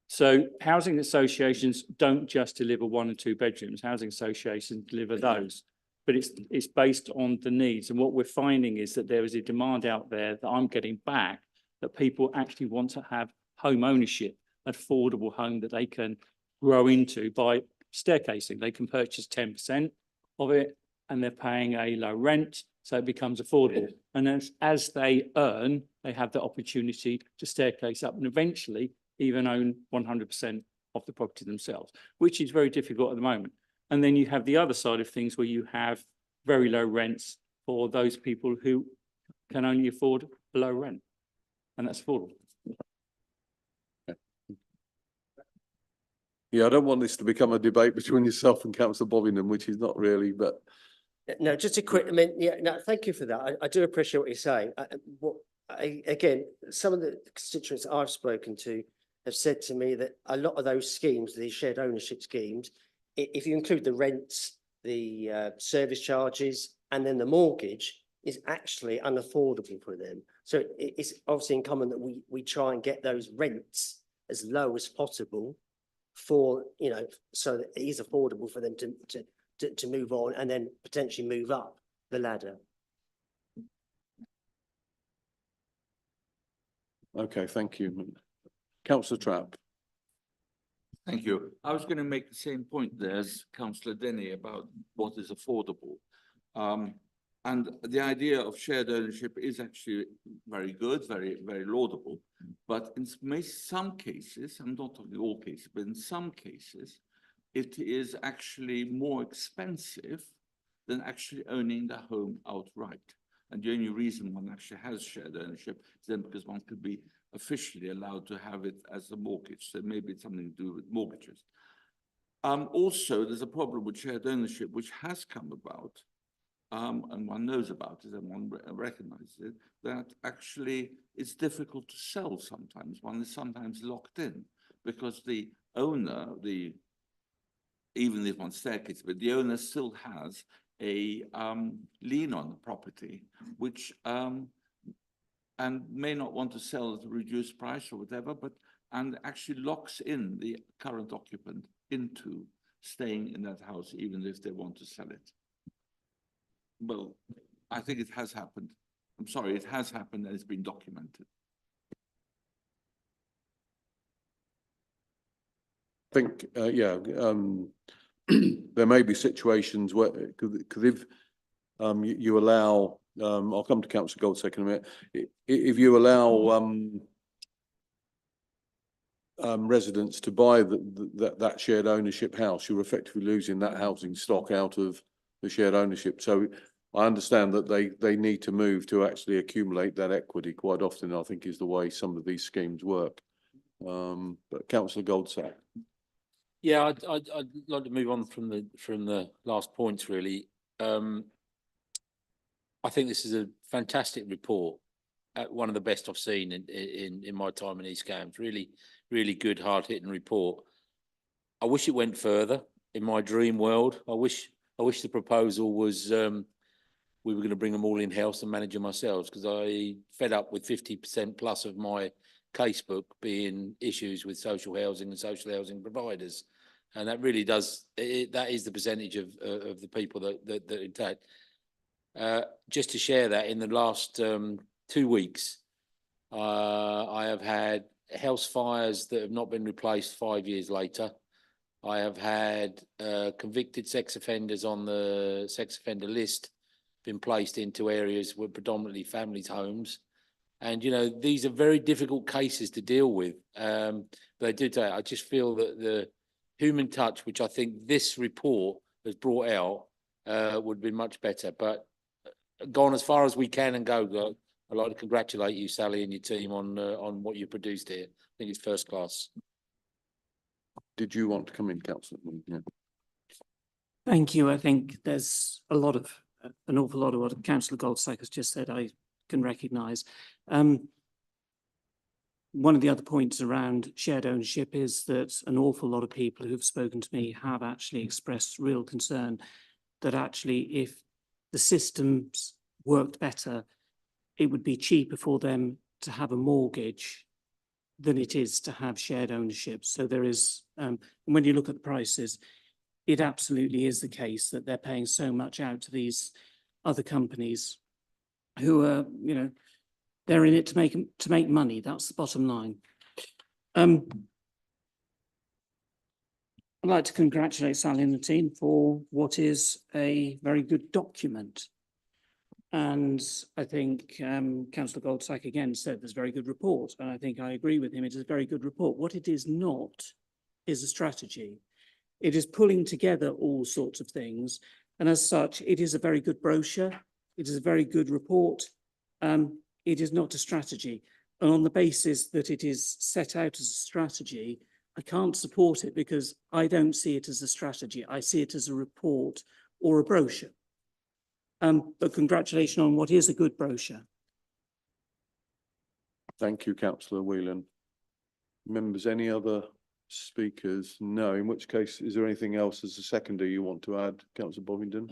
So housing associations don't just deliver 1 and 2 bedrooms. Housing associations deliver those, but it's based on the needs. And what we're finding is that there is a demand out there that I'm getting back, that people actually want to have home ownership, an affordable home that they can grow into by staircasing. They can purchase 10% of it and they're paying a low rent, So it becomes affordable. And as they earn, they have the opportunity to staircase up and eventually even own 100% of the property themselves, which is very difficult at the moment. And then you have the other side of things where you have very low rents for those people who can only afford a low rent. And that's affordable. Yeah, I don't want this to become a debate between yourself and Councillor Bobingham, which is not really, but No, just a quick, I mean, yeah, no, thank you for that. I do appreciate what you're saying. Again, some of the constituents I've spoken to have said to me that a lot of those schemes, these shared ownership schemes, if you include the rents, the service charges, and then the mortgage, is actually unaffordable for them. So it's obviously incumbent that we try and get those rents as low as possible for, you know, so that it is affordable for them to move on and then potentially move up the ladder. okay, thank you. Councillor Trapp. Thank you. I was going to make the same point there as Councillor Denny about what is affordable. And the idea of shared ownership is actually very good, very, very laudable. But in some cases, I'm not talking all cases, but in some cases, it is actually more expensive than actually owning the home outright. And the only reason one actually has shared ownership is then because one could be officially allowed to have it as a mortgage. So maybe it's something to do with mortgages. Also, there's a problem with shared ownership, which has come about, and one knows about it and one recognizes it, that actually it's difficult to sell sometimes. One is sometimes locked in because the owner, even if one staircase, but the owner still has a lien on the property, which and may not want to sell at a reduced price or whatever, and actually locks in the current occupant into staying in that house, even if they want to sell it. Well, I think it has happened. I'm sorry, it has happened and it's been documented. I think, yeah, there may be situations where, because if you allow, I'll come to Councillor Goldsack in a minute. If you allow residents to buy that shared ownership house, you're effectively losing that housing stock out of the shared ownership. So I understand that they need to move to actually accumulate that equity quite often, I think, is the way some of these schemes work. But Councillor Goldsack. Yeah, I'd like to move on from the last points, really. I think this is a fantastic report, one of the best I've seen in my time in East Cambs. Really, really good, hard-hitting report. I wish it went further. In my dream world, I wish the proposal was we were going to bring them all in-house and manage them ourselves, because I fed up with 50% plus of my casebook being issues with social housing and social housing providers. And that really does, that is the percentage of the people that intact. Just to share that, in the last 2 weeks, I have had house fires that have not been replaced 5 years later. I have had convicted sex offenders on the sex offender list been placed into areas with predominantly families' homes. And, you know, these are very difficult cases to deal with. But I do tell you, I just feel that the human touch, which I think this report has brought out, would be much better. But gone as far as we can and go. I'd like to congratulate you, Sally, and your team on what you produced here. I think it's first class. Did you want to come in, Councillor? Yeah. Thank you. I think there's an awful lot of what Councillor Goldsack has just said I can recognise. One of the other points around shared ownership is that an awful lot of people who've spoken to me have actually expressed real concern that actually if the systems worked better, it would be cheaper for them to have a mortgage than it is to have shared ownership. So there is, when you look at the prices, it absolutely is the case that they're paying so much out to these other companies who are, you know, they're in it to make money. That's the bottom line. I'd like to congratulate Sally and the team for what is a very good document. And I think Councillor Goldsack again said there's a very good report, and I think I agree with him. It is a very good report. What it is not is a strategy. It is pulling together all sorts of things, and as such, it is a very good brochure. It is a very good report. It is not a strategy. And on the basis that it is set out as a strategy, I can't support it because I don't see it as a strategy. I see it as a report or a brochure. But congratulations on what is a good brochure. Thank you, Councillor Whelan. Members, any other speakers? No, in which case, is there anything else as a seconder you want to add, Councillor Bovingdon?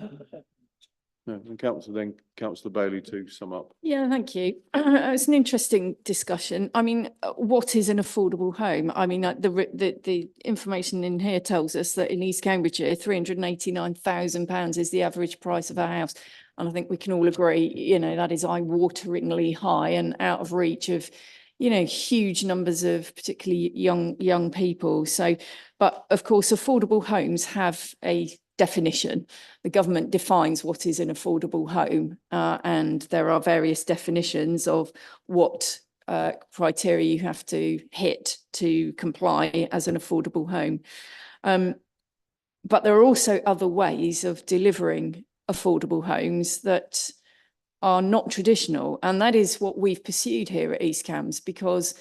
No, and Councillor Bailey to sum up. Yeah, thank you. It's an interesting discussion. I mean, what is an affordable home? I mean, the information in here tells us that in East Cambridgeshire, £389,000 is the average price of a house. And I think we can all agree, you know, that is eye-wateringly high and out of reach of, you know, huge numbers of particularly young people. So, but of course, affordable homes have a definition. The government defines what is an affordable home, and there are various definitions of what criteria you have to hit to comply as an affordable home. But there are also other ways of delivering affordable homes that are not traditional, and that is what we've pursued here at East Cambs, because,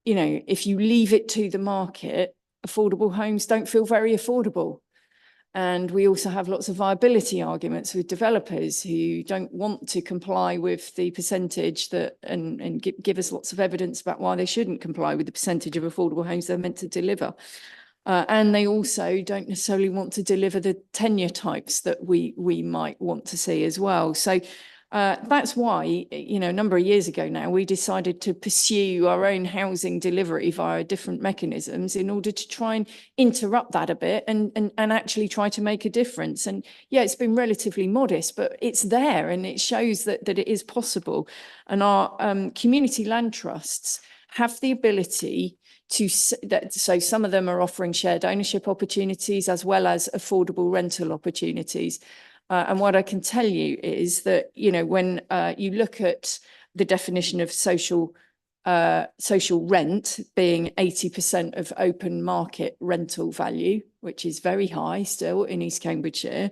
you know, if you leave it to the market, affordable homes don't feel very affordable. And we also have lots of viability arguments with developers who don't want to comply with the percentage that, and give us lots of evidence about why they shouldn't comply with the percentage of affordable homes they're meant to deliver. And they also don't necessarily want to deliver the tenure types that we might want to see as well. So that's why, you know, a number of years ago now, we decided to pursue our own housing delivery via different mechanisms in order to try and interrupt that a bit and actually try to make a difference. And yeah, it's been relatively modest, but it's there and it shows that it is possible. And our community land trusts have the ability to, so some of them are offering shared ownership opportunities as well as affordable rental opportunities. And what I can tell you is that, you know, when you look at the definition of social rent being 80% of open market rental value, which is very high still in East Cambridgeshire,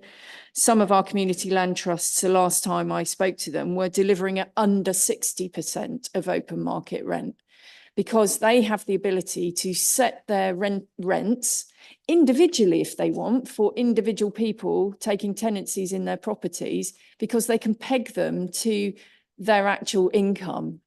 some of our community land trusts, the last time I spoke to them, were delivering at under 60% of open market rent, because they have the ability to set their rents individually if they want, for individual people taking tenancies in their properties, because they can peg them to their actual income,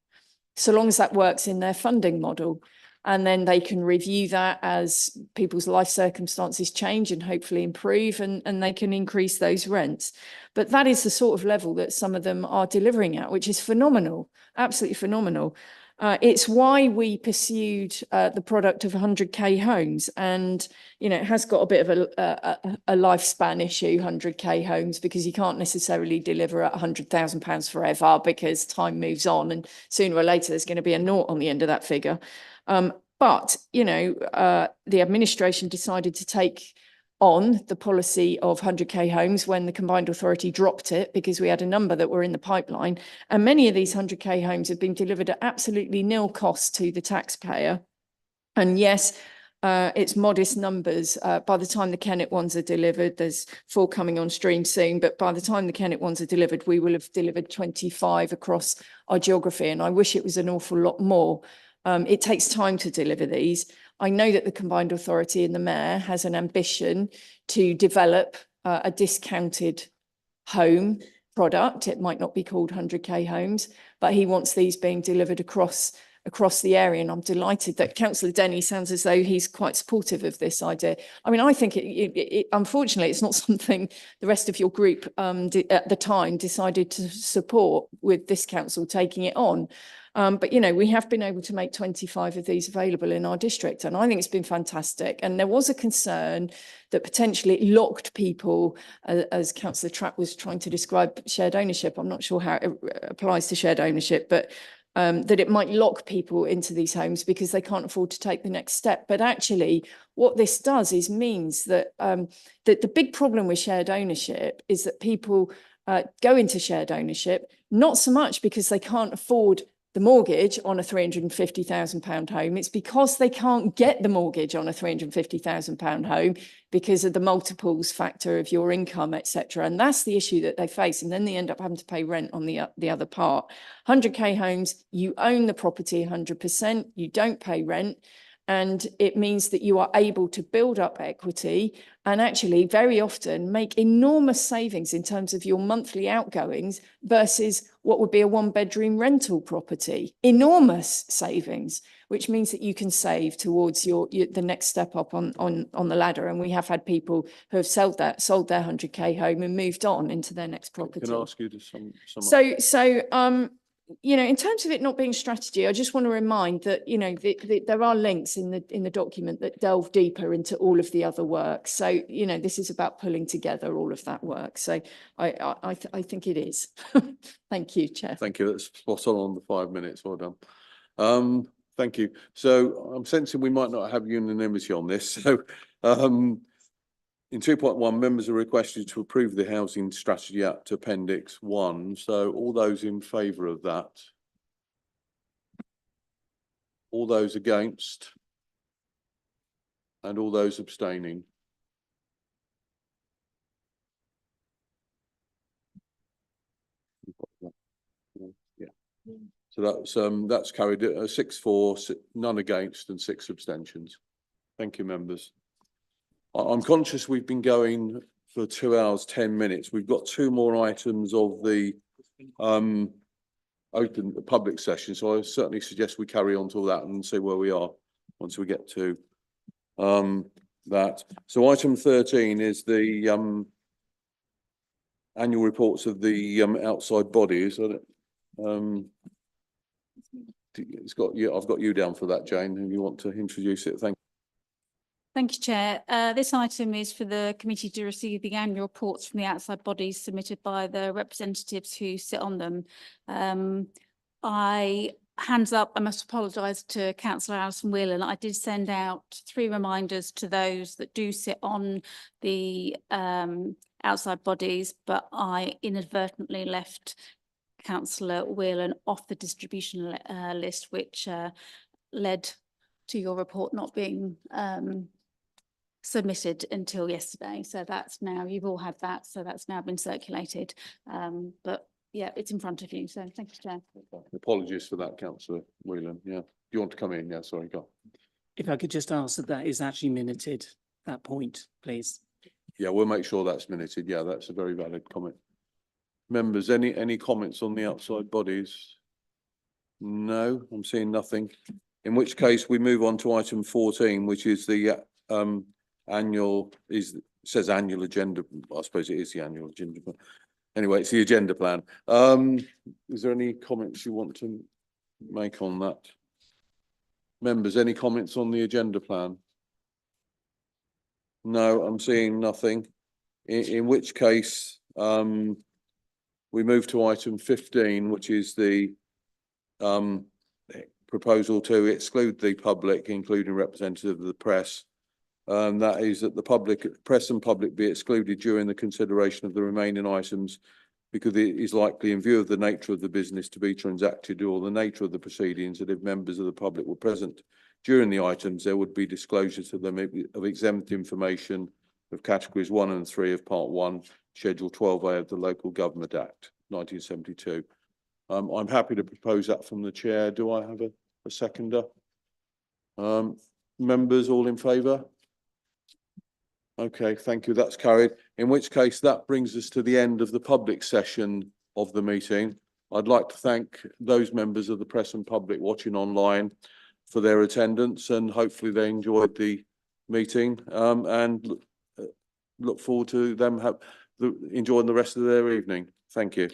so long as that works in their funding model. And then they can review that as people's life circumstances change and hopefully improve, and they can increase those rents. But that is the sort of level that some of them are delivering at, which is phenomenal, absolutely phenomenal. It's why we pursued the product of 100k homes, and you know, it has got a bit of a lifespan issue, 100k homes, because you can't necessarily deliver at £100,000 forever, because time moves on and sooner or later there's going to be a naught on the end of that figure. But you know, the administration decided to take on the policy of 100k homes when the Combined Authority dropped it, because we had a number that were in the pipeline. And many of these 100k homes have been delivered at absolutely nil cost to the taxpayer. And yes, it's modest numbers. By the time the Kennet ones are delivered, there's 4 coming on stream soon, but by the time the Kennet ones are delivered, we will have delivered 25 across our geography. And I wish it was an awful lot more. It takes time to deliver these. I know that the Combined Authority and the Mayor has an ambition to develop a discounted home product. It might not be called 100k homes, but he wants these being delivered across the area. And I'm delighted that Councillor Denny sounds as though he's quite supportive of this idea. I mean, I think unfortunately, it's not something the rest of your group at the time decided to support, with this council taking it on. But, you know, we have been able to make 25 of these available in our district, and I think it's been fantastic. And there was a concern that potentially it locked people, as Councillor Trapp was trying to describe shared ownership. I'm not sure how it applies to shared ownership, but that it might lock people into these homes because they can't afford to take the next step. But actually, what this does is means that that the big problem with shared ownership is that people go into shared ownership, not so much because they can't afford the mortgage on a £350,000 home. It's because they can't get the mortgage on a £350,000 home because of the multiples factor of your income, etc. And that's the issue that they face. And then they end up having to pay rent on the other part. 100K homes, you own the property 100%, you don't pay rent. And it means that you are able to build up equity and actually very often make enormous savings in terms of your monthly outgoings versus what would be a one-bedroom rental property. Enormous savings, which means that you can save towards the next step up on the ladder. And we have had people who have sold their 100K home and moved on into their next property. Can I ask you to sum up? You know, in terms of it not being strategy, I just want to remind that, you know, there are links in the document that delve deeper into all of the other work. So, you know, this is about pulling together all of that work. So I think it is. Thank you, Chair. Thank you. That's spot on the 5 minutes. Well done. Thank you. So I'm sensing we might not have unanimity on this. So in 2.1, members are requested to approve the Housing Strategy Act Appendix 1. So all those in favour of that? All those against? And all those abstaining? Yeah. So that's carried 6 for, none against and 6 abstentions. Thank you, members. I'm conscious we've been going for 2 hours, 10 minutes. We've got 2 more items of the open public session. So I certainly suggest we carry on to that and see where we are once we get to that. So item 13 is the annual reports of the outside bodies. It's got you. I've got you down for that, Jane, and you want to introduce it. Thank you. Thank you, Chair. This item is for the committee to receive the annual reports from the outside bodies submitted by the representatives who sit on them. Hands up, I must apologise to Councillor Alison Whelan. I did send out 3 reminders to those that do sit on the outside bodies, but I inadvertently left Councillor Whelan off the distribution list, which led to your report not being submitted until yesterday. So that's now, you've all had that, so that's now been circulated. But yeah, it's in front of you. So thank you, Chair. Apologies for that, Councillor Whelan. Yeah. Do you want to come in? Yeah, sorry, go. If I could just ask that that is actually minuted, that point, please. Yeah, we'll make sure that's minuted. Yeah, that's a very valid comment. Members, any comments on the outside bodies? No, I'm seeing nothing. In which case we move on to item 14, which is the annual, says annual agenda. I suppose it is the annual agenda, but anyway, it's the agenda plan. Is there any comments you want to make on that? Members, any comments on the agenda plan? No, I'm seeing nothing. In which case, we move to item 15, which is the proposal to exclude the public, including representatives of the press. That is that the press and public be excluded during the consideration of the remaining items because it is likely, in view of the nature of the business to be transacted or the nature of the proceedings, that if members of the public were present during the items, there would be disclosure to them of exempt information of categories 1 and 3 of Part 1, Schedule 12A of the Local Government Act 1972. I'm happy to propose that from the chair. Do I have a seconder? Members, all in favour? Okay, thank you. That's carried. In which case, that brings us to the end of the public session of the meeting. I'd like to thank those members of the press and public watching online for their attendance, and hopefully they enjoyed the meeting, and look forward to them enjoying the rest of their evening. Thank you.